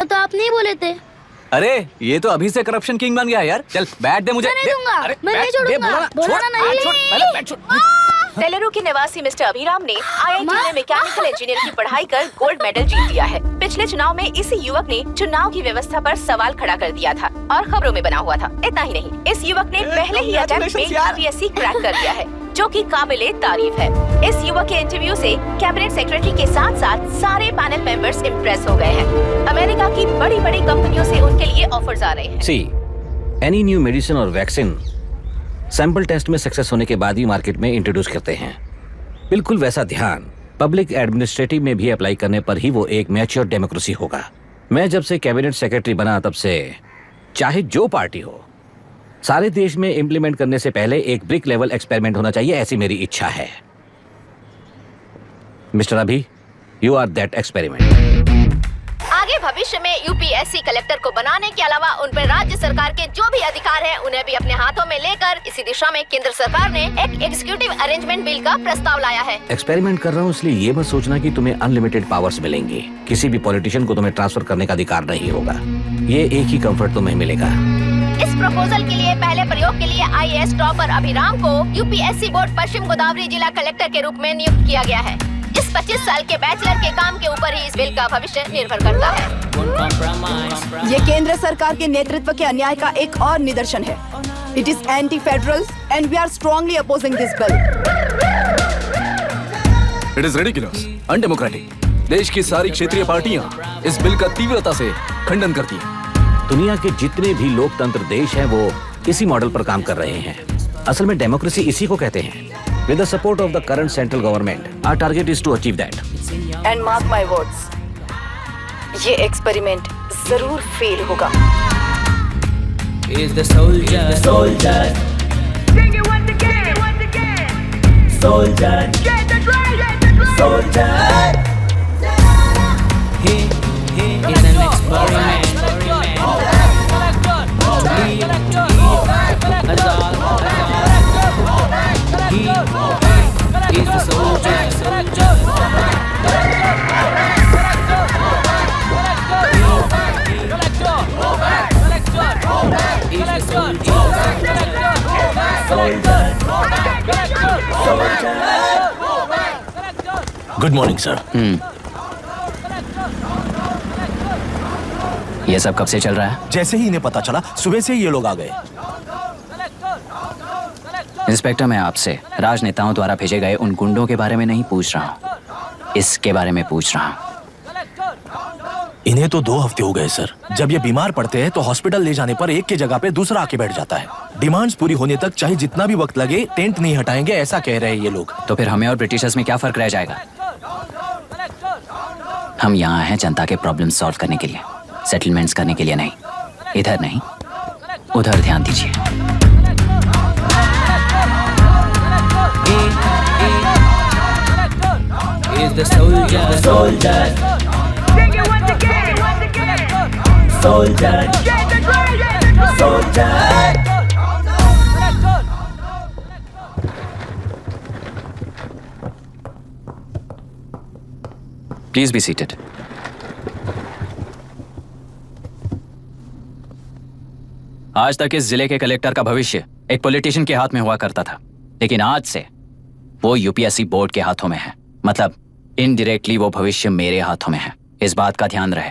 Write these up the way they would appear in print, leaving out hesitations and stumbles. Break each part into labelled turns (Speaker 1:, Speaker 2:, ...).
Speaker 1: तो आप नहीं बोले थे।
Speaker 2: अरे ये तो अभी से करप्शन किंग बन गया है यार। चल बैठ दे मुझे।
Speaker 1: मैं नहीं दूंगा,
Speaker 2: अरे
Speaker 1: मैं नहीं
Speaker 2: बैठ, दे,
Speaker 1: छोड़ूंगा।
Speaker 2: बोला
Speaker 1: बोला
Speaker 2: ना,
Speaker 1: नहीं।
Speaker 2: छोड़, पहले बैठ, छोड़।
Speaker 3: सेलरू के निवासी मिस्टर अभिराम ने IIT में मैकेनिकल इंजीनियर की पढ़ाई कर गोल्ड मेडल जीत लिया है। पिछले चुनाव में इसी युवक ने चुनाव की व्यवस्था पर सवाल खड़ा कर दिया था और खबरों में बना हुआ था। इतना ही नहीं, इस युवक ने पहले ही अटेम्प्ट में UPSC क्रैक कर दिया है, जो कि काबिले तारीफ है। इस युवक के इंटरव्यू से कैबिनेट सेक्रेटरी के साथ साथ सारे पैनल मेंबर्स इम्प्रेस हो गए हैं। अमेरिका की बड़ी बड़ी कंपनियों से उनके लिए ऑफर्स आ रहे हैं।
Speaker 4: सी एनी न्यू मेडिसिन और वैक्सीन सैंपल टेस्ट में सक्सेस होने के बाद ही मार्केट में इंट्रोड्यूस करते हैं। बिल्कुल वैसा ध्यान पब्लिक एडमिनिस्ट्रेटिव में भी अप्लाई करने पर ही वो एक मैच्योर डेमोक्रेसी होगा। मैं जब से कैबिनेट सेक्रेटरी बना तब से चाहे जो पार्टी हो, सारे देश में इंप्लीमेंट करने से पहले एक ब्रिक लेवल एक्सपेरिमेंट होना चाहिए, ऐसी मेरी इच्छा है। मिस्टर अभी, यू आर दैट एक्सपेरिमेंट।
Speaker 3: आगे भविष्य में UPSC कलेक्टर को बनाने के अलावा उन पर राज्य सरकार के जो भी अधिकार हैं, उन्हें भी अपने हाथों में लेकर इसी दिशा में केंद्र सरकार ने एक एग्जीक्यूटिव अरेंजमेंट बिल का प्रस्ताव लाया है।
Speaker 4: एक्सपेरिमेंट कर रहा हूँ इसलिए ये मत सोचना कि तुम्हें अनलिमिटेड पावर्स मिलेंगे। किसी भी पॉलिटिशियन को तुम्हें ट्रांसफर करने का अधिकार नहीं होगा। ये एक ही कंफर्ट तुम्हें मिलेगा।
Speaker 3: इस प्रपोजल के लिए पहले प्रयोग के लिए IAS टॉपर अभिराम को UPSC बोर्ड पश्चिम गोदावरी जिला कलेक्टर के रूप में नियुक्त किया गया है। इस 25 साल के बैचलर के काम के ऊपर ही इस बिल का भविष्य निर्भर करता है।
Speaker 5: ये केंद्र सरकार के नेतृत्व के अन्याय का एक और निदर्शन है। It is anti federal and we are strongly opposing this bill.
Speaker 2: It is ridiculous, undemocratic. देश की सारी क्षेत्रीय पार्टियां इस बिल का तीव्रता से खंडन करती हैं।
Speaker 4: दुनिया के जितने भी लोकतंत्र देश हैं वो इसी मॉडल पर काम कर रहे हैं। असल में डेमोक्रेसी इसी को कहते हैं। With the support of the current central government, our target is to achieve that.
Speaker 5: And mark my words, ये एक्सपेरिमेंट जरूर फेल होगा।
Speaker 6: Is the soldier, Sing it once again, soldier, get the drum, soldier. He is an experiment. He is the soldier.
Speaker 7: Good morning sir.
Speaker 4: ये सब कब से चल रहा है?
Speaker 7: जैसे ही इन्हें पता चला, सुबह से ही ये लोग आ गए।
Speaker 4: इंस्पेक्टर, मैं आपसे राजनेताओं द्वारा भेजे गए उन गुंडों के बारे में नहीं पूछ रहा हूँ, इसके बारे में पूछ रहा हूँ।
Speaker 7: इन्हें तो 2 हफ्ते हो गए सर। जब ये बीमार पड़ते हैं तो हॉस्पिटल ले जाने पर एक की जगह पे दूसरा आके बैठ जाता है। डिमांड्स पूरी होने तक चाहे जितना भी वक्त लगे टेंट नहीं हटाएंगे, ऐसा कह रहे हैं ये लोग।
Speaker 4: तो फिर हमें और ब्रिटिशर्स में क्या फर्क रह जाएगा? हम यहाँ हैं जनता के प्रॉब्लम सॉल्व करने के लिए, सेटलमेंट्स करने के लिए नहीं। इधर नहीं, उधर ध्यान दीजिए।
Speaker 6: Is the soldier, Sing it once again, soldier, get the drum, soldier.
Speaker 4: Please be seated. आज तक इस जिले के कलेक्टर का भविष्य एक पॉलिटिशियन के हाथ में हुआ करता था, लेकिन आज से वो UPSC बोर्ड के हाथों में है। मतलब इनडायरेक्टली वो भविष्य मेरे हाथों में है। इस बात का ध्यान रहे।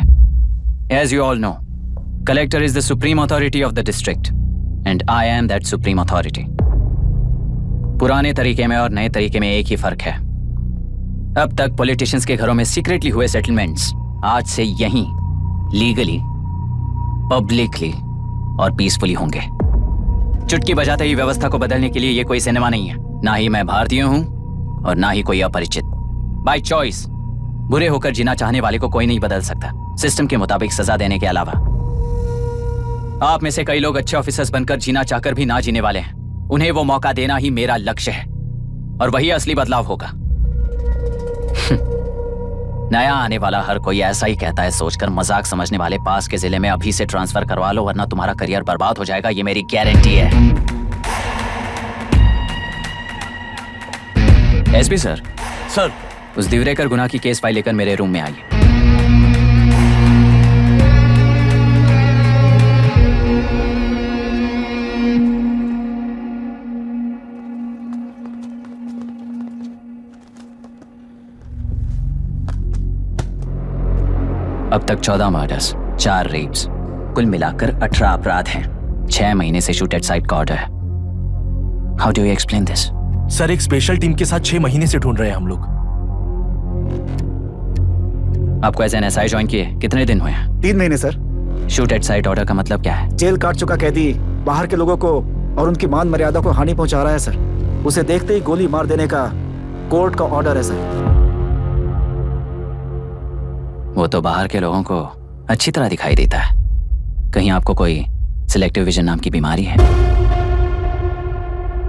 Speaker 4: As you all know, collector is the supreme authority of the district and I am that supreme authority. पुराने तरीके में और नए तरीके में एक ही फर्क है। अब तक पॉलिटिशियंस के घरों में सीक्रेटली हुए सेटलमेंट्स आज से यहीं लीगली, पब्लिकली और पीसफुली होंगे। चुटकी बजाते ही व्यवस्था को बदलने के लिए ये कोई सिनेमा नहीं है। ना ही मैं भारतीय हूं और ना ही कोई अपरिचित। बाय चॉइस बुरे होकर जीना चाहने वाले को कोई नहीं बदल सकता, सिस्टम के मुताबिक सजा देने के अलावा। आप में से कई लोग अच्छे ऑफिसर्स बनकर जीना चाहकर भी ना जीने वाले हैं। उन्हें वो मौका देना ही मेरा लक्ष्य है और वही असली बदलाव होगा। नया आने वाला हर कोई ऐसा ही कहता है सोचकर मजाक समझने वाले पास के जिले में अभी से ट्रांसफर करवा लो, वरना तुम्हारा करियर बर्बाद हो जाएगा। ये मेरी गारंटी है। SP sir. उस दिवरेकर गुना की केस फाइल लेकर मेरे रूम में आइए। अब तक 14 मर्डर्स, 4 रेप्स, कुल मिलाकर 18 अपराध हैं। 6 महीने से शूट एट साइट का ऑर्डर है। How do you explain this?
Speaker 7: Sir, एक स्पेशल टीम के साथ 6 महीने से ढूंढ रहे हैं हम लोग।
Speaker 4: आपको एज एन एसआई ज्वाइन किए कितने दिन हुए हैं?
Speaker 1: 3 महीने sir.
Speaker 4: Shoot at site order का मतलब क्या है?
Speaker 1: जेल काट चुका कैदी बाहर के लोगों को और उनकी मान मर्यादा को हानि पहुंचा रहा है सर। उसे देखते ही गोली मार देने का कोर्ट का ऑर्डर है सर।
Speaker 4: वो तो बाहर के लोगों को अच्छी तरह दिखाई देता है। कहीं आपको कोई सिलेक्टिव विजन नाम की बीमारी है?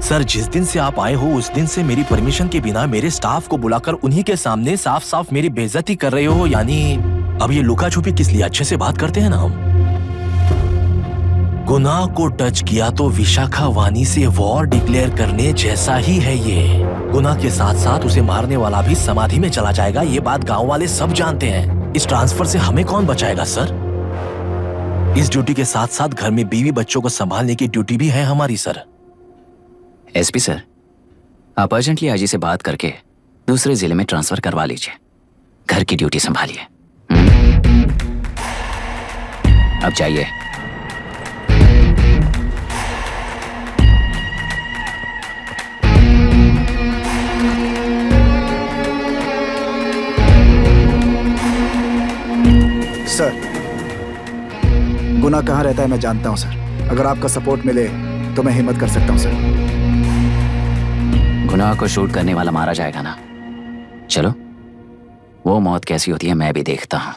Speaker 7: सर, जिस दिन से आप आए हो उस दिन से मेरी परमिशन के बिना मेरे स्टाफ को बुलाकर उन्हीं के सामने साफ साफ मेरी बेइज्जती कर रहे हो। यानी अब ये लुका छुपी किस लिए? अच्छे से बात करते हैं ना हम। गुनाह को टच किया तो विशाखा वानी से वॉर डिक्लेयर करने जैसा ही है ये। गुनाह के साथ साथ उसे मारने वाला भी समाधि में चला जाएगा। ये बात गांव वाले सब जानते हैं। इस ट्रांसफर से हमें कौन बचाएगा सर? इस ड्यूटी के साथ साथ घर में बीवी बच्चों को संभालने की ड्यूटी भी है हमारी सर।
Speaker 4: एसपी सर, आप अर्जेंटली आईजी से बात करके दूसरे जिले में ट्रांसफर करवा लीजिए। घर की ड्यूटी संभालिए। अब जाइए।
Speaker 1: सर, गुनाह कहाँ रहता है मैं जानता हूँ सर। अगर आपका सपोर्ट मिले तो मैं हिम्मत कर सकता हूँ सर।
Speaker 4: गुनाह को शूट करने वाला मारा जाएगा ना? चलो, वो मौत कैसी होती है मैं भी देखता हूं।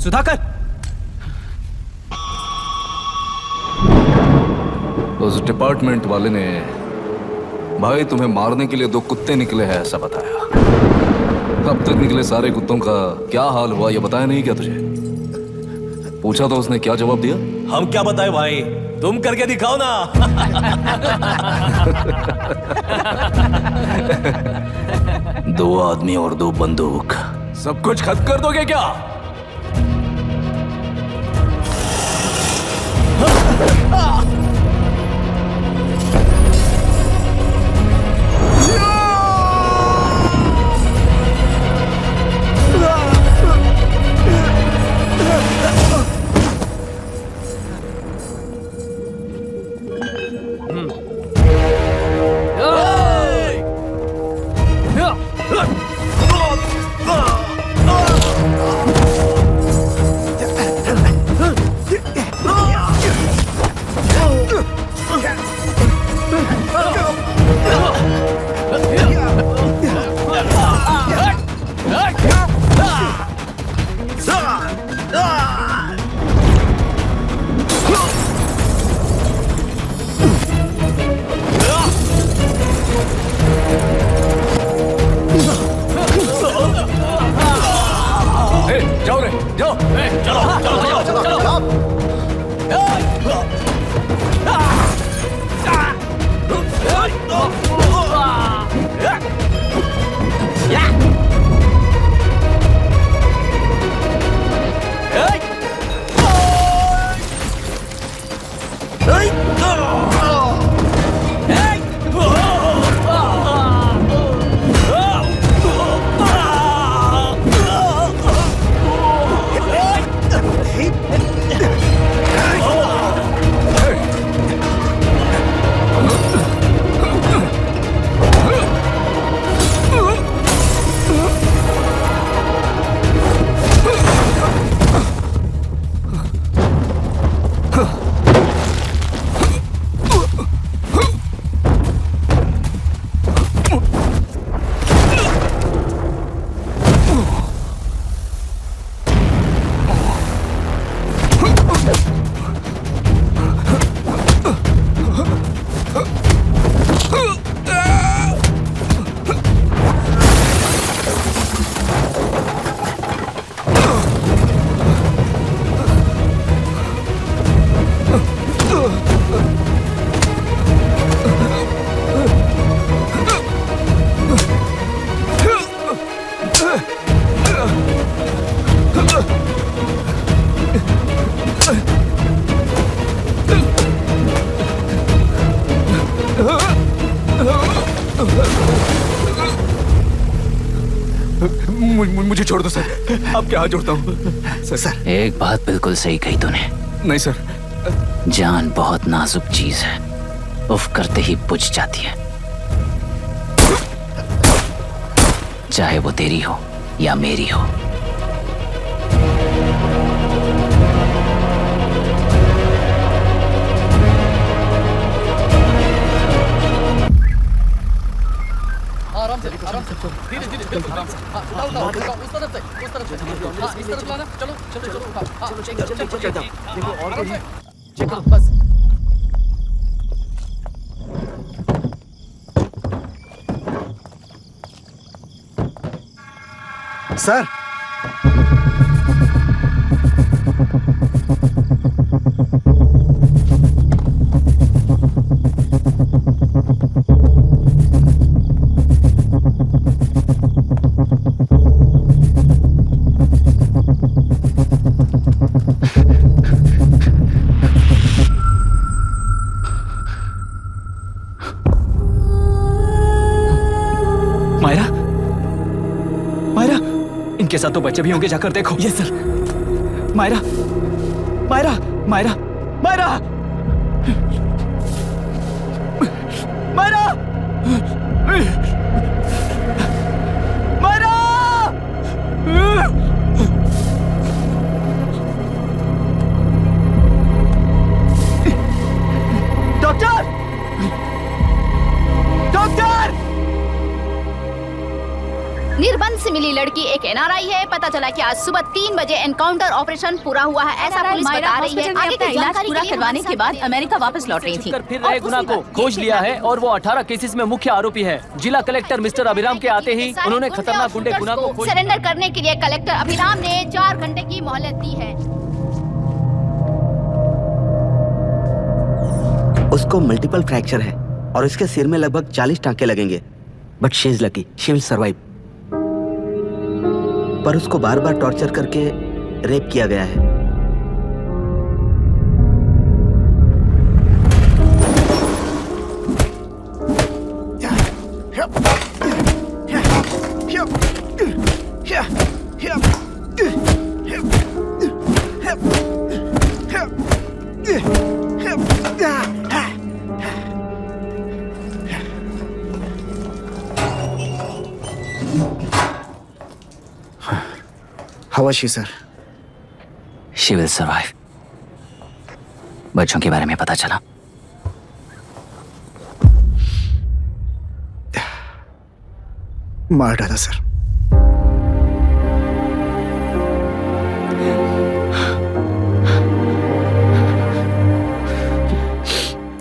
Speaker 2: सुधाकर, उस डिपार्टमेंट वाले ने भाई तुम्हें मारने के लिए 2 कुत्ते निकले हैं ऐसा बताया। अब तक निकले सारे कुत्तों का क्या हाल हुआ ये बताया नहीं क्या तुझे? पूछा तो उसने क्या जवाब दिया?
Speaker 7: हम क्या बताए भाई, तुम करके दिखाओ ना।
Speaker 2: 2 आदमी और 2 बंदूक, सब कुछ खत्म कर दोगे क्या? जाओ रे, जाओ। मुझे छोड़ दो सर, आपके हाथ जोड़ता हूँ सर।
Speaker 4: एक बात बिल्कुल सही कही तूने।
Speaker 2: नहीं सर।
Speaker 4: जान बहुत नाजुक चीज है, उफ करते ही बुझ जाती है, चाहे वो तेरी हो या मेरी हो।
Speaker 1: सर,
Speaker 4: मायरा, मायरा, इनके साथ तो बच्चे भी होंगे, जाकर देखो। Yes sir. Myra, Myra, Myra, Myra, Myra, Myra, doctor, doctor.
Speaker 8: निर्बंध से मिली लड़की एक एनआरआई है। पता चला कि आज सुबह 3 बजे एनकाउंटर ऑपरेशन पूरा हुआ है, ऐसा पुलिस बता रही है। आगे की
Speaker 3: इलाज
Speaker 8: जानकारी
Speaker 3: पूरा
Speaker 8: के लिए
Speaker 3: करवाने के बाद अमेरिका वापस लौट रही थी।
Speaker 9: फिर रहे गुनाह को खोज लिया है और वो 18 केसेस में मुख्य आरोपी है। जिला कलेक्टर मिस्टर अभिराम के आते ही उन्होंने खतरनाक गुंडे गुनाह को खोज
Speaker 8: सरेंडर करने के लिए कलेक्टर अभिराम ने 4 घंटे की मोहलत दी है।
Speaker 10: उसको मल्टीपल फ्रैक्चर है और इसके सिर में लगभग 40 टांके लगेंगे, but she is lucky, she will survive. पर उसको बार बार टॉर्चर करके रेप किया गया है।
Speaker 1: How was she, sir?
Speaker 4: She will survive. बच्चों के बारे में पता चला?
Speaker 1: मार डाला सर।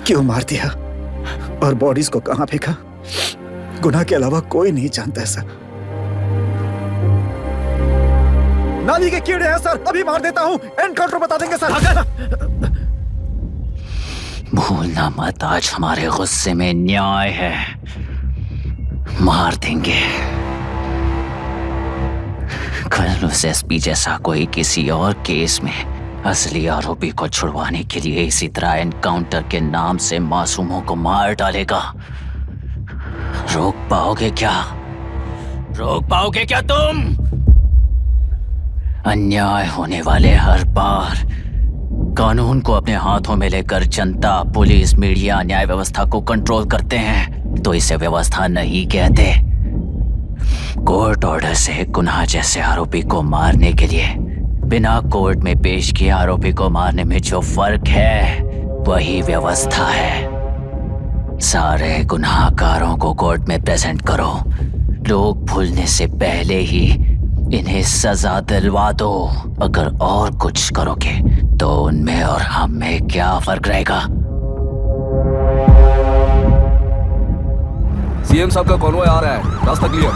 Speaker 1: क्यों मार दिया और बॉडीज को कहां फेंका, गुनाह के अलावा कोई नहीं जानता है सर। नाली के कीड़े हैं सर, अभी मार देता हूं, एनकाउंटर बता देंगे सर।
Speaker 4: भूलना मत, आज हमारे गुस्से में न्याय है, मार देंगे। कल उस एसपी जैसा कोई किसी और केस में असली आरोपी को छुड़वाने के लिए इसी तरह एनकाउंटर के नाम से मासूमों को मार डालेगा। रोक पाओगे क्या? रोक पाओगे क्या तुम? अन्याय होने वाले हर बार कानून को अपने हाथों में लेकर जनता, पुलिस, मीडिया न्याय व्यवस्था को कंट्रोल करते हैं तो इसे व्यवस्था नहीं कहते। कोर्ट ऑर्डर से गुनाह जैसे आरोपी को मारने के लिए बिना कोर्ट में पेश किए आरोपी को मारने में जो फर्क है वही व्यवस्था है। सारे गुनाहगारों को कोर्ट में प्रेजेंट करो, लोग भूलने से पहले ही इन्हें सजा दिलवा दो। अगर और कुछ करोगे तो उनमें और हम में क्या फर्क रहेगा?
Speaker 2: सीएम साहब का कॉन्वॉय आ रहा है, रास्ता क्लियर।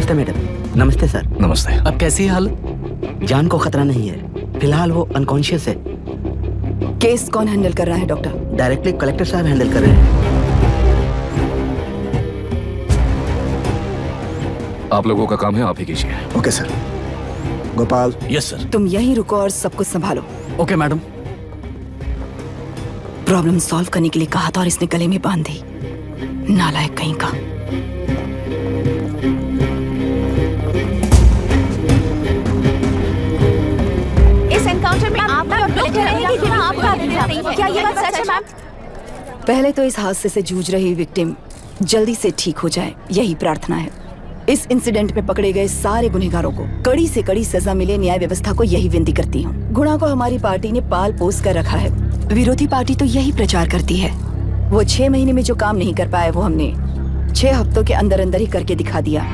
Speaker 10: नमस्ते मैडम। नमस्ते सर।
Speaker 2: नमस्ते।
Speaker 9: अब कैसी है हालत?
Speaker 10: जान को खतरा नहीं है, फिलहाल वो अनकॉन्शियस है।
Speaker 5: केस कौन हैंडल कर रहा है डॉक्टर?
Speaker 10: डायरेक्टली कलेक्टर साहब हैंडल कर रहे हैं।
Speaker 2: आप लोगों का काम है, आप ही कीजिए।
Speaker 1: Okay sir. Gopal,
Speaker 7: yes sir.
Speaker 5: तुम यहीं रुको और सब कुछ संभालो।
Speaker 9: Okay madam.
Speaker 5: प्रॉब्लम सॉल्व करने के लिए कहा था और इसने गले में बांध दी। नालायक कहीं का।
Speaker 3: इस एनकाउंटर में आप और कलेक्टर रहेंगे कि आपका अभिनय नहीं है? क्या ये बात सच है मैम?
Speaker 5: पहले तो इस हादसे से जूझ रही विक्टिम जल्दी से ठीक हो जाए, यही प्रार्थना है। इस इंसिडेंट में पकड़े गए सारे गुनहगारों को कड़ी से कड़ी सजा मिले, न्याय व्यवस्था को यही विनती करती हूँ। गुणा को हमारी पार्टी ने पाल पोस कर रखा है। विरोधी पार्टी तो यही प्रचार करती है। वो 6 महीने में जो काम नहीं कर पाए वो हमने 6 हफ्तों के अंदर अंदर ही करके दिखा दिया।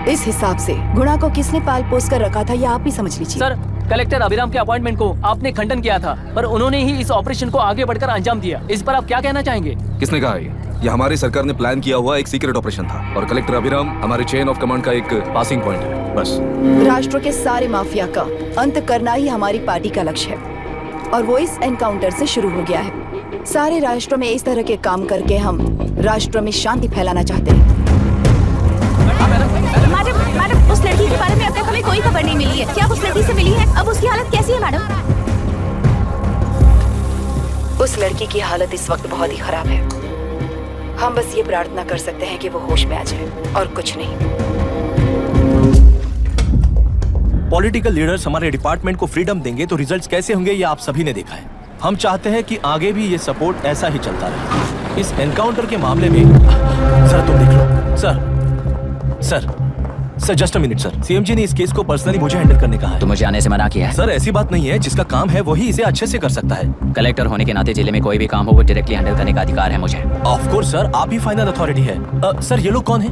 Speaker 5: इस हिसाब से गुणा को किसने पाल पोस कर रखा था, ये आप ही समझ लीजिए।
Speaker 9: सर, कलेक्टर अभिराम के अपॉइंटमेंट को आपने खंडन किया था, पर उन्होंने ही इस ऑपरेशन को आगे बढ़कर अंजाम दिया। इस पर आप क्या कहना चाहेंगे?
Speaker 2: किसने कहा ये हमारी सरकार ने प्लान किया हुआ एक सीक्रेट ऑपरेशन था और कलेक्टर अभिराम हमारे चेन ऑफ कमांड का एक पासिंग पॉइंट है, बस।
Speaker 5: राष्ट्र के सारे माफिया का अंत करना ही हमारी पार्टी का लक्ष्य है और वो इस एनकाउंटर से शुरू हो गया है। सारे राष्ट्रों में इस तरह के काम करके हम राष्ट्र में शांति फैलाना चाहते हैं।
Speaker 3: मैडम, उस लड़की के बारे में अब तक हमें कोई खबर नहीं मिली है। क्या उस लड़की से मिली है? अब उसकी हालत कैसी है मैडम?
Speaker 5: उस लड़की की हालत इस वक्त बहुत ही खराब है। हम बस ये प्रार्थना कर सकते हैं कि वो होश में आ जाए और कुछ नहीं।
Speaker 7: पॉलिटिकल लीडर्स हमारे डिपार्टमेंट को फ्रीडम देंगे तो रिजल्ट्स कैसे होंगे ये आप सभी ने देखा है। हम चाहते हैं कि आगे भी ये सपोर्ट ऐसा ही चलता रहे। इस एनकाउंटर के मामले में सर तुम देख लो। Sir just a minute sir. CMG ने इस केस को पर्सनली मुझे हैंडल करने कहा है।
Speaker 4: तो मुझे आने से मना किया है।
Speaker 7: सर ऐसी बात नहीं है, जिसका काम है वही इसे अच्छे से कर सकता है।
Speaker 4: कलेक्टर होने के नाते जिले में कोई भी काम हो वो डायरेक्टली हैंडल करने का अधिकार है मुझे।
Speaker 7: ऑफ कोर्स सर, आप ही फाइनल अथॉरिटी है। सर ये लोग कौन है?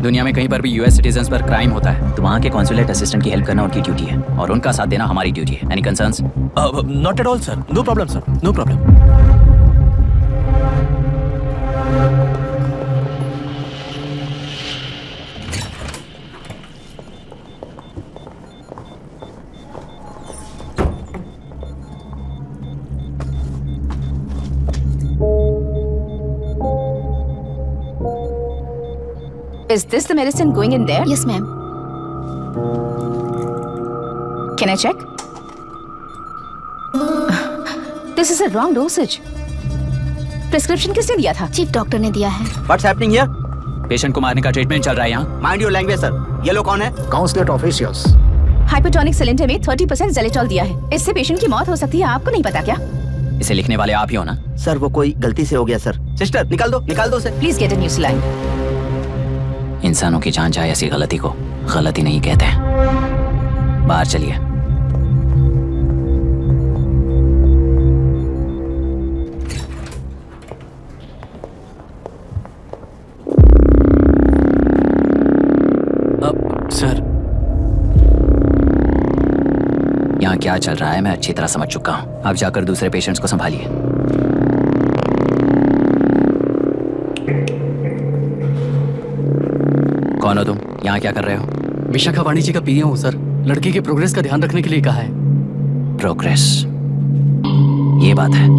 Speaker 4: दुनिया में कहीं पर भी यूएस सिटीजन्स पर क्राइम होता है तो वहाँ के कॉन्सुलेट असिस्टेंट की हेल्प करना उनकी ड्यूटी है और उनका साथ देना हमारी ड्यूटी है। Any concerns?
Speaker 7: Not at all sir, no problem sir, no problem.
Speaker 3: Is this the medicine going in there?
Speaker 8: Yes ma'am.
Speaker 3: Can I check? This is a wrong dosage. Prescription किसने दिया था?
Speaker 8: चीफ डॉक्टर ने दिया है।
Speaker 10: What's happening here?
Speaker 4: Patient को मारने का treatment चल रहा है यहाँ।
Speaker 10: Mind your language sir. ये लोग कौन है?
Speaker 1: Consulate officials.
Speaker 3: हाइपोटोनिक सिलेंडर में 30% ज़ेलेटॉल दिया है। इससे पेशेंट की मौत हो सकती है, आपको नहीं पता क्या?
Speaker 4: इसे लिखने वाले आप ही हो ना?
Speaker 10: सर वो कोई गलती से हो गया सर। सिस्टर निकाल दो sir.
Speaker 3: Please get a new saline.
Speaker 4: इंसानों की जान जाए ऐसी गलती को गलती नहीं कहते हैं। बाहर चलिए।
Speaker 7: अब सर
Speaker 4: यहाँ क्या चल रहा है मैं अच्छी तरह समझ चुका हूँ। अब जाकर दूसरे पेशेंट्स को संभालिए। कौन हो तुम? यहाँ क्या कर रहे हो?
Speaker 9: विशाखा वाणी जी का पीए हूँ सर। लड़की के प्रोग्रेस का ध्यान रखने के लिए कहा है।
Speaker 4: प्रोग्रेस, ये बात है।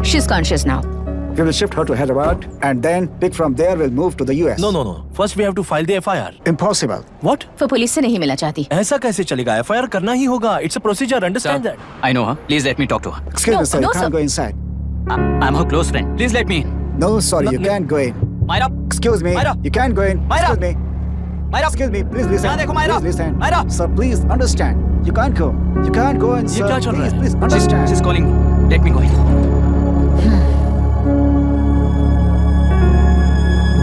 Speaker 3: She's conscious now.
Speaker 1: We will shift her to Hyderabad and then pick from there. We'll move to the US.
Speaker 7: No. First we have to file the FIR.
Speaker 1: Impossible.
Speaker 7: What?
Speaker 3: वो पुलिस से नहीं मिलना चाहती।
Speaker 7: ऐसा कैसे चलेगा? FIR करना ही होगा. It's a procedure. Understand that?
Speaker 4: I know her. Please let me talk to her.
Speaker 1: Excuse
Speaker 3: No,
Speaker 1: me, sir.
Speaker 3: no,
Speaker 1: You can't
Speaker 3: sir.
Speaker 1: go inside.
Speaker 4: I'm her close friend. Please let me in.
Speaker 1: No, sorry, you can't go in.
Speaker 4: Myra.
Speaker 1: Excuse me.
Speaker 4: Myra.
Speaker 1: You can't go in.
Speaker 4: Myra.
Speaker 1: Excuse me.
Speaker 4: Myra.
Speaker 1: Excuse me. Please listen.
Speaker 4: यहाँ देखो, Myra.
Speaker 1: Please listen.
Speaker 4: Myra.
Speaker 1: Sir, please understand. You can't go. You can't go in,
Speaker 7: ये
Speaker 1: sir.
Speaker 7: क्या चल रहा है?
Speaker 1: Please understand.
Speaker 4: She's calling me. Let me go in.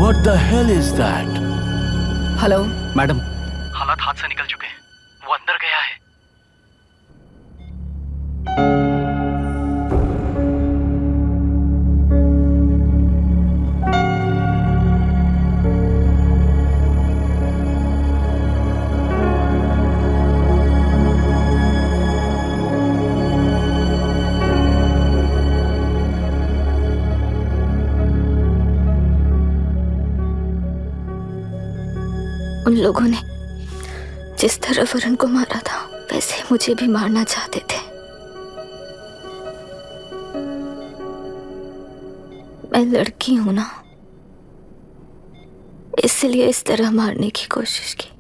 Speaker 7: What the hell is that?
Speaker 5: Hello,
Speaker 9: madam,
Speaker 7: हालात हाथ से निकल चुके हैं. वो अंदर गया है.
Speaker 8: उन लोगों ने जिस तरह वरुण को मारा था वैसे मुझे भी मारना चाहते थे। मैं लड़की हूं ना, इसलिए इस तरह मारने की कोशिश की।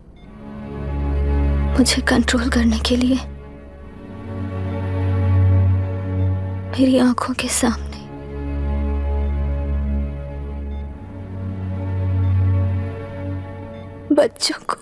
Speaker 8: मुझे कंट्रोल करने के लिए मेरी आंखों के सामने बच्चों को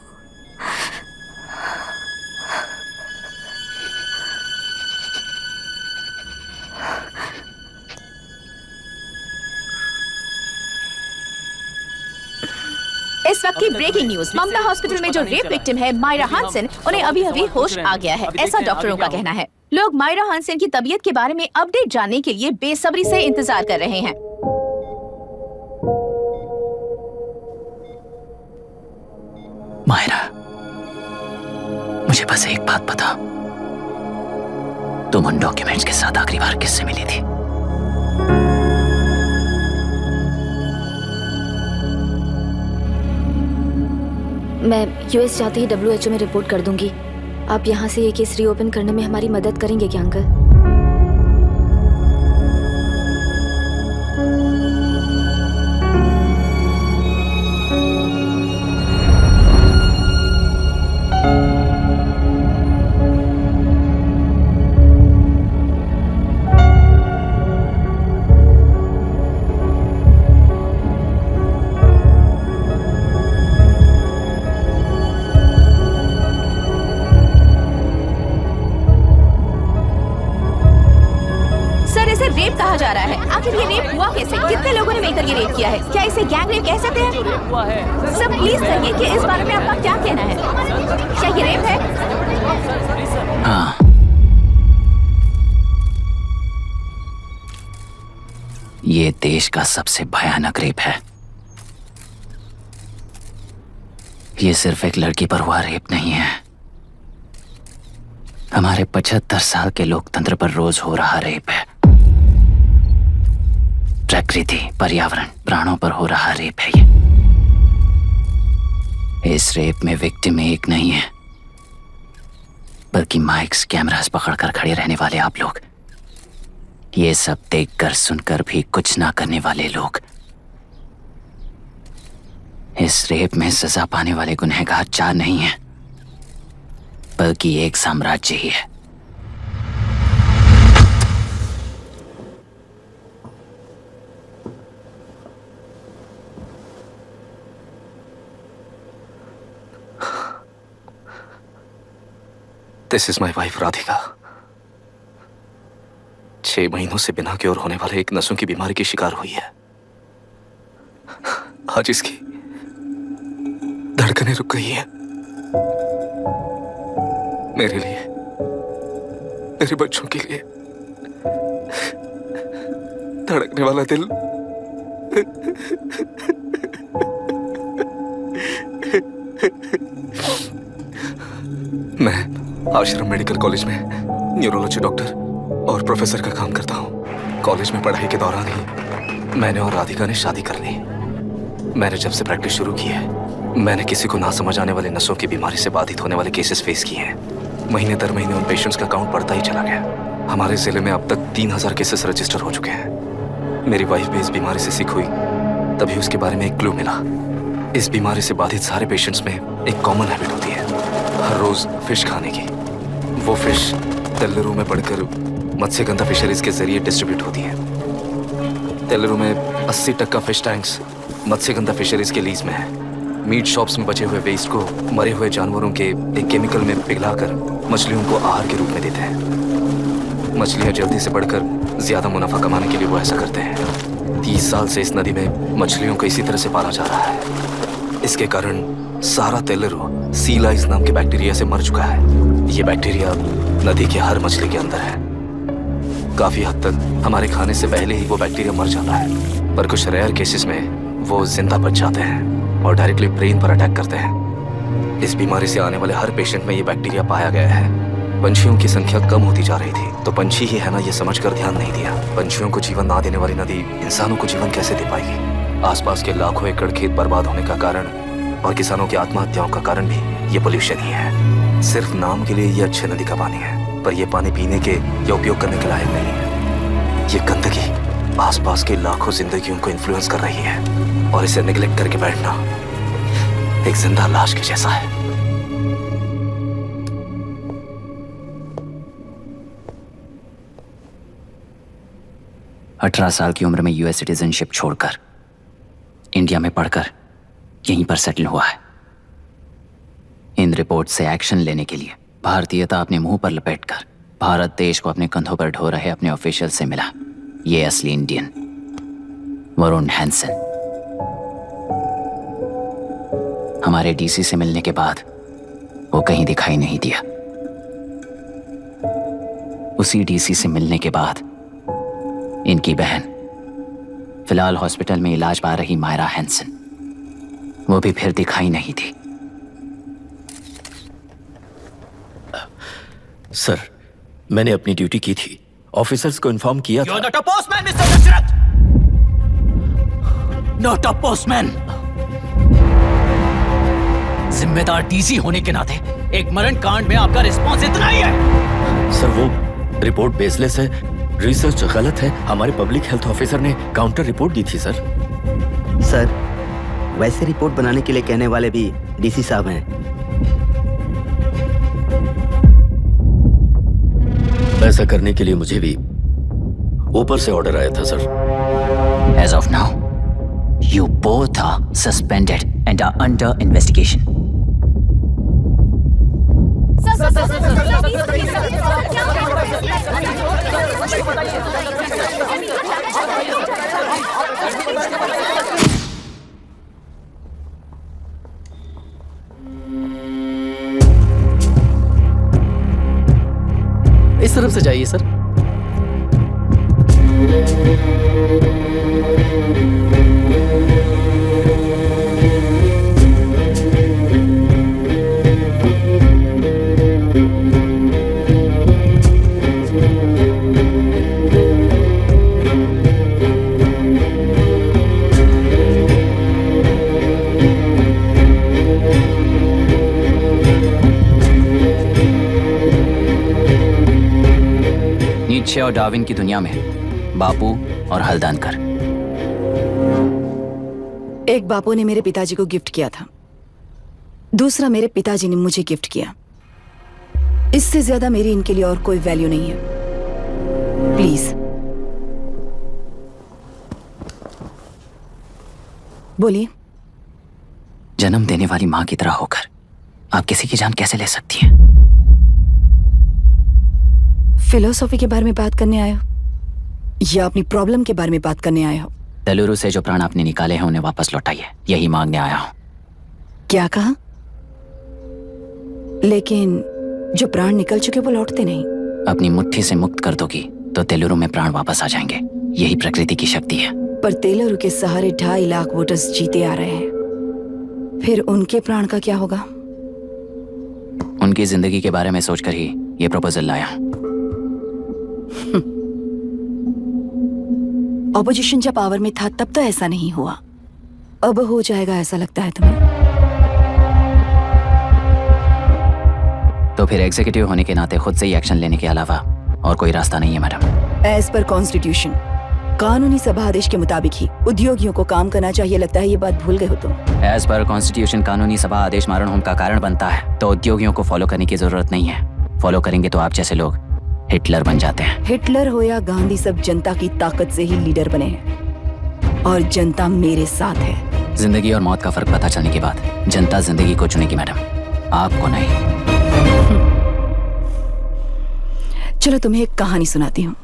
Speaker 3: इस वक्त की ब्रेकिंग न्यूज, ममता हॉस्पिटल में जो रेप विक्टिम है मायरा हानसेन, उन्हें अभी अभी होश आ गया है, ऐसा डॉक्टरों का कहना है। लोग मायरा हानसेन की तबीयत के बारे में अपडेट जानने के लिए बेसब्री से इंतजार कर रहे हैं।
Speaker 4: मायरा, मुझे बस एक बात बता, तुम उन डॉक्यूमेंट्स के साथ आखिरी बार किससे मिली थी?
Speaker 8: मैं यूएस जाते ही WHO में रिपोर्ट कर दूंगी। आप यहाँ से ये केस रीओपन करने में हमारी मदद करेंगे क्या अंकल?
Speaker 3: रेप कहा जा रहा है, आखिर ये रेप हुआ कैसे? कितने लोगों ने मिलकर ये रेप किया है? क्या इसे गैंग रेप कह सकते हैं?
Speaker 9: हुआ है।
Speaker 3: सर प्लीज कहिए कि इस बारे में आपका क्या कहना है? क्या ये रेप है?
Speaker 4: हाँ, ये देश का सबसे भयानक रेप है। ये सिर्फ एक लड़की पर हुआ रेप नहीं है, हमारे 75 साल के लोकतंत्र पर रोज हो रहा रेप है। प्रकृति, पर्यावरण, प्राणों पर हो रहा रेप है ये। इस रेप में विक्टिम एक नहीं है, बल्कि माइक्स, कैमरास पकड़कर खड़े रहने वाले आप लोग, ये सब देखकर सुनकर भी कुछ ना करने वाले लोग। इस रेप में सजा पाने वाले गुनहगार 4 नहीं हैं, बल्कि एक साम्राज्य ही है।
Speaker 2: This is my wife Radhika. 6 महीनों से बिना क्योर होने वाले एक नसों की बीमारी की शिकार हुई है। आज इसकी धड़कनें रुक गई हैं। मेरे लिए, मेरे बच्चों के लिए धड़कने वाला दिल मैं आश्रम मेडिकल कॉलेज में न्यूरोलॉजी डॉक्टर और प्रोफेसर का काम करता हूँ। कॉलेज में पढ़ाई के दौरान ही मैंने और राधिका ने शादी कर ली। मैंने जब से प्रैक्टिस शुरू की है, मैंने किसी को ना समझ आने वाले नसों की बीमारी से बाधित होने वाले केसेस फेस किए हैं। महीने दर महीने उन पेशेंट्स का काउंट बढ़ता ही चला गया। हमारे जिले में अब तक 3000 केसेस रजिस्टर हो चुके हैं। मेरी वाइफ भी इस बीमारी से सिक हुई, तभी उसके बारे में एक क्लू मिला। इस बीमारी से बाधित सारे पेशेंट्स में एक कॉमन हैबिट होती है, हर रोज फिश खाने की। वो फिश तेलुरु में पड़कर मत्स्यगंधा फिशरीज के जरिए डिस्ट्रीब्यूट होती है। तेलुरु में 80% फिश टैंक्स मत्स्यगंधा फिशरीज के लीज में है। मीट शॉप्स में बचे हुए वेस्ट को मरे हुए जानवरों के एक केमिकल में पिघलाकर मछलियों को आहार के रूप में देते हैं। मछलियां जल्दी से बढ़कर ज्यादा मुनाफा कमाने के लिए वो ऐसा करते हैं। 30 साल से इस नदी में मछलियों को इसी तरह से पाला जा रहा है। इसके कारण सारा तेलुरु सी लाइस नाम के बैक्टीरिया से मर चुका है। ये बैक्टीरिया नदी के हर मछली के अंदर है। काफी हद तक हमारे खाने से पहले ही वो बैक्टीरिया मर जाता है, पर कुछ रेयर केसेस में वो जिंदा बच जाते हैं और डायरेक्टली ब्रेन पर अटैक करते हैं। इस बीमारी से आने वाले हर पेशेंट में ये बैक्टीरिया पाया गया है। पंछियों की संख्या कम होती जा रही थी, तो पंछी ही है ना ये समझकर ध्यान नहीं दिया। पंछियों को जीवन ना देने वाली नदी इंसानों को जीवन कैसे दे पाएगी? आसपास के लाखों एकड़ खेत बर्बाद होने का कारण और किसानों की आत्महत्याओं का कारण भी ये पोल्यूशन ही है। सिर्फ नाम के लिए ये अच्छे नदी का पानी है, पर ये पानी पीने के या उपयोग करने के लायक नहीं है। ये गंदगी आसपास के लाखों जिंदगियों को इन्फ्लुएंस कर रही है और इसे निगलेक्ट करके बैठना एक जिंदा लाश के जैसा है।
Speaker 4: अठारह साल की उम्र में यूएस सिटीजनशिप छोड़कर इंडिया में पढ़कर यहीं पर सेटल हुआ है। इन रिपोर्ट से एक्शन लेने के लिए भारतीयता अपने मुंह पर लपेटकर भारत देश को अपने कंधों पर ढो रहे अपने ऑफिशियल से मिला ये असली इंडियन वरुण हैंसन। हमारे डीसी से मिलने के बाद वो कहीं दिखाई नहीं दिया। उसी डीसी से मिलने के बाद इनकी बहन फिलहाल हॉस्पिटल में इलाज पा रही मायरा हैंसन, वो भी फिर दिखाई नहीं दी।
Speaker 7: सर, मैंने अपनी ड्यूटी की थी, ऑफिसर्स को इन्फॉर्म किया था।
Speaker 4: You're not a postman, Mr. Dashrath! Not a postman! जिम्मेदार डीसी होने के नाते एक मरण कांड में आपका रिस्पॉन्स इतना ही है।
Speaker 7: सर, वो रिपोर्ट बेसलेस है, रिसर्च गलत है। हमारे पब्लिक हेल्थ ऑफिसर ने काउंटर रिपोर्ट दी थी सर।
Speaker 10: सर, वैसे रिपोर्ट बनाने के लिए कहने वाले भी डीसी साहब हैं।
Speaker 7: ऐसा करने के लिए मुझे भी ऊपर से ऑर्डर आया था sir.
Speaker 4: As of now, you both are suspended and are under investigation.
Speaker 9: इस तरफ से जाइए सर।
Speaker 4: नीचे और डार्विन की दुनिया में बापू और हल्दानकर।
Speaker 5: एक बापू ने मेरे पिताजी को गिफ्ट किया था, दूसरा मेरे पिताजी ने मुझे गिफ्ट किया। इससे ज्यादा मेरी इनके लिए और कोई वैल्यू नहीं है। प्लीज बोलिए।
Speaker 4: जन्म देने वाली मां की तरह होकर आप किसी की जान कैसे ले सकती हैं?
Speaker 5: फिलोसॉफी के बारे में बात करने आए हो या अपनी प्रॉब्लम के बारे में बात करने आए हो?
Speaker 4: तेलुरु से जो प्राण आपने निकाले हैं उन्हें वापस लौटाइए, यही मांगने आया हूं।
Speaker 5: क्या कहा? लेकिन जो प्राण निकल चुके वो लौटते नहीं।
Speaker 4: अपनी मुट्ठी से मुक्त कर दोगी तो तेलुरु में प्राण वापस आ जाएंगे, यही प्रकृति की शक्ति है।
Speaker 5: पर तेलुरु के सहारे 2.5 लाख वोटर्स जीते आ रहे हैं, फिर उनके प्राण का क्या होगा?
Speaker 4: उनकी जिंदगी के बारे में सोचकर ही ये प्रपोजल लाया।
Speaker 5: ऑपोजिशन जब पावर में था तब तो ऐसा नहीं हुआ, अब हो जाएगा ऐसा लगता है तुम्हें?
Speaker 4: तो फिर एग्जीक्यूटिव होने के नाते खुद से ही एक्शन लेने के अलावा और कोई रास्ता नहीं है मैडम।
Speaker 5: एज पर कॉन्स्टिट्यूशन कानूनी सभा आदेश के मुताबिक ही उद्योगियों को काम करना चाहिए। लगता है ये बात भूल गए हो तुम।
Speaker 4: एज पर कॉन्स्टिट्यूशन कानूनी सभा आदेश मारण होम का कारण बनता है, तो उद्योगियों को फॉलो करने की जरूरत नहीं है। फॉलो करेंगे तो आप जैसे लोग हिटलर बन जाते हैं।
Speaker 5: हिटलर हो या गांधी, सब जनता की ताकत से ही लीडर बने हैं और जनता मेरे साथ है।
Speaker 4: जिंदगी और मौत का फर्क पता चलने के बाद जनता जिंदगी को चुनेगी मैडम, आपको नहीं।
Speaker 5: चलो तुम्हें एक कहानी सुनाती हूँ।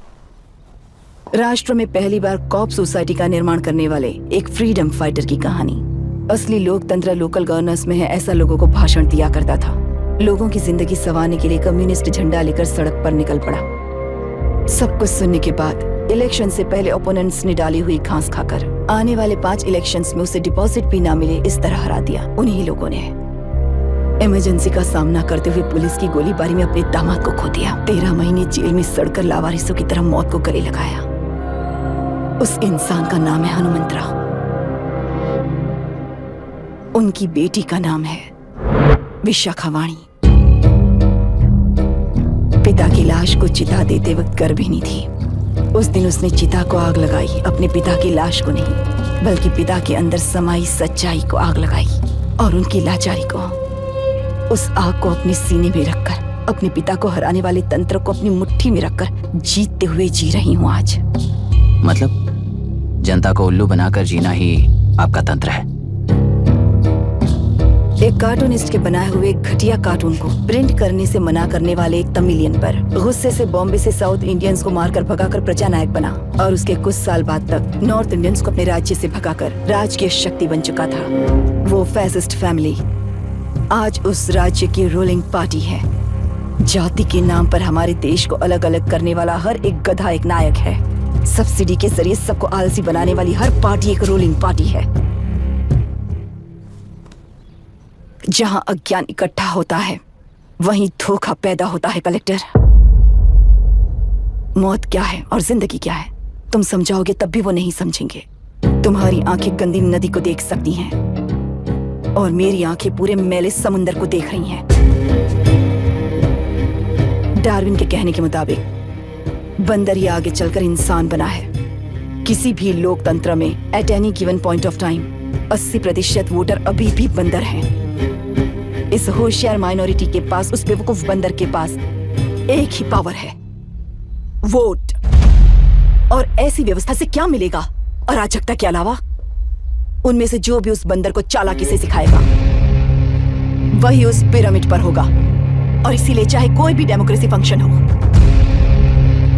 Speaker 5: राष्ट्र में पहली बार कॉप सोसाइटी का निर्माण करने वाले एक फ्रीडम फाइटर की कहानी। असली लोकतंत्र लोकल गवर्नेंस में है, ऐसा लोगों को भाषण दिया करता था। लोगों की जिंदगी संवारने के लिए कम्युनिस्ट झंडा लेकर सड़क पर निकल पड़ा। सब कुछ सुनने के बाद इलेक्शन से पहले ओपोनेंट्स ने डाली हुई घास खाकर आने वाले 5 इलेक्शंस में उसे डिपॉजिट भी ना मिले, इस तरह हरा दिया। उन्हीं लोगों ने इमरजेंसी का सामना करते हुए पुलिस की गोलीबारी में अपने दामाद को खो दिया। 13 महीने जेल में सड़कर लावारिसों की तरह मौत को गले लगाया। उस इंसान का नाम है हनुमंतरा। उनकी बेटी का नाम है विशाखावाणी। पिता की लाश को चिता देते वक्त गर्भिणी थी। उस दिन उसने चिता को आग लगाई, अपने पिता की लाश को नहीं, बल्कि पिता के अंदर समाई सच्चाई को आग लगाई और उनकी लाचारी को। उस आग को अपने सीने में रखकर, अपने पिता को हराने वाले तंत्र को अपनी मुट्ठी में रखकर जीतते हुए जी रही हूँ आज।
Speaker 4: मतलब जनता को उल्लू बनाकर जीना ही आपका तंत्र है?
Speaker 5: एक कार्टूनिस्ट के बनाए हुए एक घटिया कार्टून को प्रिंट करने से मना करने वाले एक तमिलियन पर गुस्से से बॉम्बे से साउथ इंडियंस को मारकर भगाकर प्रजानायक बना और उसके कुछ साल बाद तक नॉर्थ इंडियंस को अपने राज्य से भगाकर राजकीय शक्ति बन चुका था। वो फैसिस्ट फैमिली आज उस राज्य की रूलिंग पार्टी है। जाति के नाम पर हमारे देश को अलग अलग करने वाला हर एक गधा एक नायक है। सब्सिडी के जरिए सबको आलसी बनाने वाली हर पार्टी एक रूलिंग पार्टी है। जहां अज्ञान इकट्ठा होता है वहीं धोखा पैदा होता है। कलेक्टर, मौत क्या है और जिंदगी क्या है तुम समझाओगे तब भी वो नहीं समझेंगे। तुम्हारी आंखें गंदी नदी को देख सकती हैं और मेरी आंखें पूरे मैले समुंदर को देख रही हैं। डार्विन के कहने के मुताबिक बंदर ही आगे चलकर इंसान बना है। किसी भी लोकतंत्र में at any given point of time 80% voter अभी भी बंदर हैं। इस होशियार माइनॉरिटी के पास, उस बेवकूफ बंदर के पास एक ही पावर है, वोट। और ऐसी व्यवस्था से क्या मिलेगा अराजकता के अलावा? उनमें से जो भी उस बंदर को चालाकी से सिखाएगा वही उस पिरामिड पर होगा। और इसीलिए चाहे कोई भी डेमोक्रेसी फंक्शन हो,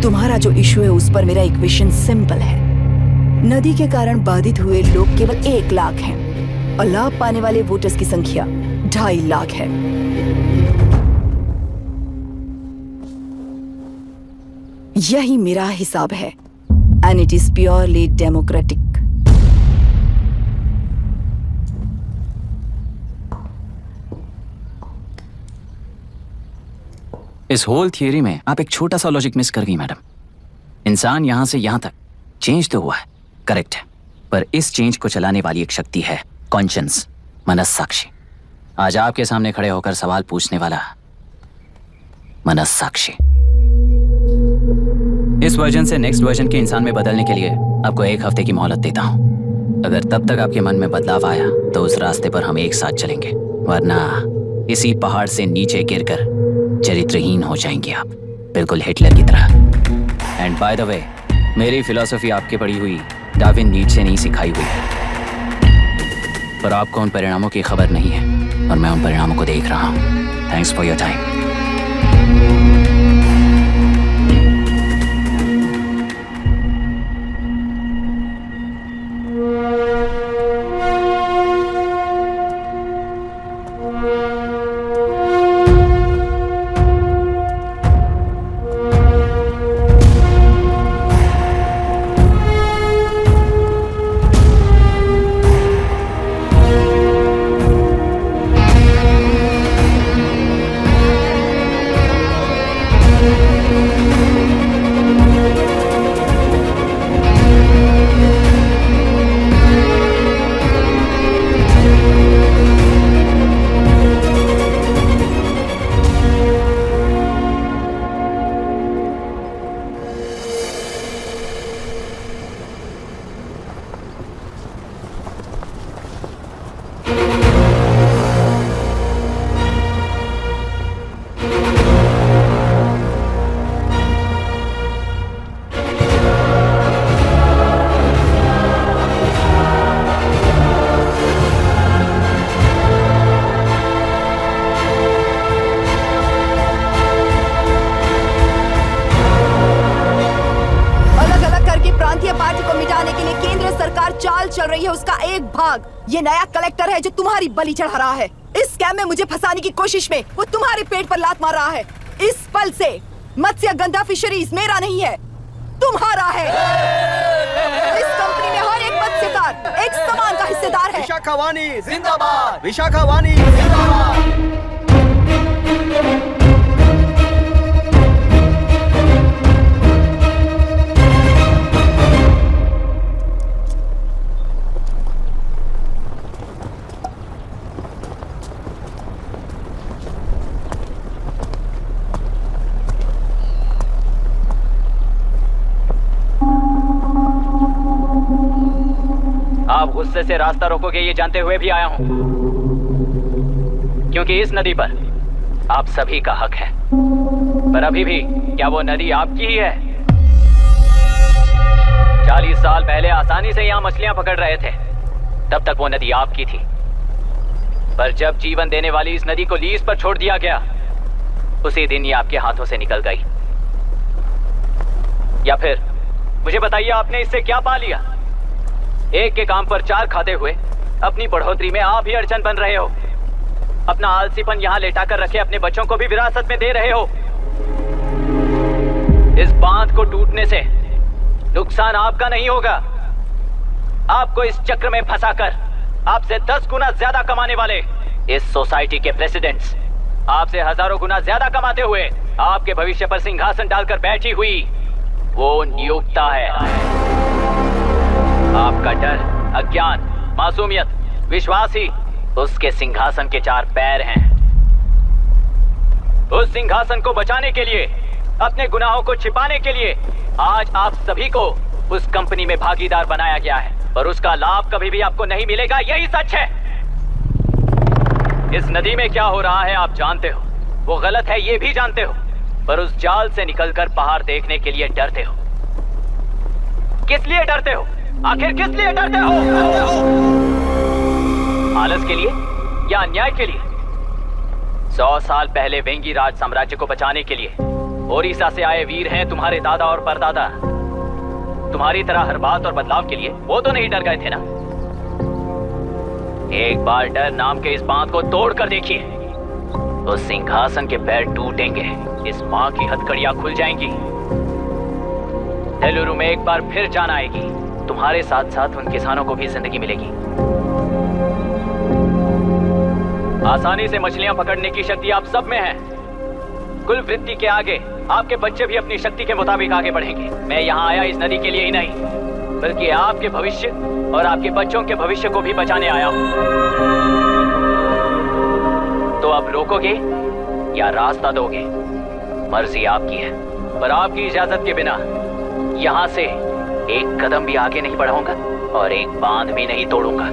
Speaker 5: तुम्हारा जो इशू है उस पर मेरा इक्वेशन सिंपल है। नदी के कारण बाधित हुए लोग केवल 1 लाख हैं और लाभ पाने वाले वोटर्स की संख्या 2.5 लाख है। यही मेरा हिसाब है and it is purely democratic.
Speaker 4: इस होल थियरी में आप एक छोटा सा लॉजिक मिस कर गई मैडम। इंसान यहां से यहां तक चेंज तो हुआ है, करेक्ट है, पर इस चेंज को चलाने वाली एक शक्ति है कॉन्शियंस, मनस्साक्षी। आज आपके सामने खड़े होकर सवाल पूछने वाला मनस्साक्षी। इस वर्जन से नेक्स्ट वर्जन के इंसान में बदलने के लिए आपको 1 हफ्ते की मोहलत देता हूं। अगर तब तक आपके मन में बदलाव आया तो उस रास्ते पर हम एक साथ चलेंगे, वरना इसी पहाड़ से नीचे गिरकर चरित्रहीन हो जाएंगे आप, बिल्कुल हिटलर की तरह। एंड बाय द वे, मेरी फिलॉसफी आपके पढ़ी हुई डार्विन नीचे नहीं सिखाई हुई है, पर आपको उन परिणामों की खबर नहीं है और मैं उन परिणामों को देख रहा हूं। Thanks for your time.
Speaker 5: चल रही है उसका एक भाग ये नया कलेक्टर है जो तुम्हारी बलि चढ़ा रहा है। इस स्कैम में मुझे फंसाने की कोशिश में वो तुम्हारे पेट पर लात मार रहा है। इस पल से मत्स्य गंधा फिशरीज मेरा नहीं है, तुम्हारा है। इस कंपनी में हर एक मत्स्यकार एक समान का हिस्सेदार है।
Speaker 6: विशाखावाणी जिंदाबाद, विशाखावाणी जिंदाबाद।
Speaker 4: आप गुस्से से रास्ता रोकोगे ये जानते हुए भी आया हूं, क्योंकि इस नदी पर आप सभी का हक है। पर अभी भी क्या वो नदी आपकी ही है? 40 साल पहले आसानी से यहां मछलियां पकड़ रहे थे, तब तक वो नदी आपकी थी। पर जब जीवन देने वाली इस नदी को लीज पर छोड़ दिया गया, उसी दिन ये आपके हाथों से निकल गई। या फिर मुझे बताइए, आपने इससे क्या पा लिया? एक के काम पर चार खाते हुए अपनी बढ़ोतरी में आप ही अड़चन बन रहे हो। अपना आलसीपन यहाँ लेटा कर रखे अपने बच्चों को भी विरासत में दे रहे हो। इस बांध को टूटने से नुकसान आपका नहीं होगा। आपको इस चक्र में फंसाकर आपसे 10 गुना ज्यादा कमाने वाले इस सोसाइटी के प्रेसिडेंट्स आपसे हजारों गुना ज्यादा कमाते हुए आपके भविष्य पर सिंहासन डालकर बैठी हुई वो नियोक्ता है। आपका डर, अज्ञान, मासूमियत, विश्वास ही उसके सिंहासन के 4 पैर हैं। उस सिंहासन को बचाने के लिए, अपने गुनाहों को छिपाने के लिए आज आप सभी को उस कंपनी में भागीदार बनाया गया है, और उसका लाभ कभी भी आपको नहीं मिलेगा। यही सच है। इस नदी में क्या हो रहा है आप जानते हो, वो गलत है ये भी जानते हो, पर उस जाल से निकलकर बाहर देखने के लिए डरते हो। किस लिए डरते हो? आखिर किस लिए डरते हो? आलस के लिए या अन्याय के लिए? 100 साल पहले वेंगी राज साम्राज्य को बचाने के लिए ओडिशा से आए वीर हैं तुम्हारे दादा और परदादा। तुम्हारी तरह हर बात और बदलाव के लिए वो तो नहीं डर गए थे ना। एक बार डर नाम के इस बांध को तोड़ कर देखिए, तो सिंहासन के पैर टूटेंगे, इस मां की हथकड़ियां खुल जाएंगी। तेलुरु में एक बार फिर जान आएगी, तुम्हारे साथ साथ उन किसानों को भी जिंदगी मिलेगी। आसानी से मछलियां पकड़ने की शक्ति आप सब में है। कुल वृत्ति के आगे आपके बच्चे भी अपनी शक्ति के मुताबिक आगे बढ़ेंगे। मैं यहाँ आया इस नदी के लिए ही नहीं, बल्कि आपके भविष्य और आपके बच्चों के भविष्य को भी बचाने आया हूँ। तो अब रोकोगे या रास्ता दोगे, मर्जी आपकी है, पर आपकी इजाजत के बिना यहाँ से एक कदम भी आगे नहीं बढ़ाऊंगा और एक बांध भी नहीं तोड़ूंगा।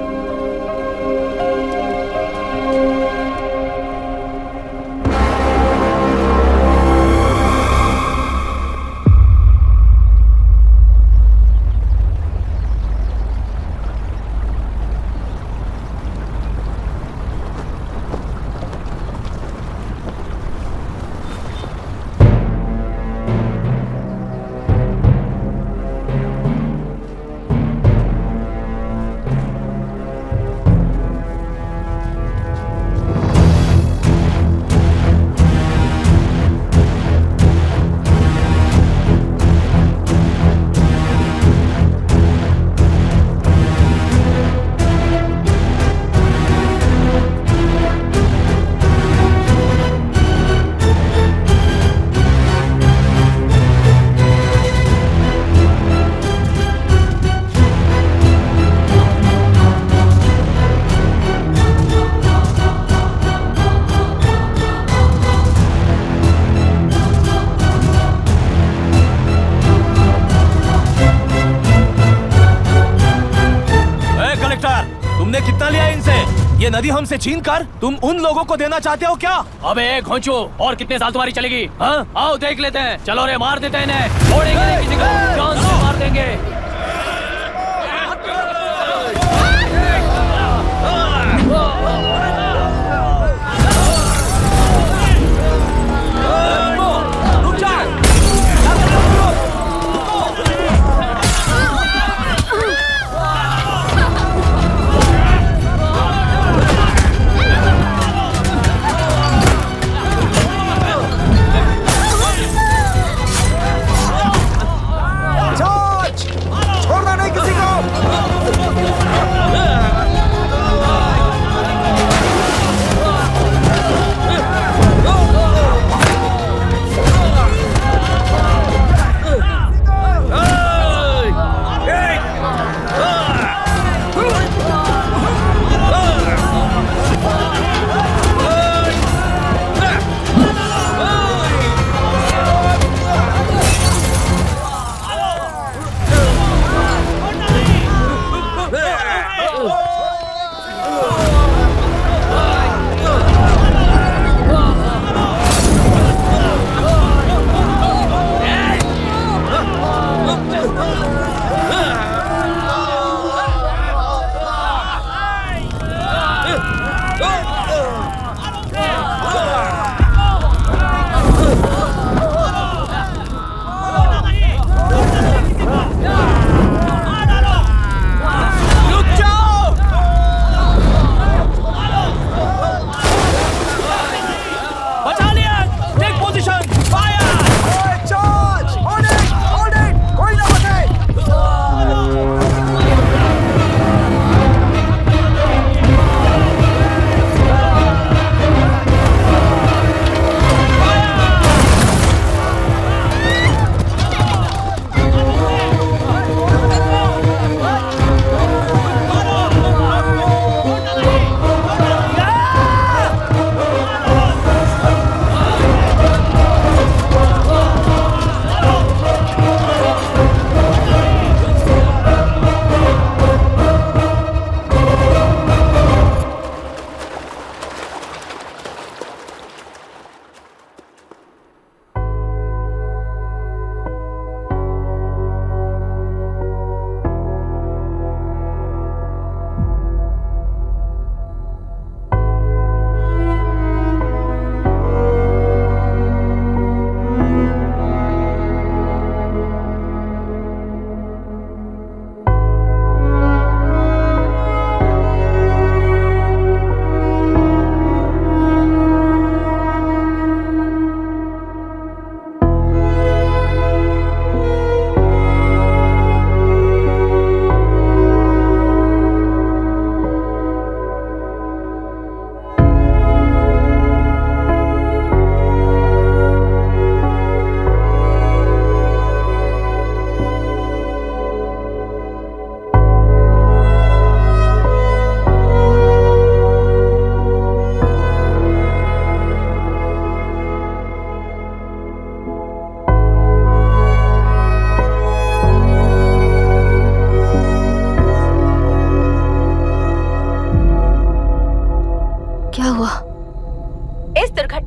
Speaker 7: ये नदी हमसे छीन कर तुम उन लोगों को देना चाहते हो क्या?
Speaker 9: अबे घोंचू, और कितने साल तुम्हारी चलेगी? हाँ, आओ देख लेते हैं। चलो रे, मार देते हैं इन्हें। छोड़ेंगे नहीं किसी को, जान से मार देंगे।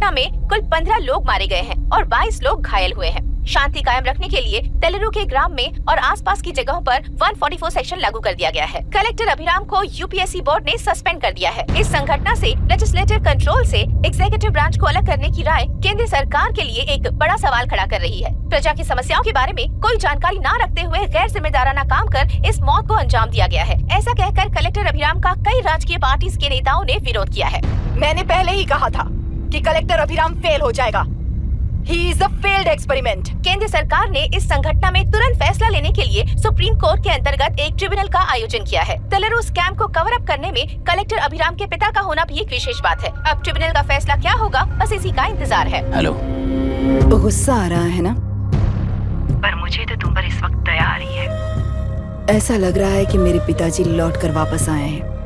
Speaker 3: घटना में कुल 15 लोग मारे गए हैं और 22 लोग घायल हुए हैं। शांति कायम रखने के लिए तेलुरु के ग्राम में और आसपास की जगहों पर 144 सेक्शन लागू कर दिया गया है। कलेक्टर अभिराम को यूपीएससी बोर्ड ने सस्पेंड कर दिया है। इस संघटना से लेजिस्लेटिव कंट्रोल से एग्जीक्यूटिव ब्रांच को अलग करने की राय केंद्र सरकार के लिए एक बड़ा सवाल खड़ा कर रही है। प्रजा की समस्याओं के बारे में कोई जानकारी न रखते हुए गैर जिम्मेदाराना काम कर इस मौत को अंजाम दिया गया है। ऐसा कहकर कलेक्टर अभिराम का कई राजकीय पार्टी के नेताओं ने विरोध किया है।
Speaker 5: मैंने पहले ही कहा था कि कलेक्टर अभिराम फेल हो जाएगा। He is a failed experiment.
Speaker 3: केंद्र सरकार ने इस संघटना में तुरंत फैसला लेने के लिए सुप्रीम कोर्ट के अंतर्गत एक ट्रिब्यूनल का आयोजन किया है। तेलुरु स्कैम को कवर अप करने में कलेक्टर अभिराम के पिता का होना भी एक विशेष बात है। अब ट्रिब्यूनल का फैसला क्या होगा, बस इसी का इंतजार है।
Speaker 4: हेलो,
Speaker 5: गुस्सा आ रहा है ना?
Speaker 3: पर मुझे तो तुम पर इस वक्त दया आ रही है।
Speaker 5: ऐसा लग रहा है कि मेरे पिताजी लौट कर वापस आए हैं।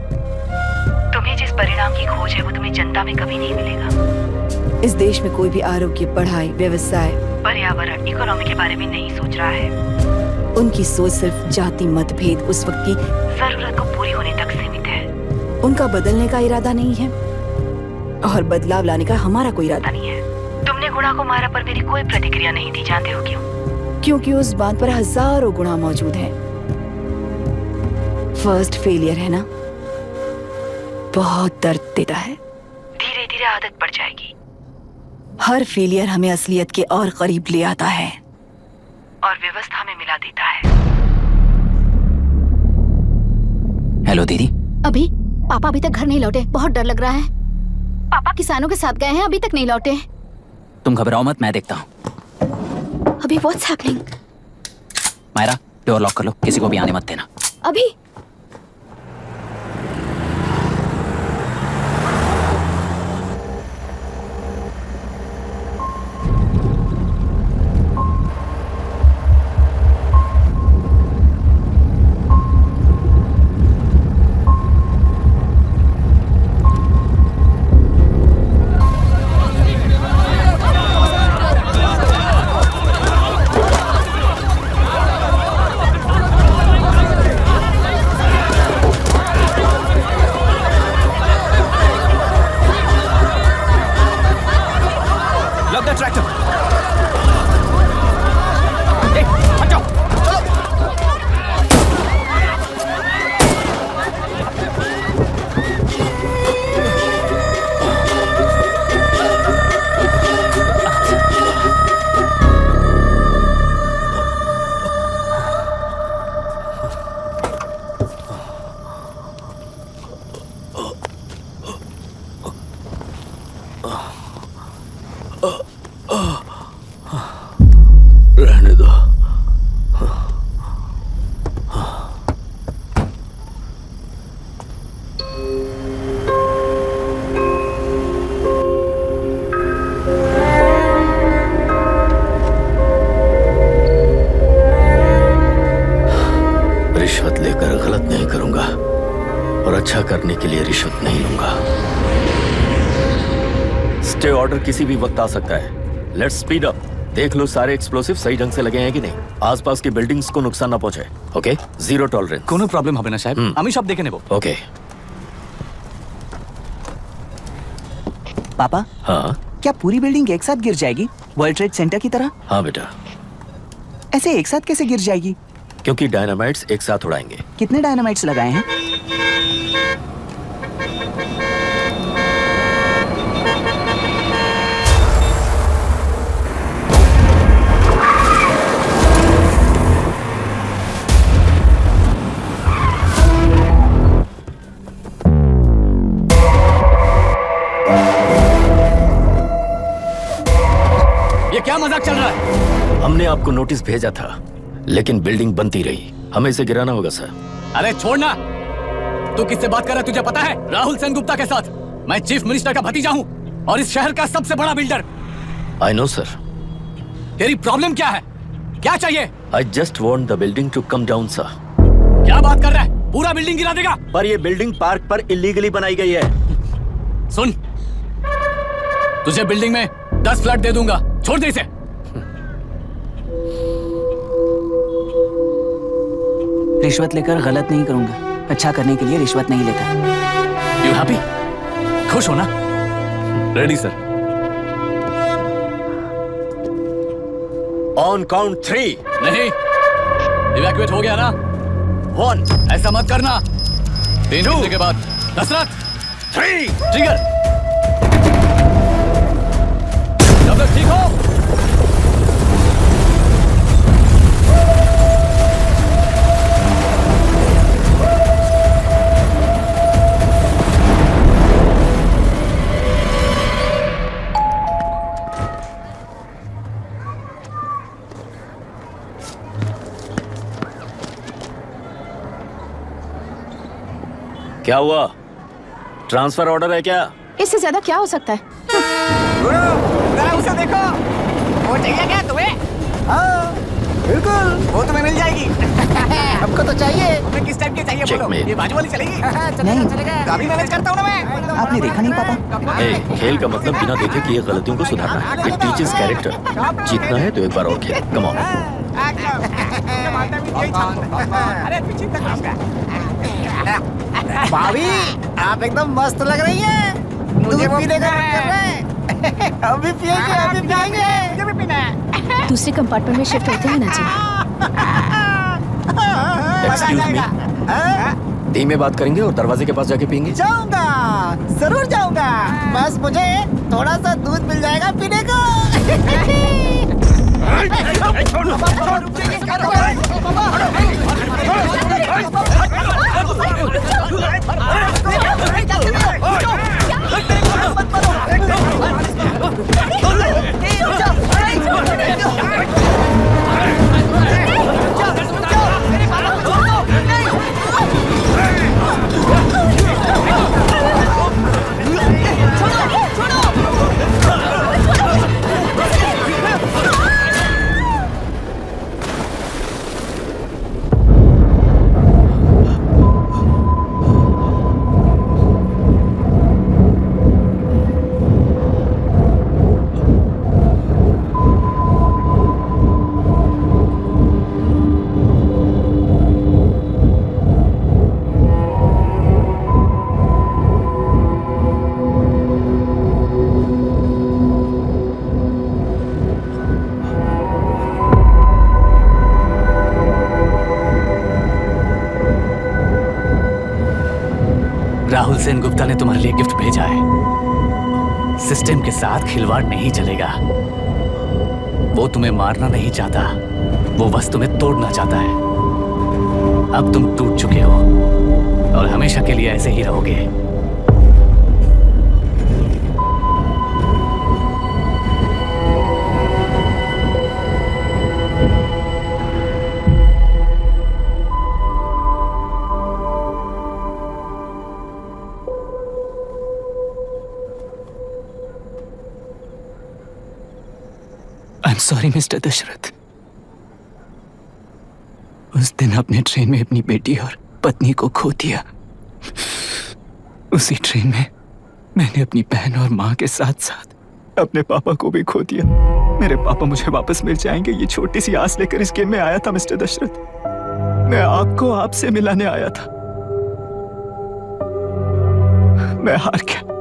Speaker 3: तुम्हें जिस परिणाम की खोज है वो तुम्हें जनता में कभी नहीं मिलेगा।
Speaker 5: इस देश में कोई भी आरोग्य, पढ़ाई, व्यवसाय,
Speaker 3: पर्यावरण, इकोनॉमी के बारे में नहीं सोच रहा है।
Speaker 5: उनकी सोच सिर्फ जाति मतभेद उस वक्त की
Speaker 3: जरूरत को पूरी होने तक सीमित है।
Speaker 5: उनका बदलने का इरादा नहीं है और बदलाव लाने का हमारा कोई इरादा नहीं है।
Speaker 3: तुमने गुणा को मारा पर मेरी कोई प्रतिक्रिया नहीं दी, जानते हो क्यों?
Speaker 5: क्योंकि उस बात पर हजारों गुणा मौजूद है। फर्स्ट फेलियर है ना, बहुत दर्द देता है।
Speaker 3: धीरे धीरे आदत पड़ जाएगी।
Speaker 5: हर फेलियर हमें असलियत के और करीब ले आता है
Speaker 3: और व्यवस्था में मिला देता है।
Speaker 4: हेलो दीदी।
Speaker 8: अभी पापा अभी तक घर नहीं लौटे, बहुत डर लग रहा है। पापा किसानों के साथ गए हैं, अभी तक नहीं लौटे।
Speaker 4: तुम घबराओ मत, मैं देखता हूँ।
Speaker 8: अभी what's happening?
Speaker 4: Myra, door lock कर लो, किसी को भी आने मत देना।
Speaker 8: अभी
Speaker 7: रहने दो। रिश्वत लेकर गलत नहीं करूंगा और अच्छा करने के लिए रिश्वत नहीं लूंगा। स्टे ऑर्डर किसी भी वक्त आ सकता है। Let's speed up. देख लो सारे एक्सप्लोसिव सही ढंग से लगे हैं कि नहीं। आसपास की बिल्डिंग्स को नुकसान ना पहुंचे। Okay, zero tolerance.
Speaker 9: কোনো প্রবলেম হবে না সাহেব, আমি সব দেখে নেব।
Speaker 7: ओके।
Speaker 10: पापा,
Speaker 7: हाँ
Speaker 10: क्या पूरी बिल्डिंग एक साथ गिर जाएगी, वर्ल्ड ट्रेड सेंटर की तरह?
Speaker 7: हाँ बेटा,
Speaker 10: ऐसे एक साथ कैसे गिर जाएगी?
Speaker 7: क्योंकि डायनामाइट्स एक साथ उड़ाएंगे।
Speaker 10: कितने डायनामाइट्स लगाए हैं?
Speaker 9: ये क्या मजाक चल रहा है?
Speaker 7: हमने आपको नोटिस भेजा था, लेकिन बिल्डिंग बनती रही। हमें इसे गिराना होगा सर।
Speaker 9: अरे छोड़ना। तू किससे बात कर रहा है तुझे पता है? राहुल सेनगुप्ता के साथ। मैं चीफ मिनिस्टर का भतीजा हूँ और इस शहर का सबसे बड़ा बिल्डर।
Speaker 7: I know sir.
Speaker 9: तेरी प्रॉब्लम क्या है? क्या चाहिए?
Speaker 7: I just want the building to come down sir.
Speaker 9: क्या बात कर रहा है? पूरा बिल्डिंग गिरा देगा?
Speaker 7: पर ये बिल्डिंग पार्क पर इलीगली बनाई गई है।
Speaker 9: सुन, तुझे बिल्डिंग में 10 फ्लैट दे दूंगा, छोड़ दे इसे।
Speaker 10: रिश्वत लेकर गलत नहीं करूंगा, अच्छा करने के लिए रिश्वत नहीं लेता।
Speaker 9: You happy? खुश हो ना? Ready sir.
Speaker 7: On count 3।
Speaker 4: नहीं, इवैक्यूएट हो गया ना?
Speaker 7: 1
Speaker 4: ऐसा मत करना। 3 घंटे के बाद दशरथ
Speaker 7: 3
Speaker 4: ट्रिगर। जब तक ठीक हो।
Speaker 7: क्या हुआ? ट्रांसफर ऑर्डर है क्या?
Speaker 8: इससे ज्यादा क्या हो सकता है?
Speaker 10: उसे देखो, वो चाहिए क्या तुम्हें?
Speaker 1: हाँ बिल्कुल,
Speaker 10: वो तुम्हें मिल जाएगी।
Speaker 1: हमको तो चाहिए।
Speaker 10: तुम्हें किस टाइप की चाहिए बोलो?
Speaker 7: Checkmate.
Speaker 10: ये बाजू वाली चलेगी?
Speaker 1: नहीं
Speaker 10: काफी मैनेज करता हूँ ना मैं।
Speaker 1: आपने देखा नहीं पाता।
Speaker 7: खेल का मतलब बिना देखे किए गलतियों को सुधारना है। It teaches character. जीतना है तो एक बार और खेल। Come on.
Speaker 10: अरे पीछे तक भाभी, आप एकदम मस्त लग रही हैं। मुझे पीने का मन कर रहा है। हम भी पिएंगे, हम भी पिएंगे। मुझे भी पीना है।
Speaker 8: दूसरे कंपार्टमेंट में शिफ्ट होते हैं ना जी।
Speaker 7: एक्सक्यूज मी, धीमे बात करेंगे और दरवाजे के पास जाके पियेंगे।
Speaker 10: जाऊंगा, जरूर जाऊंगा। बस मुझे थोड़ा सा दूध मिल जाएगा पीने को।
Speaker 4: राहुल सेन गुप्ता ने तुम्हारे लिए गिफ्ट भेजा है। सिस्टम के साथ खिलवाड़ नहीं चलेगा। वो तुम्हें मारना नहीं चाहता, वो बस तुम्हें तोड़ना चाहता है। अब तुम टूट चुके हो और हमेशा के लिए ऐसे ही रहोगे। I'm sorry, mister Dasharath. उस दिन अपने ट्रेन में अपनी बेटी और पत्नी को खो दिया। उसी ट्रेन में मैंने अपनी बहन और माँ के साथ साथ अपने पापा को भी खो दिया। मेरे पापा मुझे वापस मिल जाएंगे, ये छोटी सी आस लेकर इस गेम में आया था मिस्टर दशरथ। मैं आपको आपसे मिलाने आया था। मैं हार गया।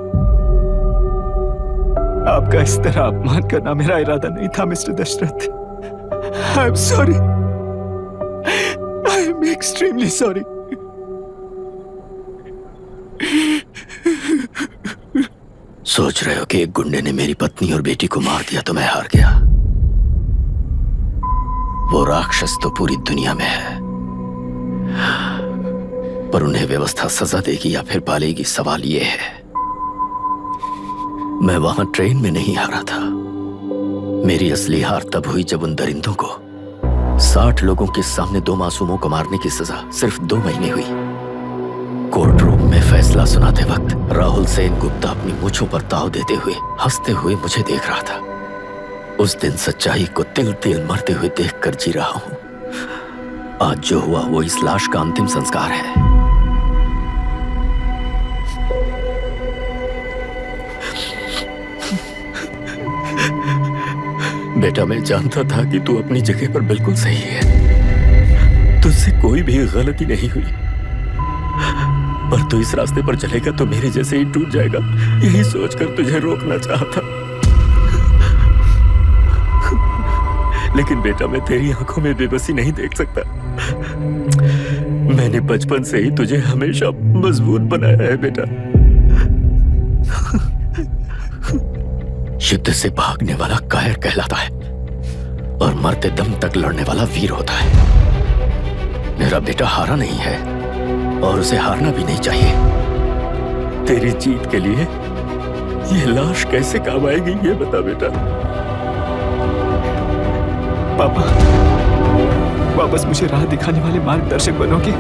Speaker 4: आपका इस तरह अपमान करना मेरा इरादा नहीं था mister Dashrath. I am sorry, I am extremely sorry.
Speaker 7: सोच रहे हो कि एक गुंडे ने मेरी पत्नी और बेटी को मार दिया तो मैं हार गया? वो राक्षस तो पूरी दुनिया में है, पर उन्हें व्यवस्था सजा देगी या फिर पालेगी, सवाल ये है। मैं वहां ट्रेन में नहीं हारा था। मेरी असली हार तब हुई जब उन दरिंदों को 60 लोगों के सामने 2 मासूमों को मारने की सजा सिर्फ 2 महीने हुई। कोर्ट रूम में फैसला सुनाते वक्त राहुल सेन गुप्ता अपनी मूंछों पर ताव देते हुए हंसते हुए मुझे देख रहा था। उस दिन सच्चाई को तिल तिल मरते हुए देखकर जी रहा हूं। आज जो हुआ वो इस लाश का अंतिम संस्कार है। बेटा, मैं जानता था कि तू अपनी जगह पर बिल्कुल सही है। तुझसे कोई भी गलती नहीं हुई, पर तू इस रास्ते पर चलेगा तो मेरे जैसे ही टूट जाएगा, यही सोचकर तुझे रोकना चाहता।
Speaker 11: लेकिन बेटा मैं तेरी आंखों में बेबसी नहीं देख सकता। मैंने बचपन से ही तुझे हमेशा मजबूत बनाया है बेटा। युद्ध से भागने वाला कायर कहलाता है और मरते दम तक लड़ने वाला वीर होता है। मेरा बेटा हारा नहीं है और उसे हारना भी नहीं चाहिए। तेरी जीत के लिए ये लाश कैसे काम आएगी ये बता बेटा।
Speaker 1: पापा, वापस मुझे राह दिखाने वाले मार्गदर्शक बनोगे?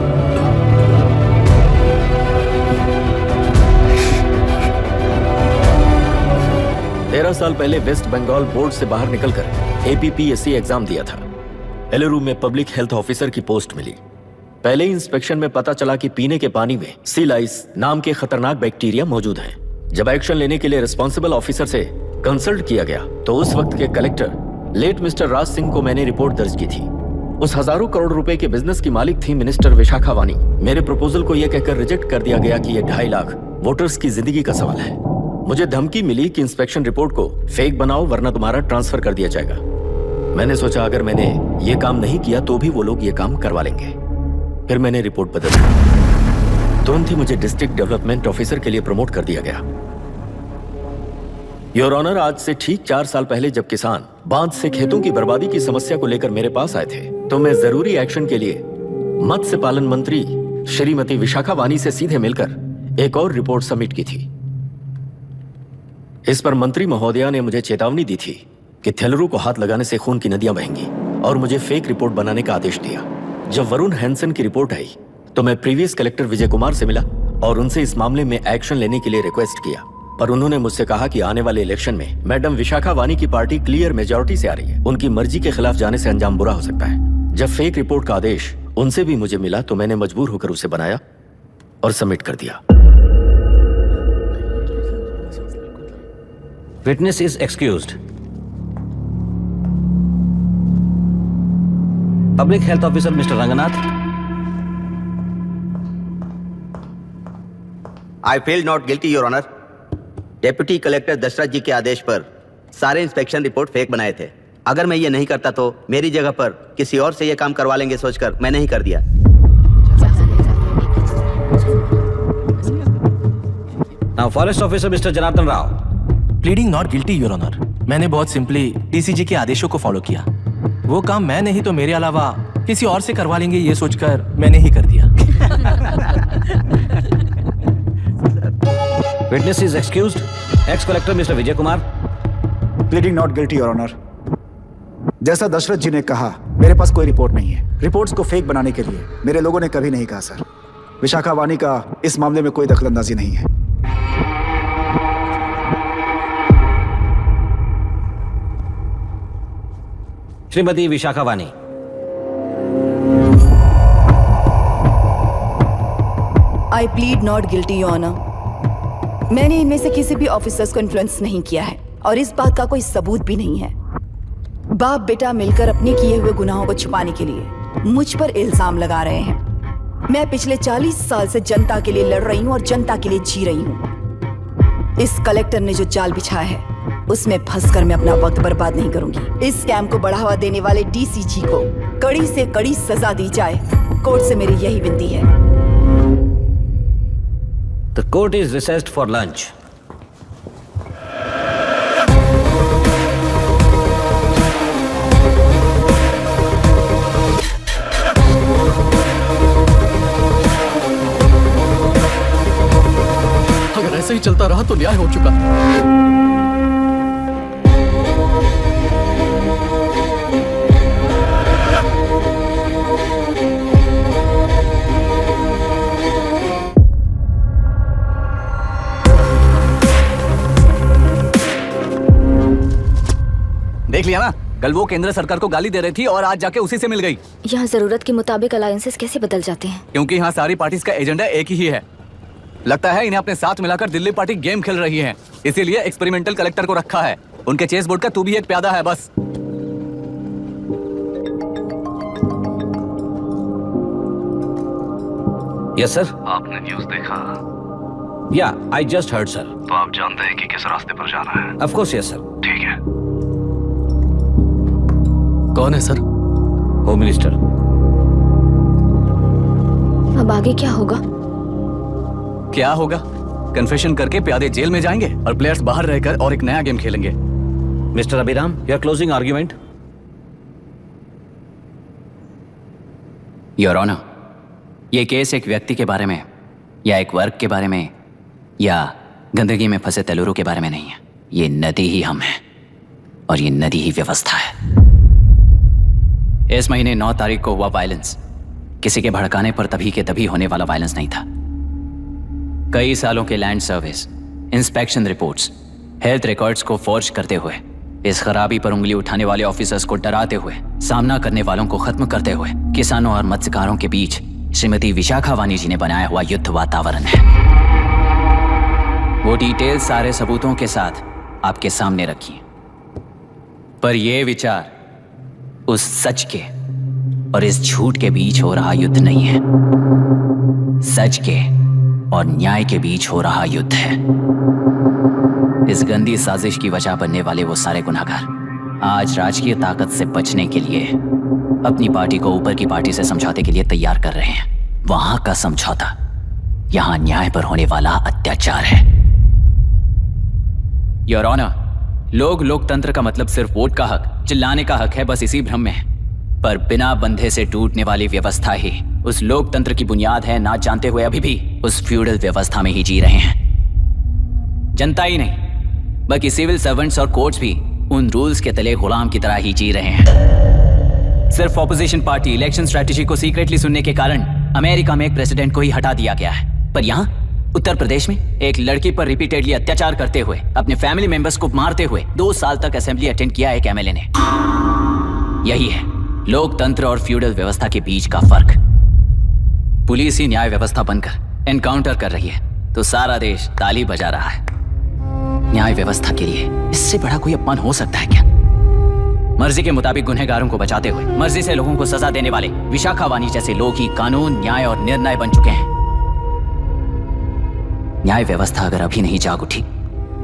Speaker 7: 13 साल पहले वेस्ट बंगाल बोर्ड से बाहर निकलकर APPSC एग्जाम दिया था। एलरू में पब्लिक हेल्थ ऑफिसर की पोस्ट मिली। पहले इंस्पेक्शन में पता चला कि पीने के पानी में सी लाइस नाम के खतरनाक बैक्टीरिया मौजूद हैं। जब एक्शन लेने के लिए रिस्पॉन्सिबल ऑफिसर से कंसल्ट किया गया तो उस वक्त के collector late mister Raj Singh को मैंने रिपोर्ट दर्ज की थी। उस हजारों करोड़ रुपए के बिजनेस की मालिक थी मिनिस्टर विशाखा वानी। मेरे प्रपोजल को यह कहकर रिजेक्ट कर दिया गया कि यह 2.5 लाख वोटर्स की जिंदगी का सवाल है। मुझे धमकी मिली कि इंस्पेक्शन रिपोर्ट को फेक बनाओ वरना तुम्हारा ट्रांसफर कर दिया जाएगा। मैंने सोचा अगर मैंने ये काम नहीं किया तो भी वो लोग ये काम करवा लेंगे। फिर मैंने रिपोर्ट बदल दी। तुरंत ही मुझे डिस्ट्रिक्ट डेवलपमेंट ऑफिसर के लिए प्रमोट कर दिया गया। योर ऑनर, आज से ठीक 4 साल पहले जब किसान बांध से खेतों की बर्बादी की समस्या को लेकर मेरे पास आए थे तो मैं जरूरी एक्शन के लिए मत्स्य पालन मंत्री श्रीमती विशाखा वानी से सीधे मिलकर एक और रिपोर्ट सबमिट की थी। इस पर मंत्री महोदया ने मुझे चेतावनी दी थी कि थेलरू को हाथ लगाने से खून की नदियां बहेंगी और मुझे फेक रिपोर्ट बनाने का आदेश दिया। जब वरुण हैंसन की रिपोर्ट आई तो मैं प्रीवियस कलेक्टर विजय कुमार से मिला और उनसे इस मामले में एक्शन लेने के लिए रिक्वेस्ट किया, पर उन्होंने मुझसे कहा कि आने वाले इलेक्शन में मैडम विशाखा वानी की पार्टी क्लियर मेजॉरिटी से आ रही है, उनकी मर्जी के खिलाफ जाने से अंजाम बुरा हो सकता है। जब फेक रिपोर्ट का आदेश उनसे भी मुझे मिला तो मैंने मजबूर होकर उसे बनाया और सबमिट कर दिया।
Speaker 12: Witness is excused. Public Health Officer Mr. Ranganath.
Speaker 13: I feel not guilty, Your Honor. Deputy collector Dashrath ji के आदेश पर सारे इंस्पेक्शन रिपोर्ट फेक बनाए थे। अगर मैं ये नहीं करता तो मेरी जगह पर किसी और से ये काम करवा लेंगे सोचकर मैं नहीं कर दिया।
Speaker 12: Now, Forest Officer Mr. Janardhan Rao.
Speaker 7: Pleading not guilty your honour. मैंने बहुत सिंपली DCG के आदेशों को फॉलो किया। वो काम मैं नहीं तो मेरे अलावा किसी और से करवा लेंगे ये सोचकर मैंने ही कर दिया।
Speaker 12: Witness is excused. Ex-collector Mr. Vijay Kumar.
Speaker 1: Pleading not guilty your honour. जैसा दशरथ जी ने कहा मेरे पास कोई रिपोर्ट नहीं है। रिपोर्ट्स को फेक बनाने के लिए मेरे लोगों ने कभी नहीं कहा सर। विशाखा वानी का इस मामले में कोई दखलंदाजी नहीं है।
Speaker 12: Shrimati Vishakha Wani.
Speaker 5: I plead not guilty your honour. मैंने इनमें से किसी भी ऑफिसर्स को इन्फ्लुएंस नहीं किया है और इस बात का कोई सबूत भी नहीं है। बाप बेटा मिलकर अपने किए हुए गुनाहों को छुपाने के लिए मुझ पर इल्जाम लगा रहे हैं। मैं पिछले 40 साल से जनता के लिए लड़ रही हूँ और जनता के लिए जी रही हूँ। इस कलेक्टर ने जो जाल बिछाया है उसमें फंसकर मैं अपना वक्त बर्बाद नहीं करूंगी। इस स्कैम को बढ़ावा देने वाले DCG को कड़ी से कड़ी सजा दी जाए, कोर्ट से मेरी यही विनती है।
Speaker 12: The court is recessed for lunch.
Speaker 9: अगर ऐसे ही चलता रहा तो न्याय हो चुका।
Speaker 4: देख लिया ना, कल वो केंद्र सरकार को गाली दे रही थी और आज जाके उसी से मिल गई।
Speaker 8: यहाँ जरूरत के मुताबिक अलायंसेस कैसे बदल जाते हैं?
Speaker 4: क्योंकि यहाँ सारी पार्टीज का एजेंडा एक ही है। लगता है इन्हें अपने साथ मिलाकर दिल्ली पार्टी गेम खेल रही है, इसीलिए एक्सपेरिमेंटल कलेक्टर को रखा है। उनके चेस बोर्ड का तू भी एक प्यादा है बस।
Speaker 12: Yes sir.
Speaker 2: आपने न्यूज़ देखा?
Speaker 12: या आई जस्ट हर्ड सर।
Speaker 2: तो आप जानते हैं कि किस रास्ते पर जाना है?
Speaker 12: Of course yes sir.
Speaker 2: ठीक है।
Speaker 11: कौन है सर?
Speaker 12: Home minister.
Speaker 8: अब आगे क्या होगा?
Speaker 4: क्या होगा? कन्फेशन करके प्यादे जेल में जाएंगे और प्लेयर्स बाहर रहकर और एक नया गेम खेलेंगे।
Speaker 12: Mister Abhiram, your closing argument.
Speaker 4: Your honour, ये केस एक व्यक्ति के बारे में या एक वर्ग के बारे में या गंदगी में फंसे तेलुरु के बारे में नहीं है। ये नदी ही हम हैं और ये नदी ही व्यवस्था है। इस महीने 9 तारीख को हुआ वायलेंस किसी के भड़काने पर तभी के तभी होने वाला वायलेंस नहीं था। कई सालों के land service, inspection reports, health records को फॉर्ज करते हुए, इस खराबी पर उंगली उठाने वाले ऑफिसर्स को डराते हुए, सामना करने वालों को खत्म करते हुए किसानों और मत्स्यकारों के बीच श्रीमती विशाखा वानी जी ने बनाया हुआ युद्ध वातावरण है। वो डिटेल सारे सबूतों के साथ आपके सामने रखी, पर यह विचार उस सच के और इस झूठ के बीच हो रहा युद्ध नहीं है। सच के और न्याय के बीच हो रहा युद्ध है। इस गंदी साजिश की वजह बनने वाले वो सारे गुनहगार आज राजकीय ताकत से बचने के लिए अपनी पार्टी को ऊपर की पार्टी से समझौते के लिए तैयार कर रहे हैं। वहां का समझौता यहां न्याय पर होने वाला अत्याचार है। योर ऑनर, लोग लोकतंत्र का मतलब सिर्फ वोट का हक, चिल्लाने का हक है, बस इसी भ्रम में है। पर बिना बंधे से टूटने वाली व्यवस्था ही उस लोकतंत्र की बुनियाद है, ना जानते हुए अभी भी उस फ्यूडल व्यवस्था में ही जी रहे हैं। जनता ही नहीं बल्कि सिविल सर्वेंट्स और कोर्ट्स भी उन रूल्स के तले गुलाम की तरह ही जी रहे हैं। सिर्फ ऑपोजिशन पार्टी इलेक्शन स्ट्रेटेजी को सीक्रेटली सुनने के कारण अमेरिका में एक प्रेसिडेंट को ही हटा दिया गया है, पर यहाँ उत्तर प्रदेश में एक लड़की पर रिपीटेडली अत्याचार करते हुए, अपने फैमिली मेंबर्स को मारते हुए 2 साल तक असेंबली अटेंड किया एक एमएलए ने। यही है लोकतंत्र और फ्यूडल व्यवस्था के बीच का फर्क। पुलिस ही न्याय व्यवस्था बनकर एनकाउंटर कर रही है तो सारा देश ताली बजा रहा है। न्याय व्यवस्था के लिए इससे बड़ा कोई अपमान हो सकता है क्या? मर्जी के मुताबिक गुनहगारों को बचाते हुए मर्जी से लोगों को सजा देने वाले विशाखा वानी जैसे लोग ही कानून, न्याय और निर्णय बन चुके हैं। न्याय व्यवस्था अगर अभी नहीं जाग उठी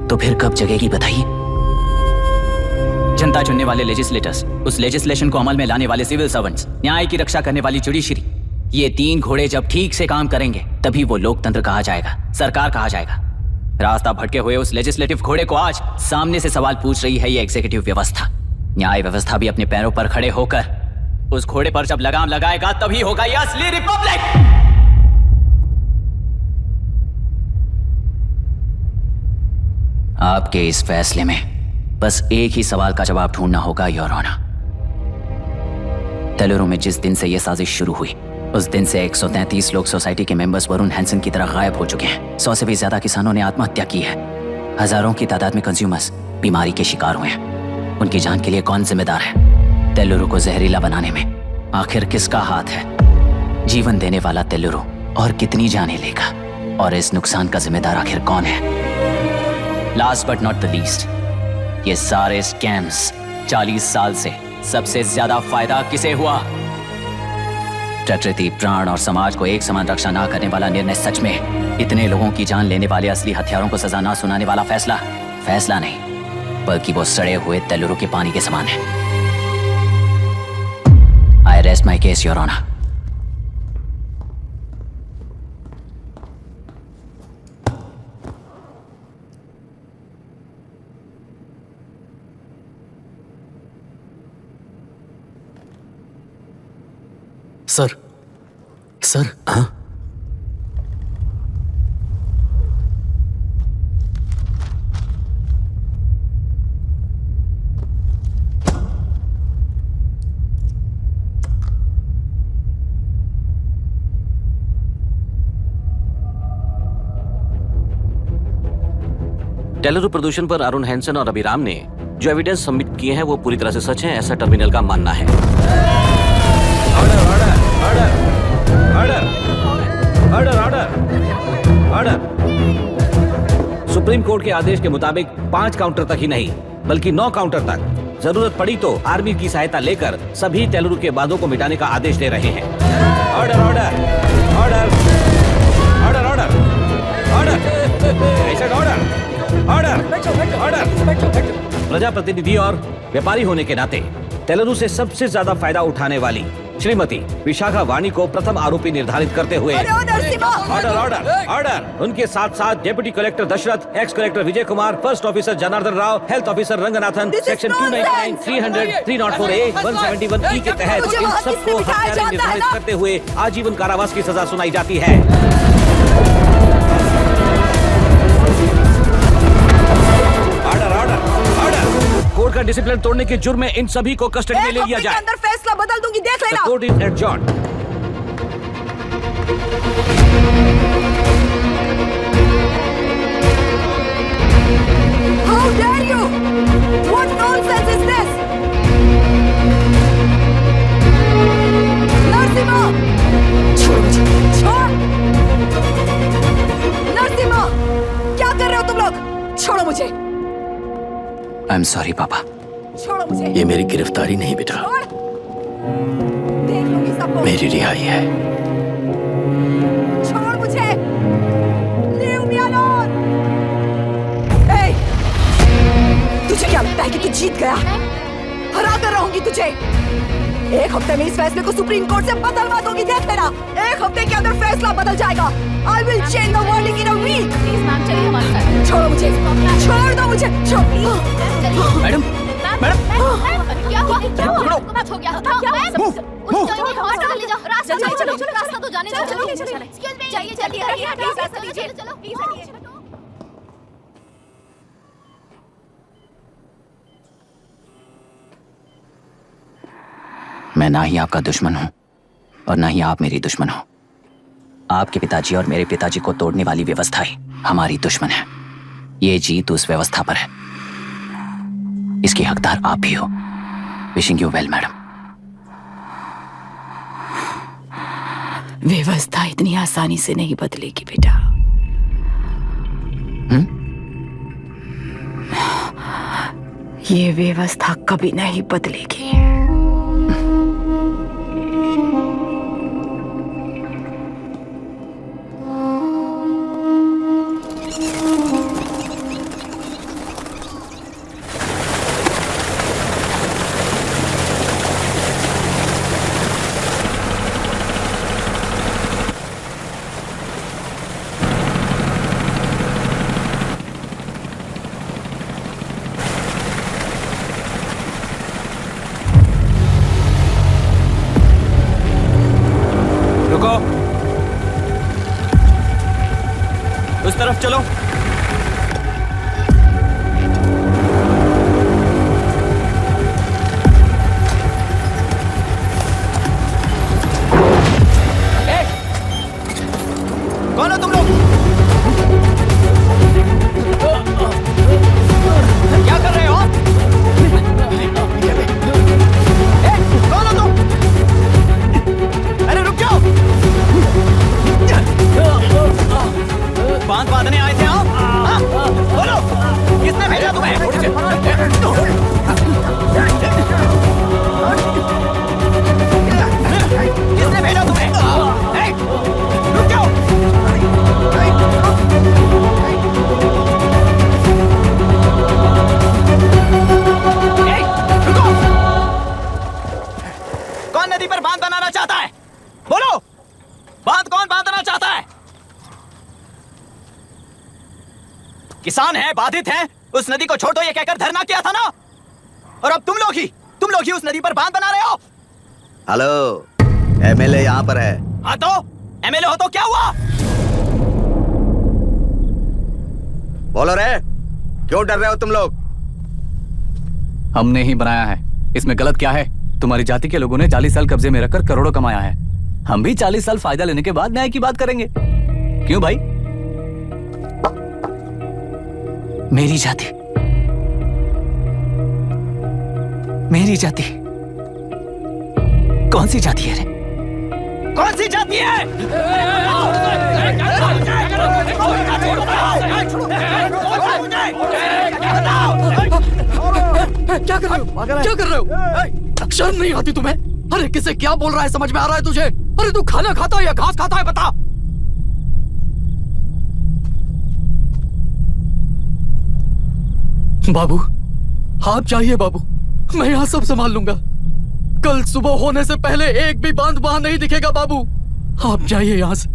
Speaker 4: तो फिर कब जगेगी बताइए? जनता चुनने वाले लेजिस्लेटर्स, उस लेजिस्लेशन को अमल में लाने वाले सिविल सर्वेंट्स, न्याय की रक्षा करने वाली जुडिशरी, ये 3 घोड़े जब ठीक से काम करेंगे तभी वो लोकतंत्र कहा जाएगा, सरकार कहा जाएगा। रास्ता भटके हुए उस लेजिस्लेटिव घोड़े को आज सामने से सवाल पूछ रही है ये एग्जीक्यूटिव व्यवस्था। न्याय व्यवस्था भी अपने पैरों पर खड़े होकर उस घोड़े पर जब लगाम लगाएगा तभी होगा ये असली रिपब्लिक। आपके इस फैसले में बस एक ही सवाल का जवाब ढूंढना होगा योर ऑनर। तेलुरु में जिस दिन से यह साजिश शुरू हुई उस दिन से 133 लोग सोसाइटी के मेंबर्स वरुण हैंसन की तरह गायब हो चुके हैं। 100 से भी ज्यादा किसानों ने आत्महत्या की है। हजारों की तादाद में कंज्यूमर्स बीमारी के शिकार हुए हैं। उनकी जान के लिए कौन जिम्मेदार है? तेलुरु को जहरीला बनाने में आखिर किसका हाथ है? जीवन देने वाला तेलुरु और कितनी जानें लेगा? और इस नुकसान का जिम्मेदार आखिर कौन है? Last but not the least, ये सारे स्कैम्स 40 साल से सबसे ज्यादा फायदा किसे हुआ? प्रकृति, प्राण और समाज को एक समान रक्षा ना करने वाला निर्णय सच में इतने लोगों की जान लेने वाले असली हथियारों को सजा ना सुनाने वाला फैसला नहीं बल्कि वो सड़े हुए तेलुरु के पानी के समान है। I rest my case your honour.
Speaker 11: Sir हाँ?
Speaker 12: तेलुरु प्रदूषण पर अरुण हैंसन और अभिराम ने जो एविडेंस सबमिट किए हैं वो पूरी तरह से सच है, ऐसा टर्मिनल का मानना है। सुप्रीम कोर्ट के आदेश के मुताबिक 5 काउंटर तक ही नहीं बल्कि 9 काउंटर तक जरूरत पड़ी तो आर्मी की सहायता लेकर सभी तेलुरु के बांधों को मिटाने का आदेश दे रहे हैं। Order order order order order order order order. प्रजाप्रतिनिधि और व्यापारी होने के नाते तेलुगु से सबसे ज्यादा फायदा उठाने वाली श्रीमती विशाखा वाणी को प्रथम आरोपी निर्धारित करते हुए ऑर्डर ऑर्डर ऑर्डर। उनके साथ साथ deputy collector Dasharath, ex collector Vijay Kumar, first officer Janardhan Rao, health officer Ranganathan, section 299, 300, 304A, 171E के तहत इन सबको हत्यारे निर्धारित करते हुए आजीवन कारावास की सजा सुनाई जाती है। Order order order. कोर्ट का डिसिप्लिन तोड़ने के जुर्म में इन सभी को कस्टडी में ले लिया जाए।
Speaker 5: अंदर फैसला बदल दूंगी, देख लेना।
Speaker 12: Court is adjourned.
Speaker 5: How dare you? What nonsense is this? Narasimha, छोड़ मुझे, छोड़। नरसिम्हा, क्या कर रहे हो तुम लोग? छोड़ो मुझे।
Speaker 4: आई एम सॉरी पापा।
Speaker 5: छोड़ो मुझे।
Speaker 11: ये मेरी गिरफ्तारी नहीं बेटा,
Speaker 5: छोड़। देख लूंगी सबको।
Speaker 11: मेरी रिहाई है।
Speaker 5: छोड़ मुझे। Leave me alone. Hey, तुझे क्या लगता है कि तू जीत गया? हरा कर रहूंगी तुझे। एक हफ्ते में इस फैसले को सुप्रीम कोर्ट से बदलवा दूंगी, देख लेना। एक हफ्ते के अंदर फैसला बदल जाएगा। I will change the verdict in a week.
Speaker 8: Please ma'am, चलिए हमारे साथ।
Speaker 5: छोड़ो मुझे, छोड़ दो मुझे,
Speaker 4: मैडम, मैडम,
Speaker 8: क्या हुआ? क्या हुआ? कुछ हो गया? रास्ता तो जाने दो। एक्सक्यूज मी, जाइए जल्दी, रास्ता दीजिए। चलो प्लीज हटिए।
Speaker 4: मैं ना ही आपका दुश्मन हूं और ना ही आप मेरी दुश्मन हो। आपके पिताजी और मेरे पिताजी को तोड़ने वाली व्यवस्था ही हमारी दुश्मन है। ये जीत उस व्यवस्था पर है, इसकी हकदार आप भी हो। Wishing you well madam.
Speaker 5: व्यवस्था इतनी आसानी से नहीं बदलेगी बेटा। ये व्यवस्था कभी नहीं बदलेगी।
Speaker 12: उस तरफ चलो।
Speaker 10: कौन हो तुम लोग? क्या कर रहे हो? कौन हो तुम? अरे रुक जाओ। बांध बांधने आए थे आप? हाँ? बोलो, किसने भेजा तुम्हें? किसने भेजा तुम्हें? रुक जाओ। रुको। कौन नदी पर बांध बनाना चाहता है? बोलो, बांध कौन बांधना चाहता है? किसान हैं, बाधित हैं, उस नदी को छोड़ो ये कहकर धरना किया था ना। और अब तुम लोग ही उस नदी पर बांध बना रहे हो।
Speaker 13: हेलो, एमएलए यहाँ पर है।
Speaker 10: हाँ तो एमएलए हो तो क्या हुआ?
Speaker 13: बोलो रे, क्यों डर रहे हो तुम लोग?
Speaker 4: हमने ही बनाया है, इसमें गलत क्या है? तुम्हारी जाति के लोगों ने 40 साल कब्जे में रखकर करोड़ों कमाया है। हम भी 40 साल फायदा लेने के बाद न्याय की बात करेंगे। क्यों भाई? मेरी जाति, मेरी जाति कौन सी जाति है रे?
Speaker 10: कौन सी जाति है?
Speaker 11: क्या कर रहे हो? क्या कर रहे हो? शर्म नहीं आती तुम्हें? अरे किसे क्या बोल रहा है, समझ में आ रहा है तुझे? अरे तू खाना खाता है या घास खाता है, बता। बाबू, आप चाहिए बाबू, मैं यहाँ सब संभाल लूंगा। कल सुबह होने से पहले एक भी बांध वहां नहीं दिखेगा बाबू। आप जाइए यहां से,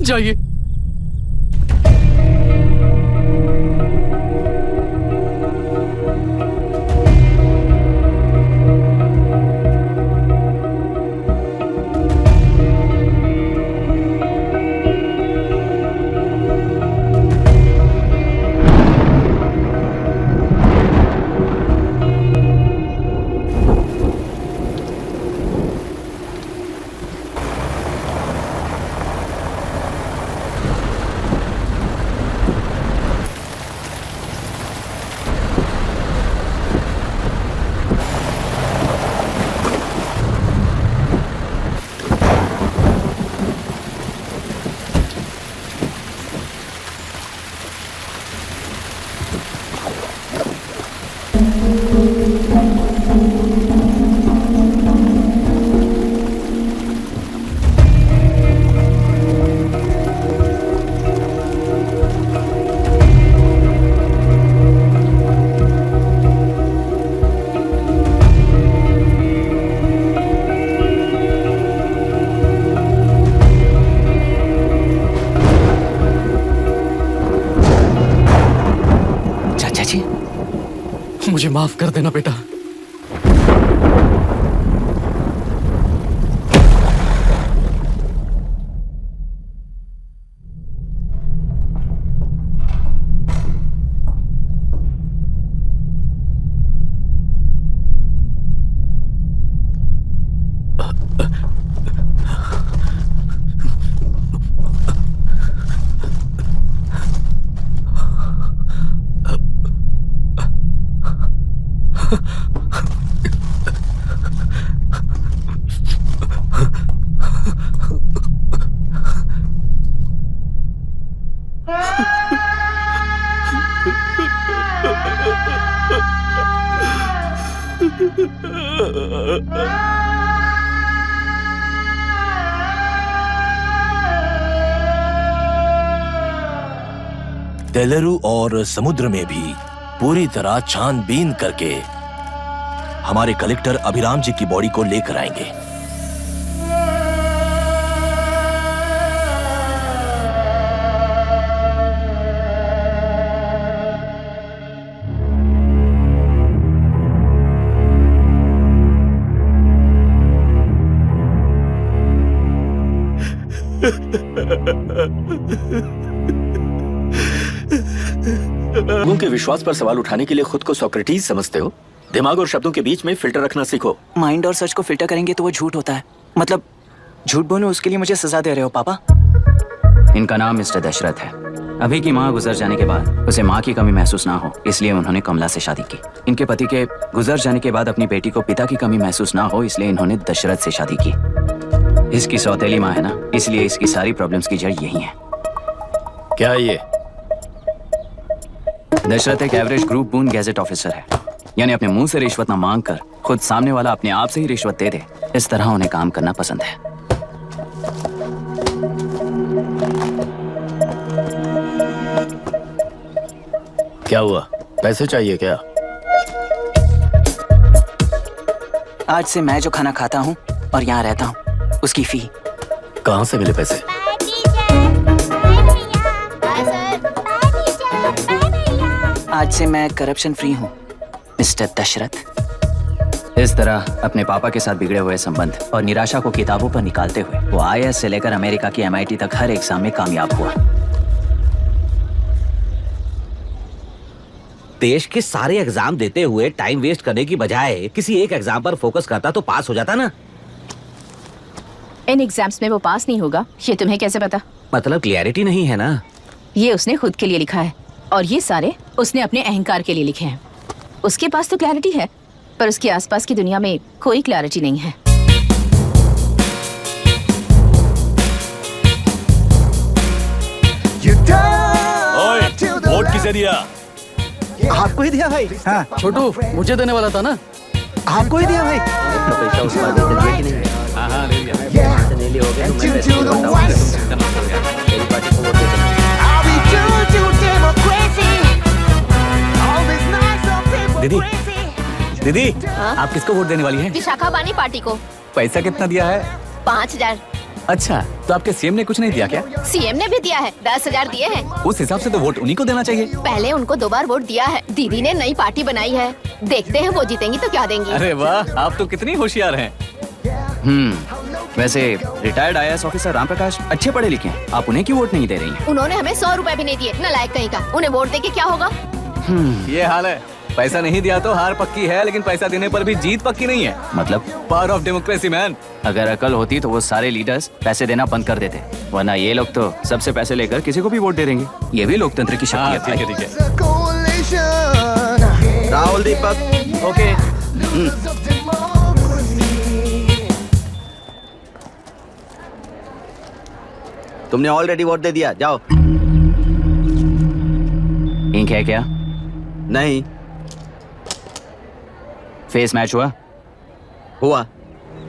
Speaker 11: जाइए। मुझे माफ कर देना बेटा। तेलुरु और समुद्र में भी पूरी तरह छानबीन करके हमारे कलेक्टर अभिराम जी की बॉडी को लेकर आएंगे। लोगों के विश्वास पर सवाल उठाने के लिए खुद को सोक्रेटिस समझते हो? दिमाग और शब्दों के बीच में फिल्टर रखना सीखो।
Speaker 4: माइंड और सच को फिल्टर करेंगे तो वो झूठ होता है। मतलब झूठ बोलूं उसके लिए मुझे सजा दे रहे हो पापा? इनका नाम मिस्टर दशरथ है। अभी की माँ गुजर जाने के बाद उसे माँ की कमी महसूस ना हो इसलिए उन्होंने कमला से शादी की। इनके पति के गुजर जाने के बाद अपनी बेटी को पिता की कमी महसूस ना हो इसलिए इन्होंने दशरथ से शादी की। इसकी सौतेली माँ है ना, इसलिए इसकी सारी प्रॉब्लम्स की जड़ यही है।
Speaker 11: क्या ये?
Speaker 4: दशरथ एक एवरेज ग्रुप बून गैजेट ऑफिसर है, यानी अपने मुंह से रिश्वत ना मांग कर खुद सामने वाला अपने आप से ही रिश्वत दे दे, इस तरह उन्हें काम करना पसंद है।
Speaker 11: क्या हुआ? पैसे चाहिए क्या?
Speaker 4: आज से मैं जो खाना खाता हूँ और यहाँ रहता हूँ उसकी फी।
Speaker 11: कहाँ से मिले पैसे?
Speaker 4: आज से मैं करप्शन फ्री हूँ मिस्टर दशरथ। इस तरह अपने पापा के साथ बिगड़े हुए संबंध और निराशा को किताबों पर निकालते हुए वो IAS से लेकर अमेरिका की MIT तक हर एग्जाम में कामयाब हुआ।
Speaker 12: देश के सारे एग्जाम देते हुए टाइम वेस्ट करने की बजाय किसी एक एग्जाम पर फोकस करता तो पास हो जाता ना।
Speaker 3: इन एग्जाम्स में वो पास नहीं होगा ये तुम्हें कैसे पता?
Speaker 12: मतलब क्लियरिटी नहीं है ना।
Speaker 3: ये उसने खुद के लिए लिखा है और ये सारे उसने अपने अहंकार के लिए लिखे हैं। उसके पास तो क्लैरिटी है पर उसके आसपास की दुनिया में कोई क्लैरिटी नहीं है।
Speaker 7: वोट किसे दिया?
Speaker 10: आपको ही दिया भाई।
Speaker 1: हाँ
Speaker 11: छोटू मुझे देने वाला था ना।
Speaker 10: आपको ही दिया भाई।
Speaker 13: पैसा उस बात से दिया कि नहीं?
Speaker 9: हाँ ले लिया।
Speaker 13: से नहीं लिया हो गया तो मैं पैसे नहीं बताऊंगा। मेरी पार्टी को वोट दे देना।
Speaker 12: दीदी
Speaker 9: दीदी
Speaker 8: हाँ?
Speaker 9: आप किसको वोट देने वाली हैं?
Speaker 8: विशाखा वानी पार्टी को।
Speaker 9: पैसा कितना दिया है?
Speaker 8: 5000।
Speaker 9: अच्छा, तो आपके सीएम ने कुछ नहीं दिया क्या?
Speaker 8: सीएम ने भी दिया है, 10,000 दिए हैं।
Speaker 9: उस हिसाब से तो वोट उन्हीं को देना चाहिए।
Speaker 8: पहले उनको 2 बार वोट दिया है। दीदी ने नई पार्टी बनाई है, देखते हैं वो जीतेंगी तो क्या देंगी।
Speaker 9: अरे वाह, आप तो कितनी होशियार हैं।
Speaker 4: वैसे retired IAS officer Ram Prakash अच्छे पढ़े लिखे हैं, आप उन्हें क्यों वोट नहीं दे रही हैं?
Speaker 8: उन्होंने हमें 100 रुपए भी नहीं दिए, नालायक कहीं का। उन्हें वोट देके क्या होगा?
Speaker 9: ये हाल है, पैसा नहीं दिया तो हार पक्की है, लेकिन पैसा देने पर भी जीत पक्की नहीं है।
Speaker 4: मतलब
Speaker 9: पावर ऑफ डेमोक्रेसी मैन।
Speaker 4: अगर अकल होती तो वो सारे लीडर्स पैसे देना बंद कर देते, वरना ये लोग तो सबसे पैसे लेकर किसी को भी वोट दे देंगे। ये भी लोकतंत्र की शक्ति है।
Speaker 9: ठीक है, ठीक है।
Speaker 13: राहुल दीपक।
Speaker 9: ओके।
Speaker 13: तुमने ऑलरेडी वोट दे दिया, जाओ।
Speaker 4: इंक है क्या?
Speaker 13: नहीं
Speaker 4: फेस मैच हुआ?
Speaker 13: हुआ।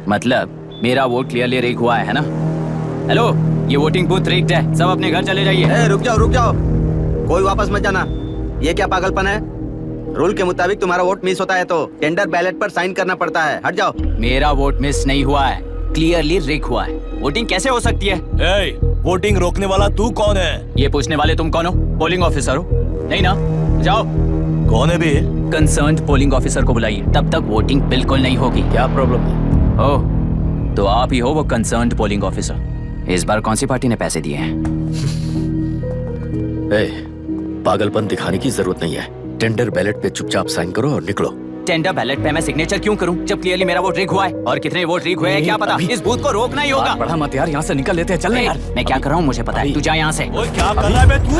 Speaker 4: मतलब मेरा वोट क्लियरली रीक हुआ है ना? हेलो, ये वोटिंग बूथ रीक्ड है, सब अपने घर चले जाइए।
Speaker 13: रुक जाओ, कोई वापस मत जाना। ये क्या पागलपन है? रूल के मुताबिक तुम्हारा वोट मिस होता है तो टेंडर बैलेट पर साइन करना पड़ता है। हट जाओ।
Speaker 4: मेरा वोट मिस नहीं हुआ है, क्लियरली रीक हुआ है। वोटिंग कैसे हो सकती है?
Speaker 7: वोटिंग रोकने वाला तू कौन है?
Speaker 4: ये पूछने वाले तुम कौन हो? पोलिंग ऑफिसर हो? नहीं ना? जाओ।
Speaker 7: कौन है बे?
Speaker 4: कंसर्न्ड पोलिंग ऑफिसर को बुलाइए, तब तक वोटिंग बिल्कुल नहीं होगी।
Speaker 7: क्या प्रॉब्लम है?
Speaker 4: ओह, तो आप ही हो वो कंसर्न्ड पोलिंग ऑफिसर। इस बार कौन सी पार्टी ने पैसे दिए हैं?
Speaker 11: पागलपन दिखाने की जरूरत नहीं है। टेंडर बैलेट पे चुपचाप साइन करो और निकलो।
Speaker 4: टेंडर बैलेट पे मैं सिग्नेचर क्यों करूं जब क्लियरली मेरा वोट रीक हुआ है? और कितने वोट रीक हुए हैं क्या पता? इस बूथ को रोकना ही होगा।
Speaker 9: पढ़ा मत यार, यहाँ से निकल लेते हैं। चल
Speaker 4: यार, मैं क्या कर रहा हूँ मुझे पता है। तू जा यहाँ से।
Speaker 7: क्या कर रहा है बे तू?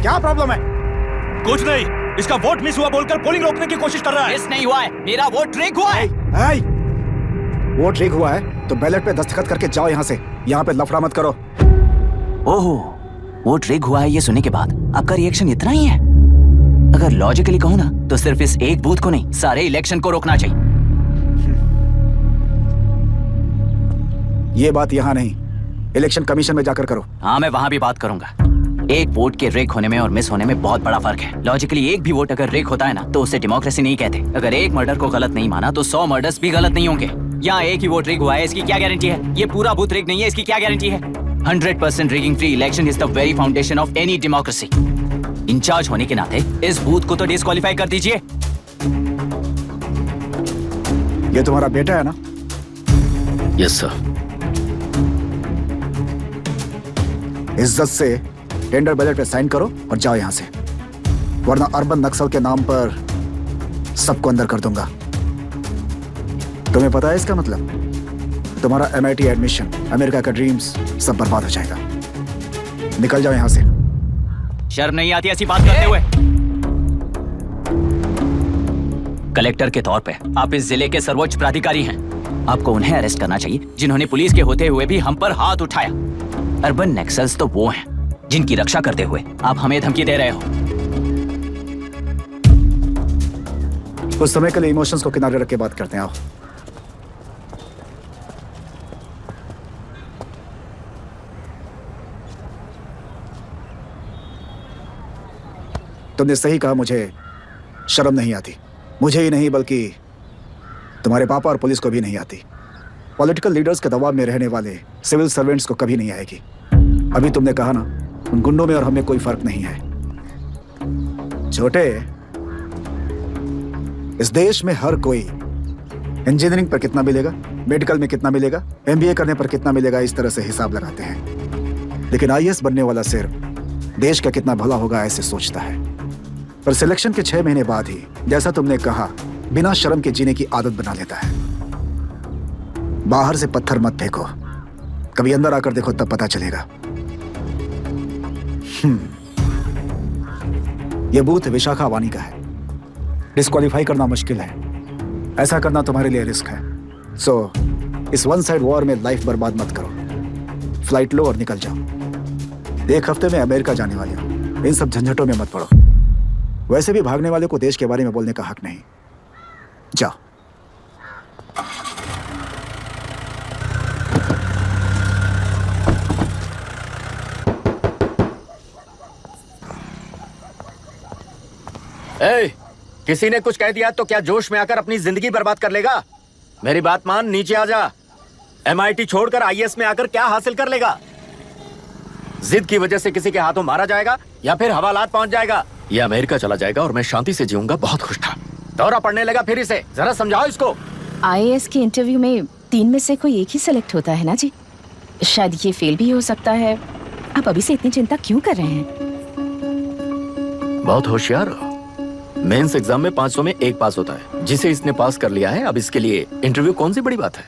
Speaker 1: क्या प्रॉब्लम है?
Speaker 7: कुछ नहीं, इसका वोट मिस हुआ बोलकर पोलिंग रोकने की कोशिश कर रहा है।
Speaker 4: मिस नहीं हुआ है, मेरा वोट रीक हुआ है।
Speaker 1: वोट रीक हुआ है तो बैलेट पे दस्तखत करके जाओ यहाँ से। यहाँ पे लफड़ा मत करो।
Speaker 4: ओहो, वोट रीक हुआ है ये सुनने के बाद आपका रिएक्शन इतना ही है? अगर लॉजिकली कहूँ ना तो सिर्फ इस एक बूथ को नहीं, सारे इलेक्शन को रोकना चाहिए।
Speaker 1: ये बात यहाँ नहीं, इलेक्शन कमीशन में जाकर करो।
Speaker 4: हाँ, मैं वहाँ भी बात करूंगा। एक वोट के रेक होने में और मिस होने में बहुत बड़ा फर्क है। लॉजिकली एक भी वोट अगर रेक होता है ना तो उसे डेमोक्रेसी नहीं कहते। अगर एक मर्डर को गलत नहीं माना तो 100 मर्डर्स भी गलत नहीं होंगे। यहाँ एक ही वोट रेक हुआ है, इसकी क्या गारंटी है? ये पूरा बूथ रेक नहीं है, इसकी क्या गारंटी है? 100% rigging free election is the very foundation of any democracy. Incharge होने के नाते इस बूथ को तो डिस्क्वालीफाई कर दीजिए।
Speaker 1: ये तुम्हारा बेटा है ना?
Speaker 11: Yes sir.
Speaker 1: इज्जत से टेंडर बैलेट पे साइन करो और जाओ यहाँ से, वरना अर्बन नक्सल के नाम पर सबको अंदर कर दूंगा। तुम्हें पता है इसका मतलब? तुम्हारा MIT एडमिशन, अमेरिका का ड्रीम्स सब बर्बाद हो जाएगा। निकल जाओ यहाँ से।
Speaker 4: शर्म नहीं आती ऐसी बात करते हुए? कलेक्टर के तौर पे आप इस जिले के सर्वोच्च प्राधिकारी हैं। आपको उन्हें अरेस्ट करना चाहिए जिन्होंने पुलिस के होते हुए भी हम पर हाथ उठाया। अर्बन नक्सल्स तो वो हैं जिनकी रक्षा करते हुए आप हमें धमकी दे रहे हो।
Speaker 1: कुछ समय के लिए इमोशंस को किनारे रख के बात करते हैं। आओ। तुमने सही कहा, मुझे शर्म नहीं आती। मुझे ही नहीं बल्कि तुम्हारे पापा और पुलिस को भी नहीं आती। पॉलिटिकल लीडर्स के दबाव में रहने वाले सिविल सर्वेंट्स को कभी नहीं आएगी। अभी तुमने कहा ना, उन गुंडों में और हमें कोई फर्क नहीं है। छोटे, इस देश में हर कोई इंजीनियरिंग पर कितना मिलेगा, मेडिकल में कितना मिलेगा, MBA करने पर कितना मिलेगा, इस तरह से हिसाब लगाते हैं। लेकिन IAS बनने वाला सिर्फ देश का कितना भला होगा ऐसे सोचता है। पर सिलेक्शन के 6 महीने बाद ही, जैसा तुमने कहा, बिना शर्म के जीने की आदत बना लेता है। बाहर से पत्थर मत फेंको, कभी अंदर आकर देखो तब पता चलेगा। यह बूथ विशाखा वानी का है। डिस्क्वालीफाई करना मुश्किल है, ऐसा करना तुम्हारे लिए रिस्क है। सो इस वन साइड वॉर में लाइफ बर्बाद मत करो। फ्लाइट लो और निकल जाओ। 1 हफ्ते में अमेरिका जाने वाली हूँ। इन सब झंझटों में मत पड़ो। वैसे भी भागने वाले को देश के बारे में बोलने का हक नहीं। जाओ।
Speaker 11: किसी ने कुछ कह दिया तो क्या जोश में आकर अपनी जिंदगी बर्बाद कर लेगा? मेरी बात मान, नीचे आ जा। MIT छोड़कर IAS में आकर क्या हासिल कर लेगा? जिद की वजह से किसी के हाथों मारा जाएगा या फिर हवालात पहुंच जाएगा। ये अमेरिका चला जाएगा और मैं शांति से जीऊंगा। बहुत खुश था। दौरा पड़ने लगा फिर इसे। जरा समझाओ इसको।
Speaker 3: IAS के इंटरव्यू में 3 में से कोई एक ही सिलेक्ट होता है ना जी। शायद ये फेल भी हो सकता है। आप अभी से इतनी चिंता क्यों कर रहे हैं?
Speaker 11: बहुत होशियार हो। मेंस एग्जाम में 500 में 1 पास होता है, जिसे इसने पास कर लिया है। अब इसके लिए इंटरव्यू कौन सी बड़ी बात है?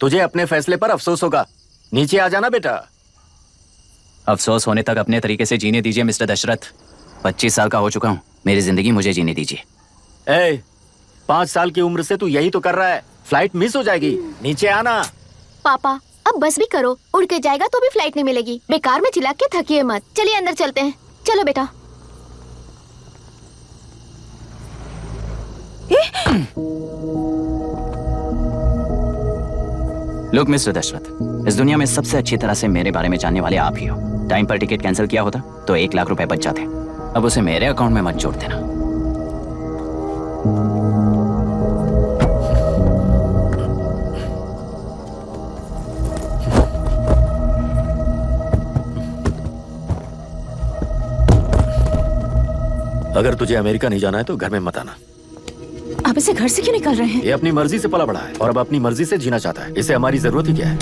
Speaker 11: तुझे अपने फैसले पर अफसोस होगा। नीचे आ जाना बेटा।
Speaker 4: अफसोस होने तक अपने तरीके से जीने दीजिए मिस्टर दशरथ। 25 साल का हो चुका हूँ। मेरी जिंदगी मुझे जीने दीजिए।
Speaker 11: 5 साल की उम्र से तू यही तो कर रहा है। फ्लाइट मिस हो जाएगी। नीचे आना।
Speaker 8: पापा अब बस भी करो, उड़ के जाएगा तो भी फ्लाइट नहीं मिलेगी। बेकार में चिल्ला के थकिए मत। चलिए अंदर चलते हैं। चलो बेटा।
Speaker 4: लुक मिस्टर दशरथ, इस दुनिया में सबसे अच्छी तरह से मेरे बारे में जानने वाले आप ही हो। टाइम पर टिकट कैंसिल किया होता तो 1 लाख रुपए बच जाते। अब उसे मेरे अकाउंट में मत जोड़ देना।
Speaker 11: अगर तुझे अमेरिका नहीं जाना है तो घर में मत आना।
Speaker 3: आप इसे घर से क्यों निकाल रहे हैं?
Speaker 11: ये अपनी मर्जी से पला बड़ा है और अब अपनी मर्जी से जीना चाहता है। इसे हमारी जरूरत ही क्या है?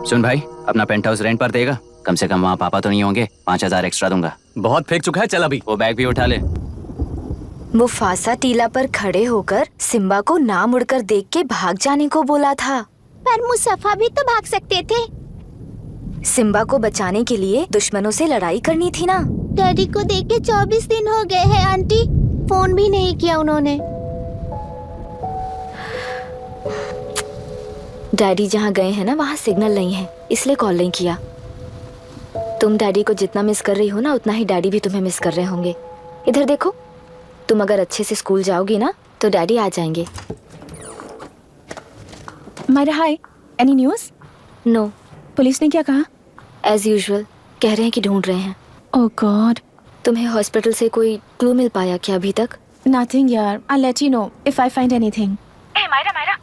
Speaker 4: सुन भाई, अपना पेंट हाउस रेंट पर देगा? कम से कम वहाँ पापा तो नहीं होंगे। 5000 एक्स्ट्रा दूंगा।
Speaker 9: बहुत फेंक चुका है। चल अभी
Speaker 4: वो बैग भी उठा ले।
Speaker 14: मुफासा टीला पर खड़े होकर सिम्बा को ना मुड़कर देख के भाग जाने को बोला था।
Speaker 8: पर मुसफ़ा भी तो भाग सकते थे।
Speaker 14: सिम्बा को बचाने के लिए दुश्मनों से लड़ाई करनी थी ना।
Speaker 8: डैडी को देख के 24 दिन हो गए हैं आंटी। फोन भी नहीं किया उन्होंने।
Speaker 14: डैडी जहाँ गए हैं ना, वहाँ सिग्नल नहीं है, इसलिए कॉल नहीं किया। तुम डैडी को जितना मिस कर रही हो ना, उतना ही डैडी भी तुम्हें मिस कर रहे होंगे। इधर देखो, तुम अगर अच्छे से स्कूल जाओगी ना तो डैडी आ जाएंगे।
Speaker 3: मायरा हाय, एनी न्यूज़?
Speaker 14: नो।
Speaker 3: पुलिस ने क्या कहा?
Speaker 14: एज यूजुअल कह रहे हैं कि ढूंढ रहे हैं।
Speaker 3: ओह गॉड।
Speaker 14: तुम्हें हॉस्पिटल से कोई क्लू मिल पाया क्या अभी तक?
Speaker 3: नथिंग यार। I let you know if I find anything. Myra.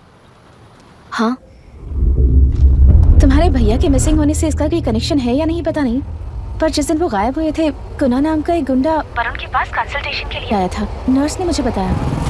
Speaker 14: हाँ,
Speaker 3: तुम्हारे भैया के मिसिंग होने से इसका कोई कनेक्शन है या नहीं पता नहीं, पर जिस दिन वो गायब हुए थे, कुना नाम का एक गुंडा वरुण के पास कंसल्टेशन के लिए आया था। नर्स ने मुझे बताया।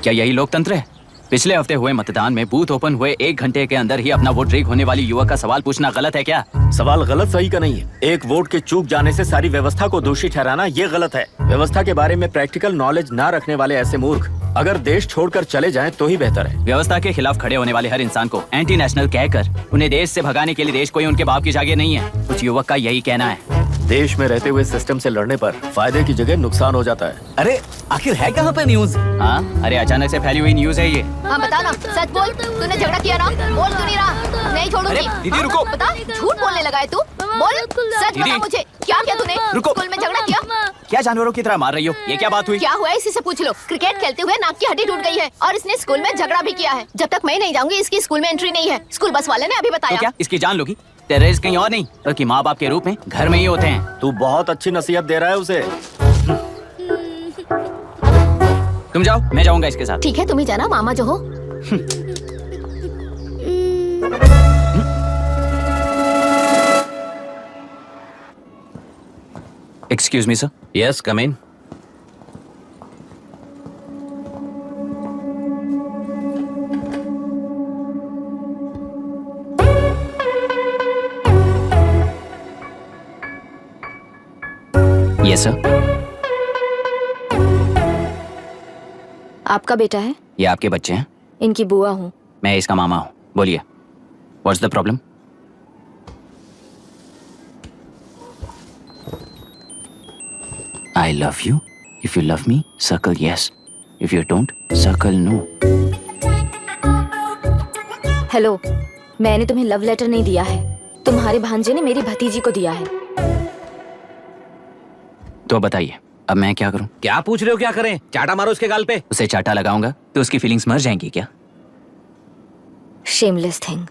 Speaker 4: क्या यही लोकतंत्र है? पिछले हफ्ते हुए मतदान में बूथ ओपन हुए 1 घंटे के अंदर ही अपना वोट रीक होने वाली युवक का सवाल पूछना गलत है क्या?
Speaker 11: सवाल गलत सही का नहीं है। एक वोट के चूक जाने से सारी व्यवस्था को दोषी ठहराना ये गलत है। व्यवस्था के बारे में प्रैक्टिकल नॉलेज ना रखने वाले ऐसे मूर्ख अगर देश छोड़कर चले जाएं तो ही बेहतर है।
Speaker 4: व्यवस्था के खिलाफ खड़े होने वाले हर इंसान को एंटी नेशनल कहकर उन्हें देश से भगाने के लिए देश कोई उनके बाप की जागीर नहीं है। कुछ युवक का यही कहना है।
Speaker 11: देश में रहते हुए सिस्टम से लड़ने पर फायदे की जगह नुकसान हो जाता है।
Speaker 9: अरे आखिर है कहाँ पे न्यूज़?
Speaker 4: हाँ, अरे अचानक से फैली हुई न्यूज़ है ये।
Speaker 8: हाँ बता ना, सच बोल। तूने झगड़ा किया ना? बोल क्यों नहीं रहा? नहीं छोड़ूंगी।
Speaker 9: दीदी रुको।
Speaker 8: बता, झूठ बोलने लगा है तू। बोल, सच बता मुझे, क्या किया तूने?
Speaker 9: रुको।
Speaker 8: स्कूल में झगड़ा किया?
Speaker 4: क्या जानवरों की तरह मार रही हो? ये क्या बात हुई?
Speaker 8: क्या हुआ है इसी से पूछ लो। क्रिकेट खेलते हुए नाक की हड्डी टूट गई है और इसने स्कूल में झगड़ा भी किया है। जब तक मैं नहीं जाऊंगी इसकी स्कूल में एंट्री नहीं है। स्कूल बस वाले ने अभी बताया।
Speaker 4: तो क्या इसकी जान लोगी? टेररिस्ट कहीं और नहीं बल्कि माँ बाप के रूप में घर में ही होते हैं।
Speaker 11: तू बहुत अच्छी नसीहत दे रहा है उसे।
Speaker 4: तुम जाओ, मैं जाऊंगा इसके साथ।
Speaker 8: ठीक है, तुम ही जाना, मामा जो हो।
Speaker 4: Excuse me sir.
Speaker 12: Yes, come in.
Speaker 4: Yes sir.
Speaker 14: आपका बेटा है?
Speaker 4: ये आपके बच्चे हैं?
Speaker 14: इनकी बुआ हूँ।
Speaker 4: मैं इसका मामा हूँ। बोलिए, what's the problem? I love you. If you love me, circle yes. If you don't, circle no.
Speaker 14: Hello, मैंने तुम्हें लव लेटर नहीं दिया है। तुम्हारे भांजे ने मेरी भतीजी को दिया है।
Speaker 4: तो बताइए, अब मैं क्या करूं?
Speaker 12: क्या पूछ रहे हो? क्या करें? चाटा मारो उसके गाल पे।
Speaker 4: उसे चाटा लगाऊंगा तो उसकी फीलिंग्स मर जाएंगी क्या?
Speaker 14: Shameless thing.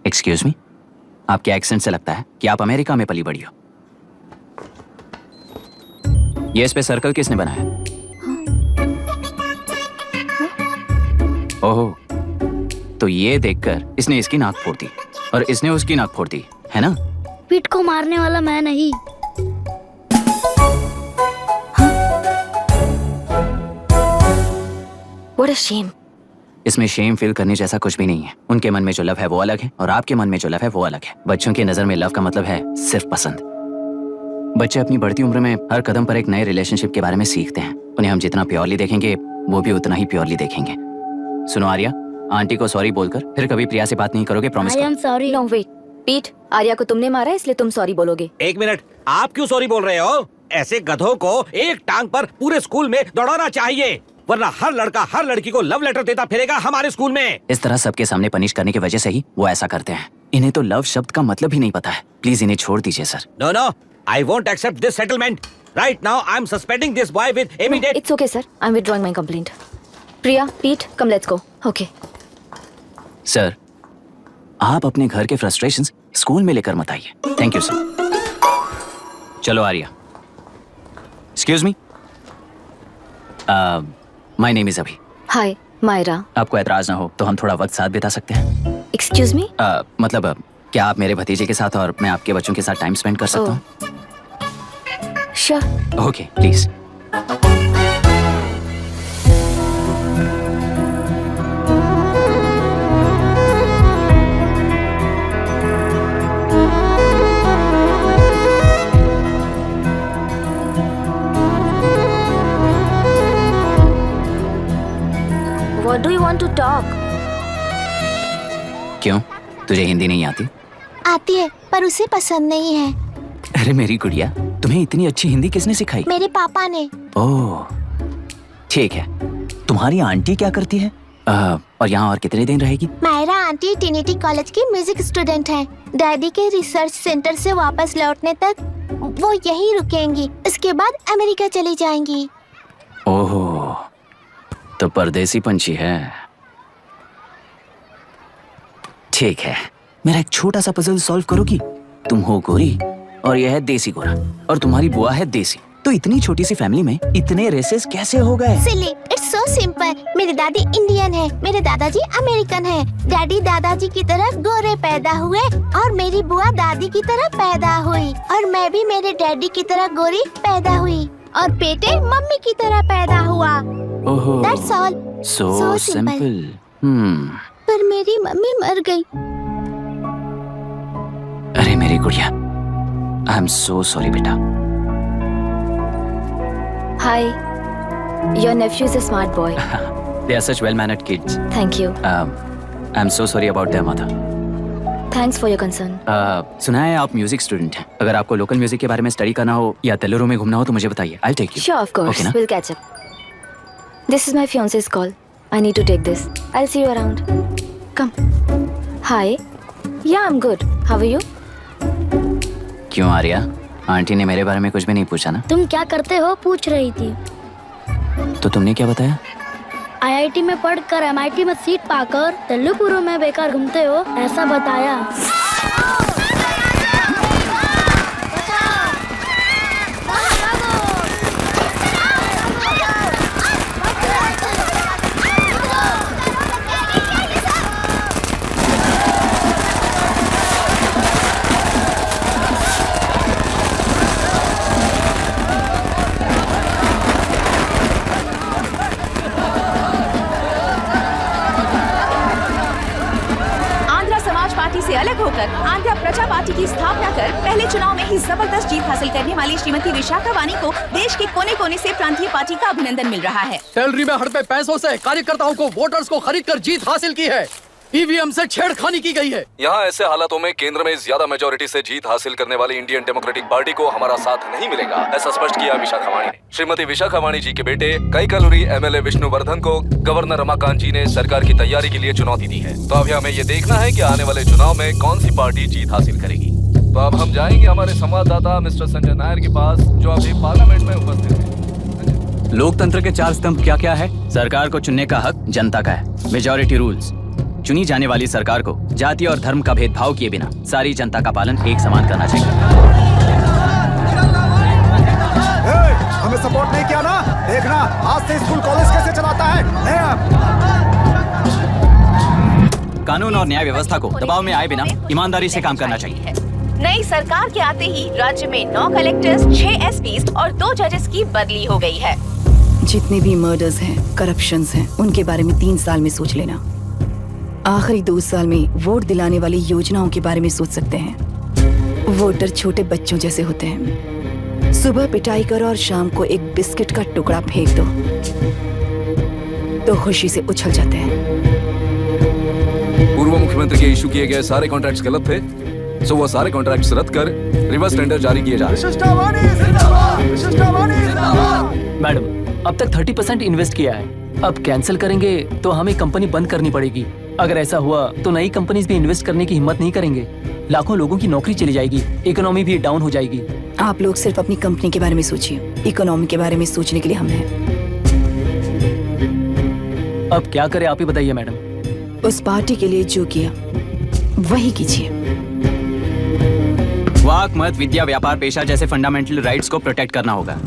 Speaker 4: एक्सक्यूज मी, आपके एक्सेंट से लगता है कि आप अमेरिका में पली बड़ी हो। ये इस पे सर्कल किसने बनाया? ओहो, तो ये देखकर इसने इसकी नाक फोड़ दी और इसने उसकी नाक फोड़ दी, है ना?
Speaker 8: पीठ को मारने वाला मैं नहीं।
Speaker 14: What a shame.
Speaker 4: इसमें शेम फील करने जैसा कुछ भी नहीं है। उनके मन में जो लव है वो अलग है और आपके मन में जो लव है वो अलग है। बच्चों की नजर में लव का मतलब है सिर्फ पसंद। बच्चे अपनी बढ़ती उम्र में हर कदम पर एक नए रिलेशनशिप के बारे में सीखते हैं। उन्हें हम जितना प्योरली देखेंगे वो भी उतना ही प्योरली देखेंगे। सुनो आर्या, आंटी को सॉरी बोलकर फिर कभी प्रिया से बात नहीं करोगे, प्रॉमिस करो।
Speaker 14: I am sorry. No wait. पीठ, आर्या को तुमने मारा इसलिए तुम सॉरी बोलोगे।
Speaker 12: एक मिनट, आप क्यों सॉरी बोल रहे हो? ऐसे गधों को एक टांग पर पूरे स्कूल में दौड़ाना चाहिए, वरना हर लड़का हर लड़की को लव लेटर देता फिरेगा हमारे स्कूल में।
Speaker 4: इस तरह सबके सामने पनिश करने की वजह से ही वो ऐसा करते हैं। इन्हें तो लव शब्द का मतलब ही नहीं पता है। प्लीज इन्हें छोड़ दीजिए sir.
Speaker 12: No no, I won't accept this settlement. Right now, I'm suspending this boy with immediate.
Speaker 14: It's okay, sir. I'm withdrawing my complaint. Priya, Pete, come, let's go. Okay.
Speaker 4: Sir, आप अपने घर के frustrations school में लेकर मत आइए। Thank you sir. चलो Arya. Excuse me, my name is Abhi.
Speaker 14: Hi, Myra.
Speaker 4: आपको ऐतराज ना हो तो हम थोड़ा वक्त साथ बिता सकते हैं?
Speaker 14: Excuse me?
Speaker 4: मतलब क्या आप मेरे भतीजे के साथ और मैं आपके बच्चों के साथ टाइम स्पेंड कर सकता हूँ?
Speaker 14: Sure.
Speaker 4: Okay, please.
Speaker 14: What do you want to talk?
Speaker 4: क्यों, तुझे हिंदी नहीं आती?
Speaker 8: आती है, पर उसे पसंद नहीं है।
Speaker 4: अरे मेरी गुड़िया, तुम्हें इतनी अच्छी हिंदी किसने सिखाई?
Speaker 8: मेरे पापा ने।
Speaker 4: ओह, ठीक है। तुम्हारी आंटी क्या करती है? और यहाँ और कितने दिन रहेगी?
Speaker 8: मायरा आंटी ट्रिनिटी कॉलेज की म्यूजिक स्टूडेंट है। डैडी के रिसर्च सेंटर से वापस लौटने तक वो यहीं रुकेंगी। इसके बाद अमेरिका चली जाएंगी।
Speaker 4: ओह, तो परदेसी पंछी है। ठीक है, मेरा एक छोटा सा पजल सॉल्व करोगी? तुम हो गोरी और यह है देसी गोरा और तुम्हारी बुआ है देसी। तो इतनी छोटी सी फैमिली में इतने रेसेस कैसे हो गए?
Speaker 8: सिली, इट्स सो सिंपल। मेरी दादी इंडियन है, मेरे दादाजी अमेरिकन है। डैडी दादाजी की तरह गोरे पैदा हुए और मेरी बुआ दादी की तरह पैदा हुई और मैं भी मेरे डैडी की तरह गोरी पैदा हुई और बेटे मम्मी की तरह पैदा हुआ।
Speaker 4: ओहो,
Speaker 8: That's all.
Speaker 4: so simple.
Speaker 8: पर मेरी मम्मी मर गई।
Speaker 4: अरे मेरी गुड़िया, आई एम सो सॉरी बेटा।
Speaker 14: Hi. Your nephew is a smart boy.
Speaker 4: They are such well-mannered kids.
Speaker 14: Thank you.
Speaker 4: I'm so sorry about their mother.
Speaker 14: Thanks for your concern.
Speaker 4: सुना है आप म्यूजिक स्टूडेंट हैं। अगर आपको लोकल म्यूजिक के बारे में स्टडी करना हो या तेलुरु में घूमना हो तो मुझे बताइए। I'll take you.
Speaker 14: Sure, of course.
Speaker 4: Okay, ना?
Speaker 14: We'll catch up. This is my fiance's call. I need to take this. I'll see you around. Come. Hi. Yeah, I'm good. How are you?
Speaker 4: क्यों Arya, aunty ने मेरे बारे में कुछ भी नहीं पूछा ना?
Speaker 8: तुम क्या करते हो पूछ रही थी।
Speaker 4: तो तुमने क्या बताया?
Speaker 8: IIT में पढ़कर MIT में सीट पाकर तेलुगुरु में बेकार घूमते हो ऐसा बताया।
Speaker 3: आंध्र समाज पार्टी से अलग होकर बेटा पार्टी की स्थापना कर पहले चुनाव में ही जबरदस्त जीत हासिल करने वाली श्रीमती विशाखा वानी को देश के कोने कोने से प्रांतीय पार्टी का अभिनंदन मिल रहा है।
Speaker 15: सैलरी में हड़पे पैसों से कार्यकर्ताओं को वोटर्स को खरीद कर जीत हासिल की है। ईवीएम से छेड़खानी की गई है।
Speaker 2: यहाँ ऐसे हालातों में केंद्र में ज्यादा मेजोरिटी से जीत हासिल करने वाली इंडियन डेमोक्रेटिक पार्टी को हमारा साथ नहीं मिलेगा, ऐसा स्पष्ट किया विशाखा वाणी ने। श्रीमती विशाखा वाणी जी के बेटे कई कलोरी एमएलए विष्णुवर्धन को गवर्नर रमाकांत जी ने सरकार की तैयारी के लिए चुनौती दी है। तो अभी हमें ये देखना है कि आने वाले चुनाव में कौन सी पार्टी जीत हासिल करेगी। तो अब हम जाएंगे हमारे संवाददाता मिस्टर संजय नायर के पास, जो अभी पार्लियामेंट में उपस्थित है।
Speaker 4: लोकतंत्र के 4 स्तंभ क्या क्या है? सरकार को चुनने का हक जनता का है। मेजॉरिटी रूल्स, चुनी जाने वाली सरकार को जाति और धर्म का भेदभाव किए बिना सारी जनता का पालन एक समान करना चाहिए।
Speaker 1: हमें सपोर्ट नहीं किया ना, देखना आज से स्कूल कॉलेज कैसे चलाता है।
Speaker 4: कानून और न्याय व्यवस्था को दबाव में आए बिना ईमानदारी से काम करना चाहिए।
Speaker 3: नई सरकार के आते ही राज्य में 9 कलेक्टर्स, 6 एसपीज और 2 जजेस की बदली हो गई है।
Speaker 5: जितने भी मर्डर्स हैं, करप्शंस हैं, उनके बारे में 3 साल में सोच लेना। आखिरी 2 साल में वोट दिलाने वाली योजनाओं के बारे में सोच सकते हैं। वोटर छोटे बच्चों जैसे होते हैं। सुबह पिटाई करो और शाम को एक बिस्किट का टुकड़ा फेंक दो तो खुशी से उछल जाते हैं।
Speaker 2: पूर्व मुख्यमंत्री के इशू किए गए सारे कॉन्ट्रैक्ट्स गलत थे, सो वो सारे कॉन्ट्रैक्ट्स रद्द कर रिवर्स टेंडर जारी किए जा रहे हैं।
Speaker 9: मैडम, अब तक 30% इन्वेस्ट किया है, अब कैंसिल करेंगे तो हमें कंपनी बंद करनी पड़ेगी। अगर ऐसा हुआ तो नई कंपनीज भी इन्वेस्ट करने की हिम्मत नहीं करेंगे। लाखों लोगों की नौकरी चली जाएगी, इकोनॉमी भी डाउन हो जाएगी।
Speaker 5: आप लोग सिर्फ अपनी कंपनी के बारे में सोचिए, इकोनॉमी के बारे में सोचने के लिए हम हैं।
Speaker 9: अब क्या करें आप ही बताइए मैडम।
Speaker 5: उस पार्टी के लिए जो किया वही कीजिए।
Speaker 4: वाक, मत, विद्या, व्यापार, पेशा जैसे फंडामेंटल राइट्स को प्रोटेक्ट करना होगा।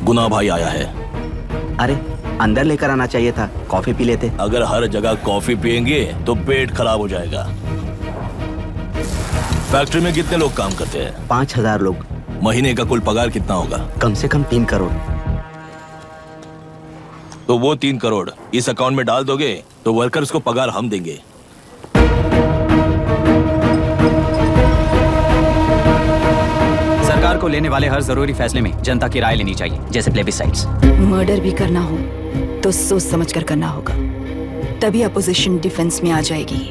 Speaker 7: गुना भाई आया है।
Speaker 13: अरे अंदर लेकर आना चाहिए था, कॉफी पी लेते।
Speaker 7: अगर हर जगह कॉफी पियेंगे तो पेट खराब हो जाएगा। फैक्ट्री में कितने लोग काम करते हैं?
Speaker 13: 5000 लोग।
Speaker 7: महीने का कुल पगार कितना होगा?
Speaker 13: कम से कम 3 करोड़।
Speaker 7: तो वो 3 करोड़ इस अकाउंट में डाल दोगे तो वर्कर्स को पगार हम देंगे।
Speaker 4: सरकार को लेने वाले हर जरूरी फैसले में जनता की राय लेनी चाहिए, जैसे प्लेबिसाइट्स।
Speaker 5: मर्डर भी करना हो तो सोच समझ कर करना होगा, तभी अपोजिशन डिफेंस में आ जाएगी।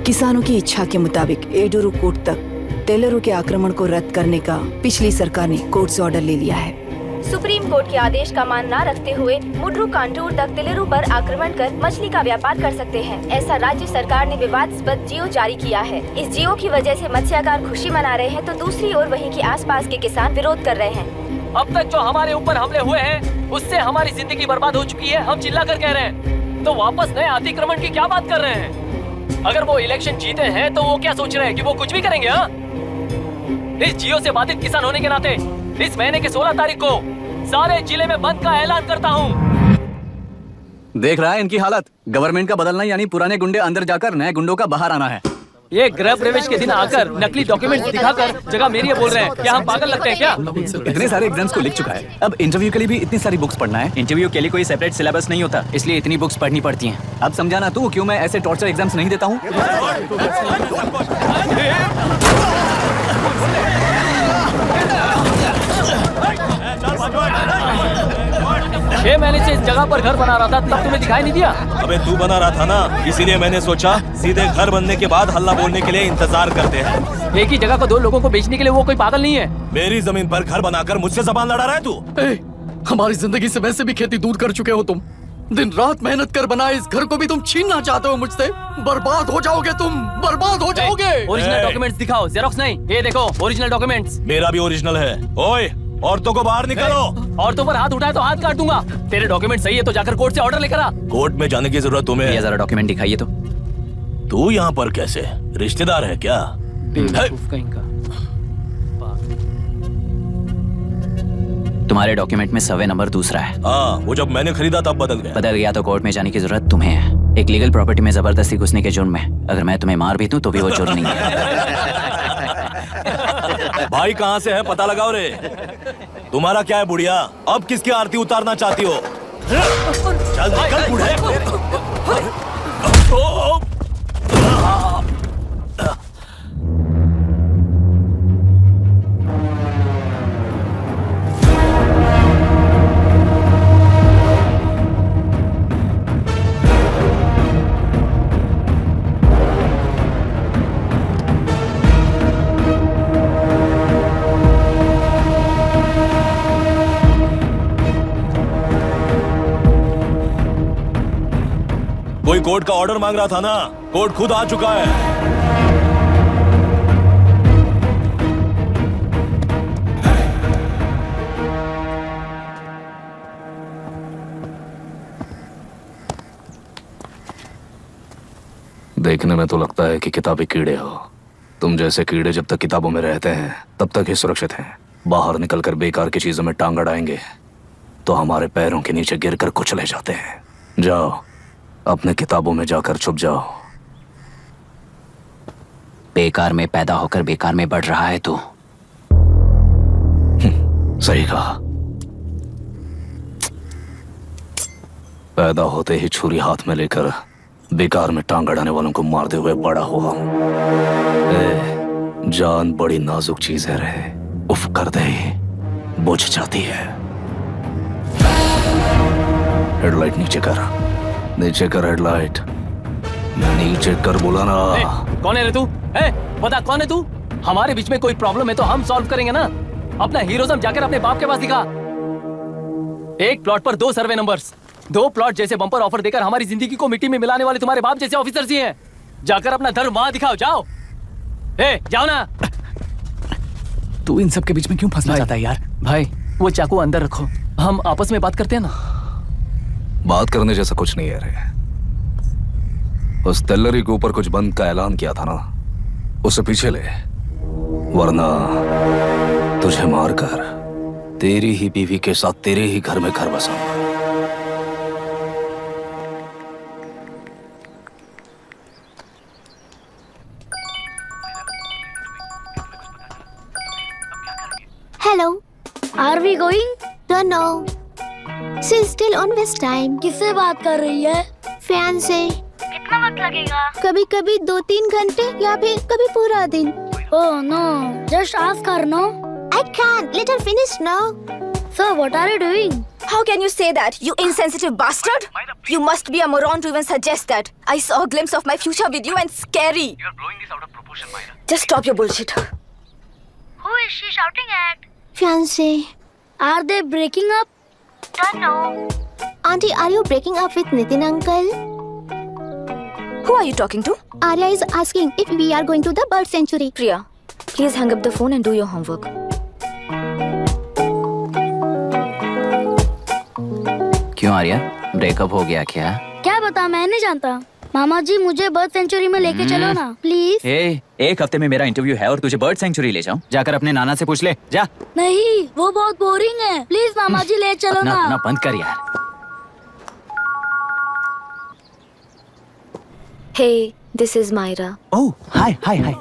Speaker 5: किसानों की इच्छा के मुताबिक एडोरू कोट तक टेलरों के आक्रमण को रद्द करने का पिछली सरकार ने कोर्ट से ऑर्डर ले लिया है।
Speaker 14: सुप्रीम कोर्ट के आदेश का मान न रखते हुए मुड्रू कांटूर तक तेलेरू पर आक्रमण कर मछली का व्यापार कर सकते हैं, ऐसा राज्य सरकार ने विवादास्पद जियो जारी किया है। इस जियो की वजह से मत्स्यकार खुशी मना रहे हैं तो दूसरी ओर वहीं के आसपास के किसान विरोध कर रहे हैं।
Speaker 9: अब तक जो हमारे ऊपर हमले हुए हैं उससे हमारी जिंदगी बर्बाद हो चुकी है, हम चिल्ला कर कह रहे हैं, तो वापस नए अतिक्रमण की क्या बात कर रहे हैं? अगर वो इलेक्शन जीते हैं तो वो क्या सोच रहे हैं कि वो कुछ भी करेंगे? हाँ, इस जियो से बाधित किसान होने के नाते इस महीने के 16 तारीख को सारे जिले में बंद का ऐलान करता हूँ।
Speaker 4: देख रहा है इनकी हालत। गवर्नमेंट का बदलना यानी पुराने गुंडे अंदर जाकर नए गुंडों का बाहर आना है।
Speaker 9: ये गृह प्रवेश के दिन आकर नकली डॉक्यूमेंट दिखाकर जगह मेरी है बोल रहे हैं। क्या हम पागल लगते हैं क्या?
Speaker 4: इतने सारे एग्जाम्स को लिख चुका है, अब इंटरव्यू के लिए भी इतनी सारी बुक्स पढ़ना है। इंटरव्यू के लिए कोई सेपरेट सिलेबस नहीं होता, इसलिए इतनी बुक्स पढ़नी पड़ती हैं। अब समझाना तू क्यों मैं ऐसे टॉर्चर एग्जाम्स नहीं देता हूँ।
Speaker 9: 6 महीने से इस जगह पर घर बना रहा था, तब तुम्हें दिखाई नहीं दिया?
Speaker 7: अबे तू बना रहा था ना, इसीलिए मैंने सोचा सीधे घर बनने के बाद हल्ला बोलने के लिए इंतजार करते हैं।
Speaker 9: एक ही जगह को 2 लोगों को बेचने के लिए वो कोई पागल नहीं है।
Speaker 7: मेरी जमीन पर घर बनाकर मुझसे जबान लड़ा रहा है तू?
Speaker 15: हमारी जिंदगी से वैसे भी खेती दूर कर चुके हो तुम। दिन रात मेहनत कर बनाए इस घर को भी तुम छीनना चाहते हो मुझसे। बर्बाद हो जाओगे तुम, बर्बाद हो जाओगे।
Speaker 9: ओरिजिनल डॉक्यूमेंट्स दिखाओ, जेरोक्स नहीं। ये देखो ओरिजिनल डॉक्यूमेंट्स।
Speaker 7: मेरा भी ओरिजिनल है। ओए औरतों को बाहर निकालो।
Speaker 9: औरतों पर हाथ उठाए तो हाथ काट दूंगा। तेरे डॉक्यूमेंट सही है तो जाकर कोर्ट से ऑर्डर लेकर आ।
Speaker 7: कोर्ट में जाने की जरूरत तुम्हें?
Speaker 4: ये जरा डॉक्यूमेंट दिखाइए तो।
Speaker 7: तू यहाँ पर कैसे? रिश्तेदार है क्या?
Speaker 9: बेवकूफ कहीं का।
Speaker 4: तुम्हारे डॉक्यूमेंट में सर्वे नंबर दूसरा है।
Speaker 7: हाँ, वो जब मैंने खरीदा तब बदल
Speaker 4: गया तो कोर्ट में जाने की जरूरत तुम्हें है। एक लीगल प्रॉपर्टी में जबरदस्ती घुसने के जुर्म में अगर मैं तुम्हें मार भी दूं तो भी वो जुर्म नहीं है।
Speaker 7: भाई कहाँ से है पता लगाओ रे। तुम्हारा क्या है बुढ़िया, अब किसकी आरती उतारना चाहती हो? चल निकल बूढ़े। कोई कोर्ट का ऑर्डर मांग रहा था ना, कोर्ट खुद आ चुका है।
Speaker 2: देखने में तो लगता है कि किताबी कीड़े हो। तुम जैसे कीड़े जब तक किताबों में रहते हैं तब तक ही सुरक्षित हैं। बाहर निकलकर बेकार की चीजों में टांग अड़ाएंगे तो हमारे पैरों के नीचे गिरकर कुचले जाते हैं। जाओ अपने किताबों में जाकर छुप जाओ।
Speaker 4: बेकार में पैदा होकर बेकार में बढ़ रहा है तू।
Speaker 2: सही कहा। पैदा होते ही छुरी हाथ में लेकर बेकार में टांग अड़ाने वालों को मारते हुए बड़ा हुआ। जान बड़ी नाजुक चीज है रे, उफ कर दे बुझ जाती है। हेडलाइट नीचे कर, नीचे कर हेडलाइट, नीचे कर बोला ना।
Speaker 9: कौन है रे तू? बता कौन है तू? हमारे बीच में कोई प्रॉब्लम है तो हम सॉल्व करेंगे ना। अपना हीरोइज्म जाकर अपने बाप के पास दिखा। एक प्लॉट पर 2 सर्वे नंबर्स, 2 प्लॉट जैसे बम्पर ऑफर देकर हमारी जिंदगी को मिट्टी में मिलाने वाले तुम्हारे बाप जैसे ऑफिसर्स ही हैं। जाकर अपना धर्म वहां दिखाओ, जाओ। जाओ ना।
Speaker 12: तू इन सब के बीच में क्यों फंसना चाहता है यार?
Speaker 9: भाई वो चाकू अंदर रखो, हम आपस में बात करते हैं ना।
Speaker 2: बात करने जैसा कुछ नहीं है रे। उस तेलरी के ऊपर कुछ बंद का ऐलान किया था ना, उसे पीछे ले, वरना तुझे मारकर तेरी ही बीवी के साथ तेरे ही घर में घर बसाऊंगा।
Speaker 8: Hello.
Speaker 16: Are we going?
Speaker 8: Don't know. She's still on West time.
Speaker 16: किससे बात कर रही है?
Speaker 8: फैन से।
Speaker 16: कितना वक्त लगेगा?
Speaker 8: कभी कभी 2-3 घंटे या फिर कभी पूरा दिन।
Speaker 16: Oh no, just ask her, no?
Speaker 8: I can't. Let her finish now.
Speaker 16: So what are you doing?
Speaker 3: How can you say that, you insensitive bastard? You must be a moron to even suggest that. I saw a glimpse of my future with you and scary.
Speaker 9: You are blowing this out of proportion, Myra.
Speaker 3: Just stop your bullshit.
Speaker 16: Who is she shouting at?
Speaker 8: Fiancé.
Speaker 16: Are they breaking up?
Speaker 8: Don't know. Auntie, are you breaking up with Nitin uncle?
Speaker 3: Who are you talking to?
Speaker 8: Arya is asking if we are going to the bird sanctuary.
Speaker 14: Priya, please hang up the phone and do your homework.
Speaker 4: क्यों Arya, breakup हो गया क्या?
Speaker 16: क्या बता, मैं नहीं जानता। मामा जी मुझे बर्ड सेंचुरी में लेके चलो ना प्लीज।
Speaker 4: एक हफ्ते में मेरा इंटरव्यू है और तुझे बर्ड सेंचुरी ले जाऊं? जाकर अपने नाना से पूछ ले, जा।
Speaker 16: नहीं, वो बहुत बोरिंग है, प्लीज मामा जी ले चलो ना।
Speaker 4: ना बंद कर यार।
Speaker 14: Hey, this is Myra.
Speaker 4: Oh, hi, hi, hi.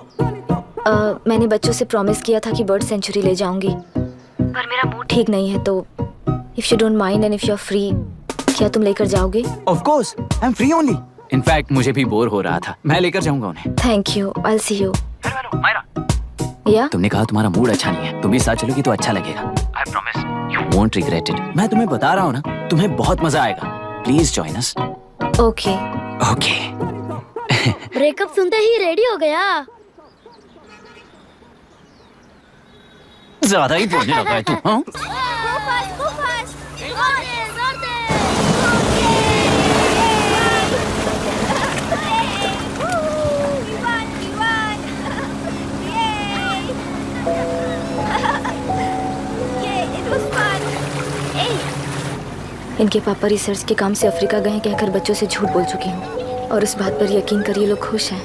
Speaker 14: मैंने बच्चों से प्रॉमिस किया था कि बर्ड सेंचुरी ले जाऊंगी, पर मेरा मूड ठीक नहीं है, तो if you don't mind and if you're free, क्या तुम लेकर जाओगे?
Speaker 4: Of course, I'm free only. In fact, मुझे भी बोर हो रहा था, मैं लेकर जाऊंगा उन्हें।
Speaker 14: Thank you, I'll see you. या?
Speaker 4: तुमने कहा तुम्हारा मूड अच्छा नहीं है, तुम भी साथ चलोगी तो अच्छा लगेगा। I promise, you won't regret it. मैं तुम्हें बता रहा हूँ ना, तुम्हें बहुत मजा आएगा। Please join us.
Speaker 14: Okay.
Speaker 4: Okay.
Speaker 16: Breakup सुनते ही रेडी हो गया।
Speaker 4: ज्यादा ही बोलने लगा है तू, हाँ?
Speaker 14: इनके पापा रिसर्च के काम से अफ्रीका गए कहकर बच्चों से झूठ बोल चुकी हूँ, और उस बात पर यकीन कर ये लोग खुश हैं।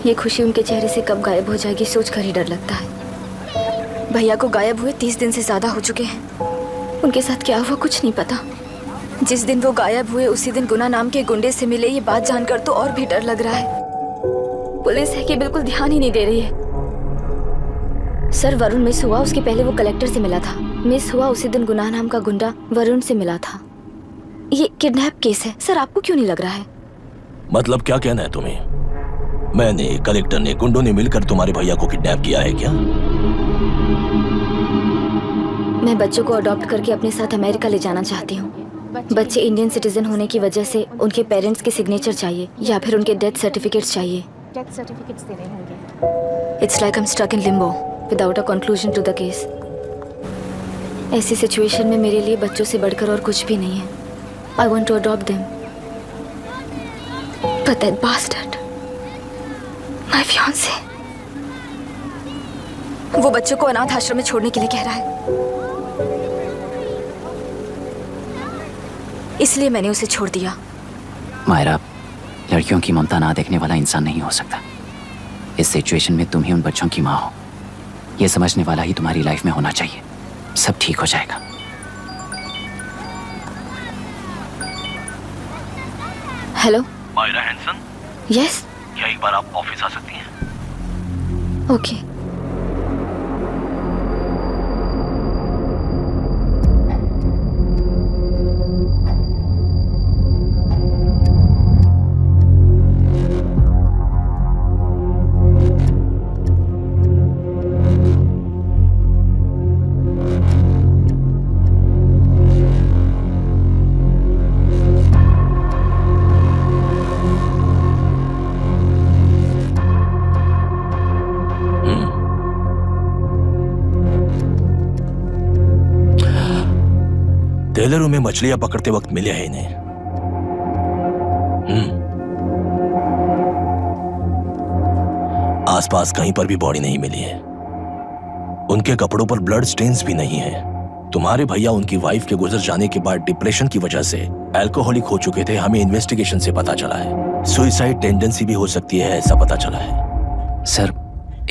Speaker 14: ये खुशी उनके चेहरे से कब गायब हो जाएगी सोच कर ही डर लगता है। भैया को गायब हुए 30 दिन से ज्यादा हो चुके हैं। उनके साथ क्या हुआ कुछ नहीं पता। जिस दिन वो गायब हुए उसी दिन गुना नाम के गुंडे से मिले, ये बात जानकर तो और भी डर लग रहा है। पुलिस है कि बिल्कुल ध्यान ही नहीं दे रही है। सर वरुण मिस हुआ उसके पहले वो कलेक्टर से मिला था। मिस हुआ उसी दिन गुना नाम का गुंडा वरुण से मिला था। ये किडनैप केस है सर, आपको क्यों नहीं लग रहा है?
Speaker 7: मतलब क्या कहना है तुम्हें? मैंने, कलेक्टर ने, गुंडों ने मिलकर तुम्हारे भैया को किडनैप किया है क्या?
Speaker 14: मैं बच्चों को अडॉप्ट करके अपने साथ अमेरिका ले जाना चाहती हूँ। बच्चे इंडियन सिटीजन होने की वजह से उनके पेरेंट्स के सिग्नेचर चाहिए या फिर उनके डेथ सर्टिफिकेट्स चाहिए।
Speaker 17: डेथ सर्टिफिकेट्स देने होंगे।
Speaker 14: It's like I am stuck in limbo without a conclusion to the case. ऐसी सिचुएशन में मेरे लिए बच्चों से बढ़कर और कुछ भी नहीं है। I want to adopt them but that bastard my fiance, वो बच्चों को अनाथ आश्रम में छोड़ने के लिए कह रहा है। इसलिए मैंने उसे छोड़ दिया।
Speaker 4: मायरा, लड़कियों की ममता ना देखने वाला इंसान नहीं हो सकता। इस सिचुएशन में तुम ही उन बच्चों की माँ हो, ये समझने वाला ही तुम्हारी लाइफ में होना चाहिए। सब ठीक हो जाएगा।
Speaker 14: Hello
Speaker 7: Myra Hanson?
Speaker 14: यस।
Speaker 7: क्या एक बार आप ऑफिस आ सकती हैं?
Speaker 14: ओके।
Speaker 7: टेलरों में मछलियां पकड़ते वक्त मिले हैं इन्हें। आसपास कहीं पर भी बॉडी नहीं मिली है। उनके कपड़ों पर ब्लड स्टेन्स भी नहीं है। तुम्हारे भैया उनकी वाइफ के गुजर जाने के बाद डिप्रेशन की वजह से अल्कोहलिक हो चुके थे। हमें इन्वेस्टिगेशन से पता चला है सुसाइड टेंडेंसी भी हो सकती है, ऐसा पता चला है।
Speaker 4: सर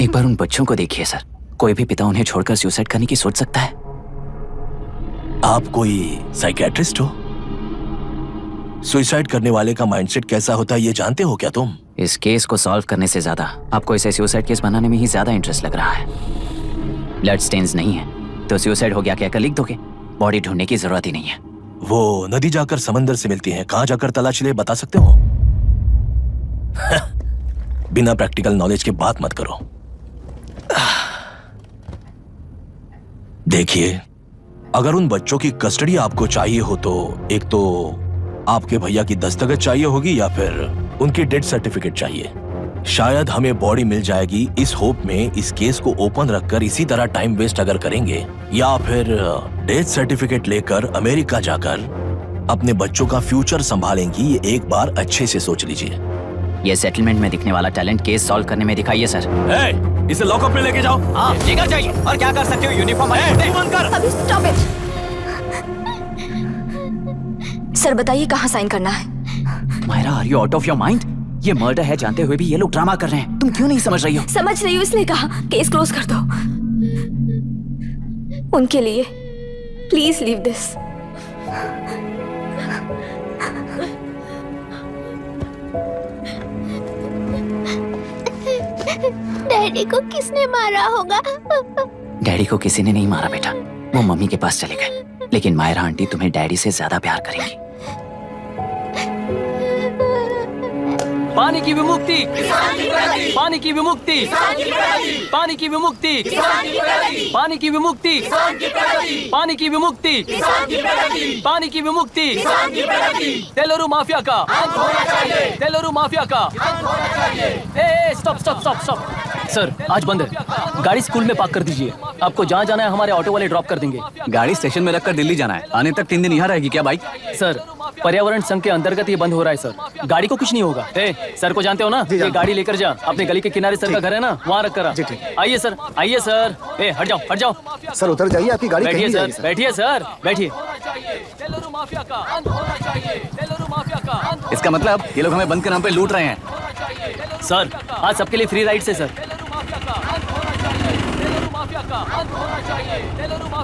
Speaker 4: एक बार उन बच्चों को देखिए सर। कोई भी पिता उन्हें छोड़कर सुसाइड करने की सोच सकता है?
Speaker 7: आप कोई साइकियाट्रिस्ट हो? सुसाइड करने वाले का माइंडसेट कैसा होता है ये जानते हो क्या तुम?
Speaker 4: इस केस को सॉल्व करने से ज्यादा आपको इसे सुसाइड केस बनाने में ही ज्यादा इंटरेस्ट लग रहा है। ब्लड स्टेन्स नहीं है तो सुसाइड हो गया कहकर लिख दोगे। बॉडी ढूंढने की जरूरत ही नहीं है।
Speaker 7: वो नदी जाकर समंदर से मिलती है, कहां जाकर तलाश ले बता सकते हो? बिना प्रैक्टिकल नॉलेज के बात मत करो। देखिए, अगर उन बच्चों की कस्टडी आपको चाहिए हो तो एक तो आपके भैया की दस्तखत चाहिए होगी या फिर उनकी डेथ सर्टिफिकेट चाहिए। शायद हमें बॉडी मिल जाएगी इस होप में इस केस को ओपन रखकर इसी तरह टाइम वेस्ट अगर करेंगे, या फिर डेथ सर्टिफिकेट लेकर अमेरिका जाकर अपने बच्चों का फ्यूचर संभालेंगी। ये एक बार अच्छे से सोच लीजिए।
Speaker 4: ये सेटलमेंट में दिखने वाला टैलेंट केस सॉल्व करने में दिखाइए सर।
Speaker 7: इसे लॉकअप में लेके जाओ।
Speaker 4: हाँ, लेकर जाइए। और क्या कर सकते हो? यूनिफॉर्म कर।
Speaker 14: अभी स्टॉप इट। सर बताइए कहाँ साइन करना है?
Speaker 4: Myra, are you out of your mind? ये मर्डर है जानते हुए भी ये लोग ड्रामा कर रहे हैं। तुम क्यों नहीं समझ रही हो?
Speaker 14: समझ रही हूँ इसलिए कहा केस क्लोज कर दो। उनके लिए प्लीज लीव दिस।
Speaker 8: डैडी को किसने मारा होगा?
Speaker 4: डैडी को किसी ने नहीं मारा बेटा, वो मम्मी के पास चले गए। लेकिन मायरा आंटी तुम्हें डैडी से ज्यादा प्यार करेंगी।
Speaker 9: पानी की विमुक्ति, पानी की विमुक्ति, पानी की विमुक्ति, पानी की विमुक्ति, पानी की विमुक्ति, पानी की विमुक्ति, तेलुरु माफिया का, तेलुरु माफिया का। Stop stop stop stop. Sir आज बंद है, गाड़ी स्कूल में पार्क कर दीजिए। आपको जहाँ जाना है हमारे ऑटो वाले ड्रॉप कर देंगे।
Speaker 4: गाड़ी स्टेशन में रखकर दिल्ली जाना है। आने तक 3 दिन यहाँ रहेगी क्या बाइक?
Speaker 9: सर पर्यावरण संघ के अंतर्गत ये बंद हो रहा है सर। गाड़ी को कुछ नहीं होगा। सर को जानते हो ना? ये गाड़ी लेकर जा, अपने गली के किनारे सर का घर है ना, वहाँ रख कर। आइए सर, आइए सर। हट जाओ, हट जाओ
Speaker 1: सर, उतर जाइए, आपकी गाड़ी
Speaker 9: बैठिए
Speaker 1: कहीं
Speaker 9: सर,
Speaker 1: जाएगी,
Speaker 9: बैठिए सर, बैठिए।
Speaker 4: इसका मतलब ये लोग हमें बंद के नाम पे लूट रहे हैं।
Speaker 9: सर आज सबके लिए फ्री राइड से सर।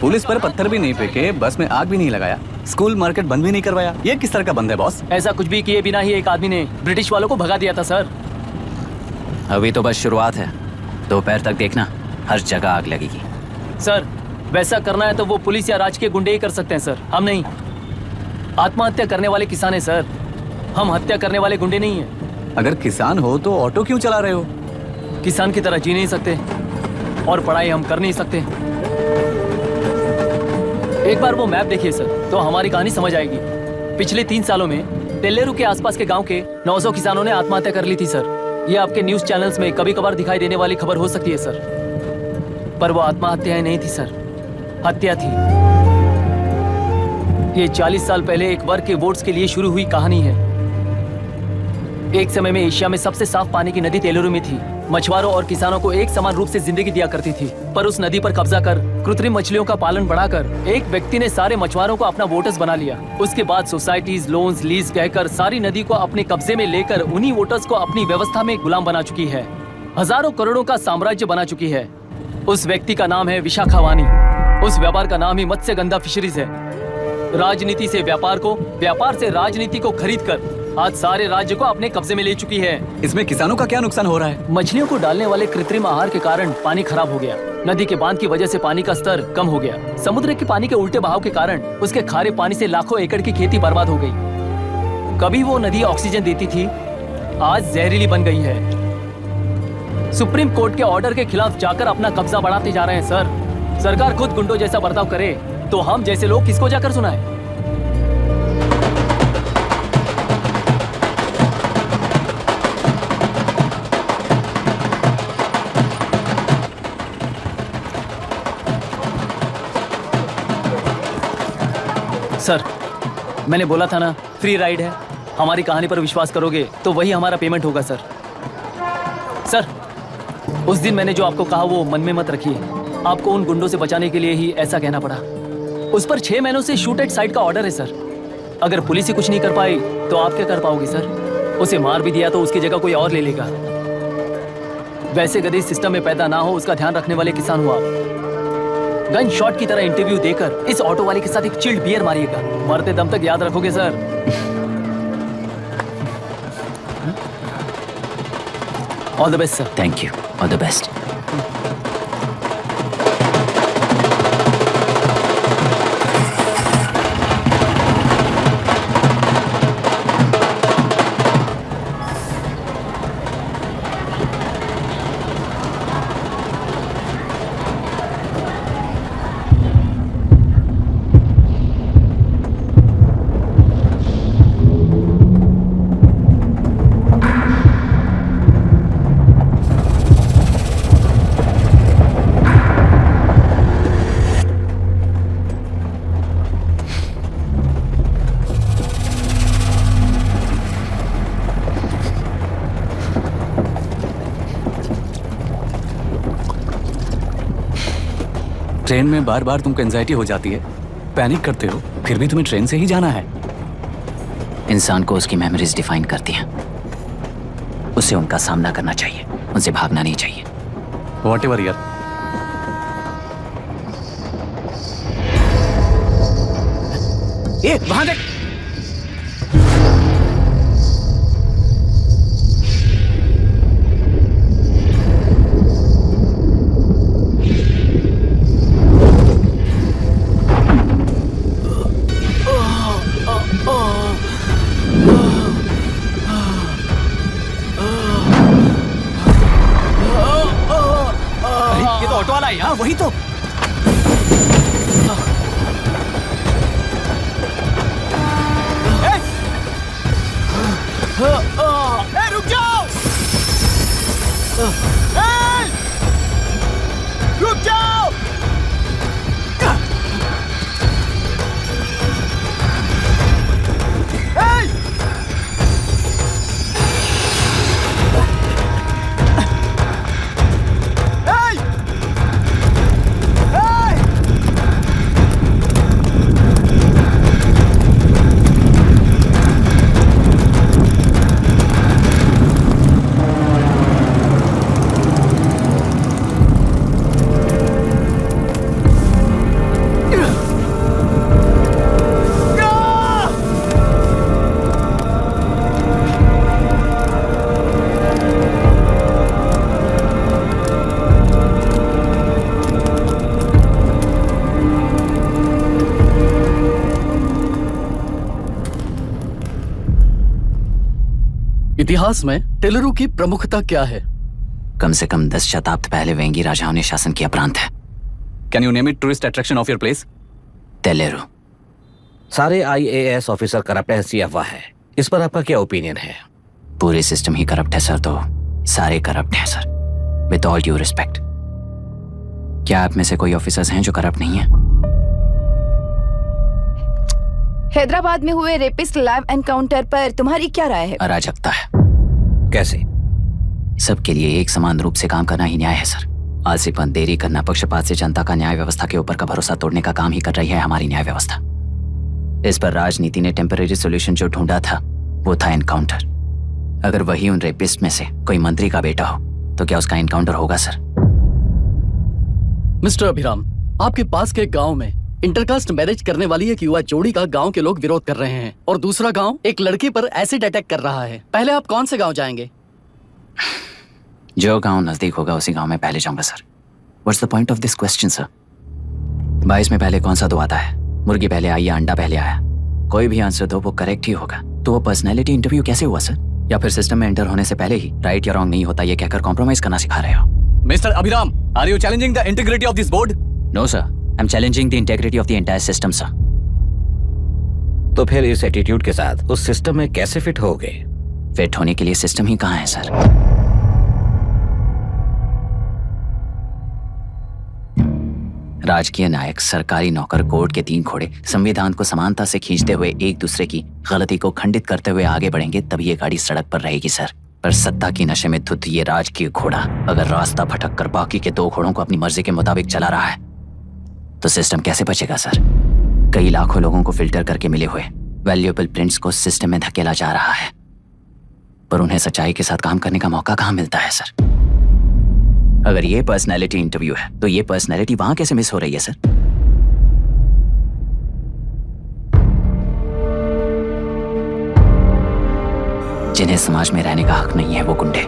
Speaker 18: पुलिस पर पत्थर भी नहीं फेंके, बस में आग भी नहीं लगाया, स्कूल मार्केट बंद भी नहीं करवाया। ये किस तरह का बंद है बॉस?
Speaker 9: ऐसा कुछ भी किए बिना ही एक आदमी ने ब्रिटिश वालों को भगा दिया था सर।
Speaker 4: अभी तो बस शुरुआत है, दोपहर तक देखना हर जगह आग लगेगी।
Speaker 9: सर वैसा करना है तो वो पुलिस या राज के गुंडे ही कर सकते हैं सर, हम नहीं। आत्महत्या करने वाले किसान हैं सर, हम हत्या करने वाले गुंडे नहीं हैं।
Speaker 18: अगर किसान हो तो ऑटो क्यों चला रहे हो?
Speaker 9: किसान की तरह जी नहीं सकते और पढ़ाई हम कर नहीं सकते। एक बार वो मैप देखिए सर तो हमारी कहानी समझ आएगी। पिछले 3 सालों में तेलेरू के आसपास के गांव के 900 किसानों ने आत्महत्या कर ली थी सर। ये आपके न्यूज चैनल्स में कभी कभार दिखाई देने वाली खबर हो सकती है सर, पर वो आत्महत्याएं नहीं थी सर, हत्या थी। ये 40 साल पहले एक वर्ग के वोट्स के लिए शुरू हुई कहानी है। एक समय में एशिया में सबसे साफ पानी की नदी तेलेरू में थी। मछुआरों और किसानों को एक समान रूप से जिंदगी दिया करती थी, पर उस नदी पर कब्जा कर कृत्रिम मछलियों का पालन बढ़ाकर एक व्यक्ति ने सारे मछुआरों को अपना वोटर्स बना लिया। उसके बाद सोसाइटीज, लोन्स, लीज कहकर सारी नदी को अपने कब्जे में लेकर उन्हीं वोटर्स को अपनी व्यवस्था में गुलाम बना चुकी है। हजारों करोड़ों का साम्राज्य बना चुकी है। उस व्यक्ति का नाम है विशाखा वानी। उस व्यापार का नाम ही मत्स्यगंधा फिशरीज है। राजनीति से व्यापार को, व्यापार से राजनीति को खरीदकर आज सारे राज्य को अपने कब्जे में ले चुकी है।
Speaker 18: इसमें किसानों का क्या नुकसान हो रहा है?
Speaker 9: मछलियों को डालने वाले कृत्रिम आहार के कारण पानी खराब हो गया। नदी के बांध की वजह से पानी का स्तर कम हो गया। समुद्र के पानी के उल्टे बहाव के कारण उसके खारे पानी से लाखों एकड़ की खेती बर्बाद हो गई। कभी वो नदी ऑक्सीजन देती थी, आज जहरीली बन गई है। सुप्रीम कोर्ट के ऑर्डर के खिलाफ जाकर अपना कब्जा बढ़ाते जा रहे हैं सर। सरकार खुद गुंडों जैसा बर्ताव करे तो हम जैसे लोग किसको जाकर सुनाए? सर मैंने बोला था ना फ्री राइड है। हमारी कहानी पर विश्वास करोगे तो वही हमारा पेमेंट होगा सर। सर उस दिन मैंने जो आपको कहा वो मन में मत रखिए। आपको उन गुंडों से बचाने के लिए ही ऐसा कहना पड़ा। उस पर 6 महीनों से शूट एट साइट का ऑर्डर है सर। अगर पुलिस ही कुछ नहीं कर पाई तो आप क्या कर पाओगे सर? उसे मार भी दिया तो उसकी जगह कोई और ले लेगा। वैसे गधे सिस्टम में पैदा ना हो उसका ध्यान रखने वाले किसान हो आप। गन शॉट की तरह इंटरव्यू देकर इस ऑटो वाले के साथ एक चिल्ड बियर मारिएगा। मरते दम तक याद रखोगे sir. All the best sir.
Speaker 4: Thank you, all the best.
Speaker 18: Train में बार बार तुमको एंजाइटी हो जाती है, पैनिक करते हो, फिर भी तुम्हें ट्रेन से ही जाना है।
Speaker 4: इंसान को उसकी मेमोरीज डिफाइन करती हैं। उसे उनका सामना करना चाहिए, उनसे भागना नहीं चाहिए।
Speaker 18: व्हाटएवर यार।
Speaker 12: ए, वहां देख।
Speaker 18: हाँ वही तो।
Speaker 6: रुक जाओ! रुक जाओ!
Speaker 15: इतिहास में टेलरू की प्रमुखता क्या है?
Speaker 4: कम से कम 10 शताब्दी पहले वेंगी राजाओं ने शासन किया प्रांत है।
Speaker 18: Can you name it tourist attraction of your place?
Speaker 4: Teleru.
Speaker 12: सारे IAS ऑफिसर करप्ट है, ऐसी अफवाह है। इस पर आपका क्या ओपिनियन है?
Speaker 4: पूरे सिस्टम ही करप्ट है सर, तो सारे करप्ट हैं sir, with all due respect. क्या आप में से कोई ऑफिसर्स हैं जो करप्ट नहीं है?
Speaker 5: हैदराबाद में हुए रेपिस्ट लैब एनकाउंटर पर तुम्हारी क्या राय है?
Speaker 4: अराजकता है।
Speaker 12: कैसे?
Speaker 4: सबके लिए एक समान रूप से काम करना ही न्याय है सर। आलसीपन, देरी करना, पक्षपात से जनता का न्याय व्यवस्था के ऊपर का भरोसा तोड़ने का काम ही कर रही है हमारी न्याय व्यवस्था। इस पर राजनीति ने टेम्परेरी सोल्यूशन जो ढूंढा था वो था एनकाउंटर। अगर वही उन रेपिस्ट में से कोई मंत्री का बेटा हो तो क्या उसका एनकाउंटर होगा सर?
Speaker 15: मिस्टर अभिराम, आपके पास के गांव में इंटरकास्ट मैरिज करने वाली एक युवा जोड़ी का गांव के लोग विरोध कर रहे हैं और दूसरा गांव एक लड़के पर एसिड अटैक कर रहा है। पहले आप कौन से गांव जाएंगे?
Speaker 4: जो गांव नजदीक होगा उसी गांव में पहले जाऊंगा sir. What's the point of this question sir? 22 में पहले कौन सा दो आता है? मुर्गी पहले आई या अंडा पहले आया? कोई भी आंसर दो, वो करेक्ट ही होगा। तो वो पर्सनैलिटी इंटरव्यू कैसे हुआ सर? या फिर सिस्टम में एंटर होने से पहले ही राइट या रॉन्ग नहीं होता ये कहकर कॉम्प्रोमाइज करना सिखा रहे हो?
Speaker 18: Mister Abhiram, are you challenging the integrity of this board?
Speaker 4: No sir, I am challenging the integrity of the entire system sir.
Speaker 12: तो फिर इस एटीट्यूड के साथ उस सिस्टम में कैसे फिट होगे?
Speaker 4: फिट होने के लिए सिस्टम ही कहाँ है सर? राजकीय नायक, सरकारी नौकर, कोर्ट के 3 घोड़े संविधान को समानता से खींचते हुए एक दूसरे की गलती को खंडित करते हुए आगे बढ़ेंगे तभी ये गाड़ी सड़क पर रहेगी सर। पर सत्ता की नशे में धुत ये राजकीय घोड़ा अगर रास्ता भटक कर बाकी के 2 घोड़ों को अपनी मर्जी के मुताबिक चला रहा है तो सिस्टम कैसे बचेगा सर? कई लाखों लोगों को फिल्टर करके मिले हुए वैल्यूएबल प्रिंट्स को सिस्टम में धकेला जा रहा है, पर उन्हें सच्चाई के साथ काम करने का मौका कहाँ मिलता है सर? अगर ये पर्सनैलिटी इंटरव्यू है तो ये पर्सनैलिटी वहां कैसे मिस हो रही है सर? जिन्हें समाज में रहने का हक नहीं है वो गुंडे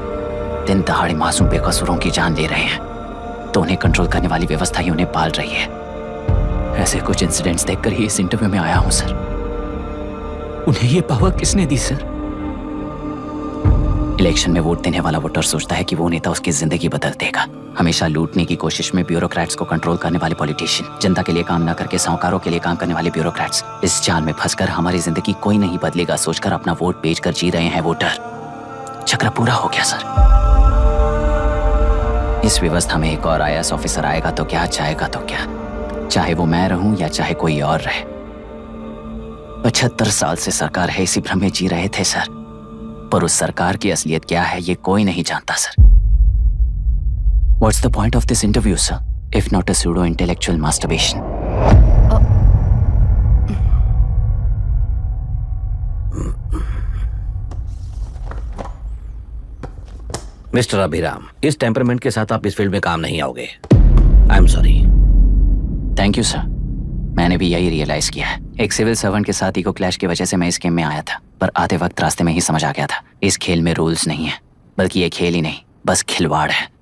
Speaker 4: दिन दहाड़े मासूम बेकसूरों की जान ले रहे हैं तो उन्हें कंट्रोल करने वाली व्यवस्था ही उन्हें पाल रही है। ऐसे कुछ इंसिडेंट्स देखकर ही इस इंटरव्यू में आया हूं सर। उन्हें ये पावर किसने दी सर? इलेक्शन में वोट देने वाला वोटर सोचता है कि वो नेता उसकी जिंदगी बदल देगा। हमेशा लूटने की कोशिश में ब्यूरोक्रेट्स को कंट्रोल करने वाले पॉलिटिशियन, जनता के लिए काम ना करके साहूकारों के लिए काम करने वाले ब्यूरोक्रेट्स इस जाल में फंसकर हमारी जिंदगी कोई नहीं बदलेगा सोचकर अपना वोट बेचकर जी रहे हैं वोटर। चक्र पूरा हो गया सर। इस व्यवस्था में एक और IAS ऑफिसर आएगा तो क्या, जाएगा तो क्या, चाहे वो मैं रहूं या चाहे कोई और रहे। 75 साल से सरकार है इसी भ्रम में जी रहे थे सर, पर उस सरकार की असलियत क्या है ये कोई नहीं जानता sir. What's the point of this interview, sir, if not a pseudo-intellectual masturbation?
Speaker 12: Mister Abhiram, इस टेम्परमेंट के साथ आप इस फील्ड में काम नहीं आओगे। आई am sorry.
Speaker 4: Thank you sir. मैंने भी यही रियलाइज किया है। एक सिविल सर्वेंट के साथ ईगो क्लैश की वजह से मैं इस गेम में आया था, पर आते वक्त रास्ते में ही समझ आ गया था इस खेल में रूल्स नहीं है, बल्कि ये खेल ही नहीं बस खिलवाड़ है।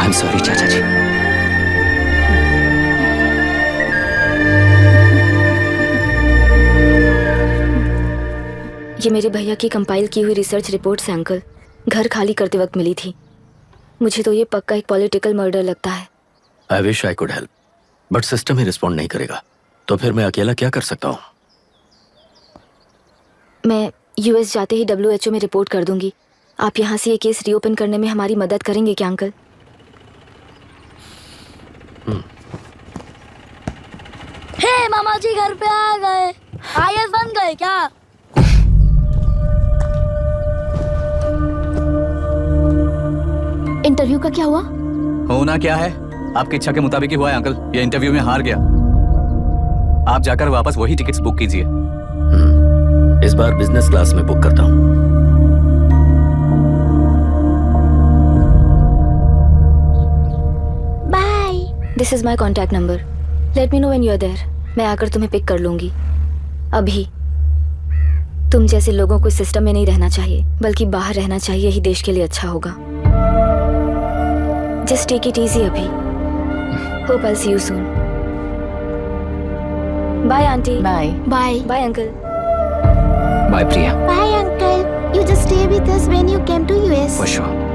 Speaker 4: I'm sorry, चाचा जी।
Speaker 14: ये मेरे भैया की कंपाइल की हुई रिसर्च रिपोर्ट से अंकल घर खाली करते वक्त मिली थी। मुझे तो ये पक्का एक पॉलिटिकल मर्डर लगता है।
Speaker 11: I wish I could help, but system he respond नहीं करेगा, तो फिर मैं अकेला क्या कर सकता हूँ?
Speaker 14: मैं US जाते ही WHO में रिपोर्ट कर दूंगी। आप यहाँ से ये केस रीओपन करने में हमारी मदद करेंगे क्या अंकल?
Speaker 16: हे मामा जी घर पे आ गए। IAS बन गए क्या?
Speaker 14: इंटरव्यू का क्या हुआ?
Speaker 18: होना क्या है, आपकी इच्छा के मुताबिक ही हुआ है अंकल। ये इंटरव्यू में हार गया। आप जाकर वापस वही टिकट्स बुक कीजिए।
Speaker 11: इस बार बिजनेस क्लास में बुक करता हूँ।
Speaker 14: This is my contact number. Let me know when you're there. मैं आकर तुम्हें पिक कर लूंगी। अभी तुम जैसे लोगों को सिस्टम में नहीं रहना चाहिए, बल्कि बाहर रहना चाहिए, यही देश के लिए अच्छा होगा। जस्ट टेक इट इजी अभी। Hope I see you soon. Bye aunty.
Speaker 5: Bye.
Speaker 8: Bye
Speaker 14: bye uncle.
Speaker 4: Bye Priya.
Speaker 8: Bye uncle. You just stay with us when you came to US.
Speaker 4: For sure.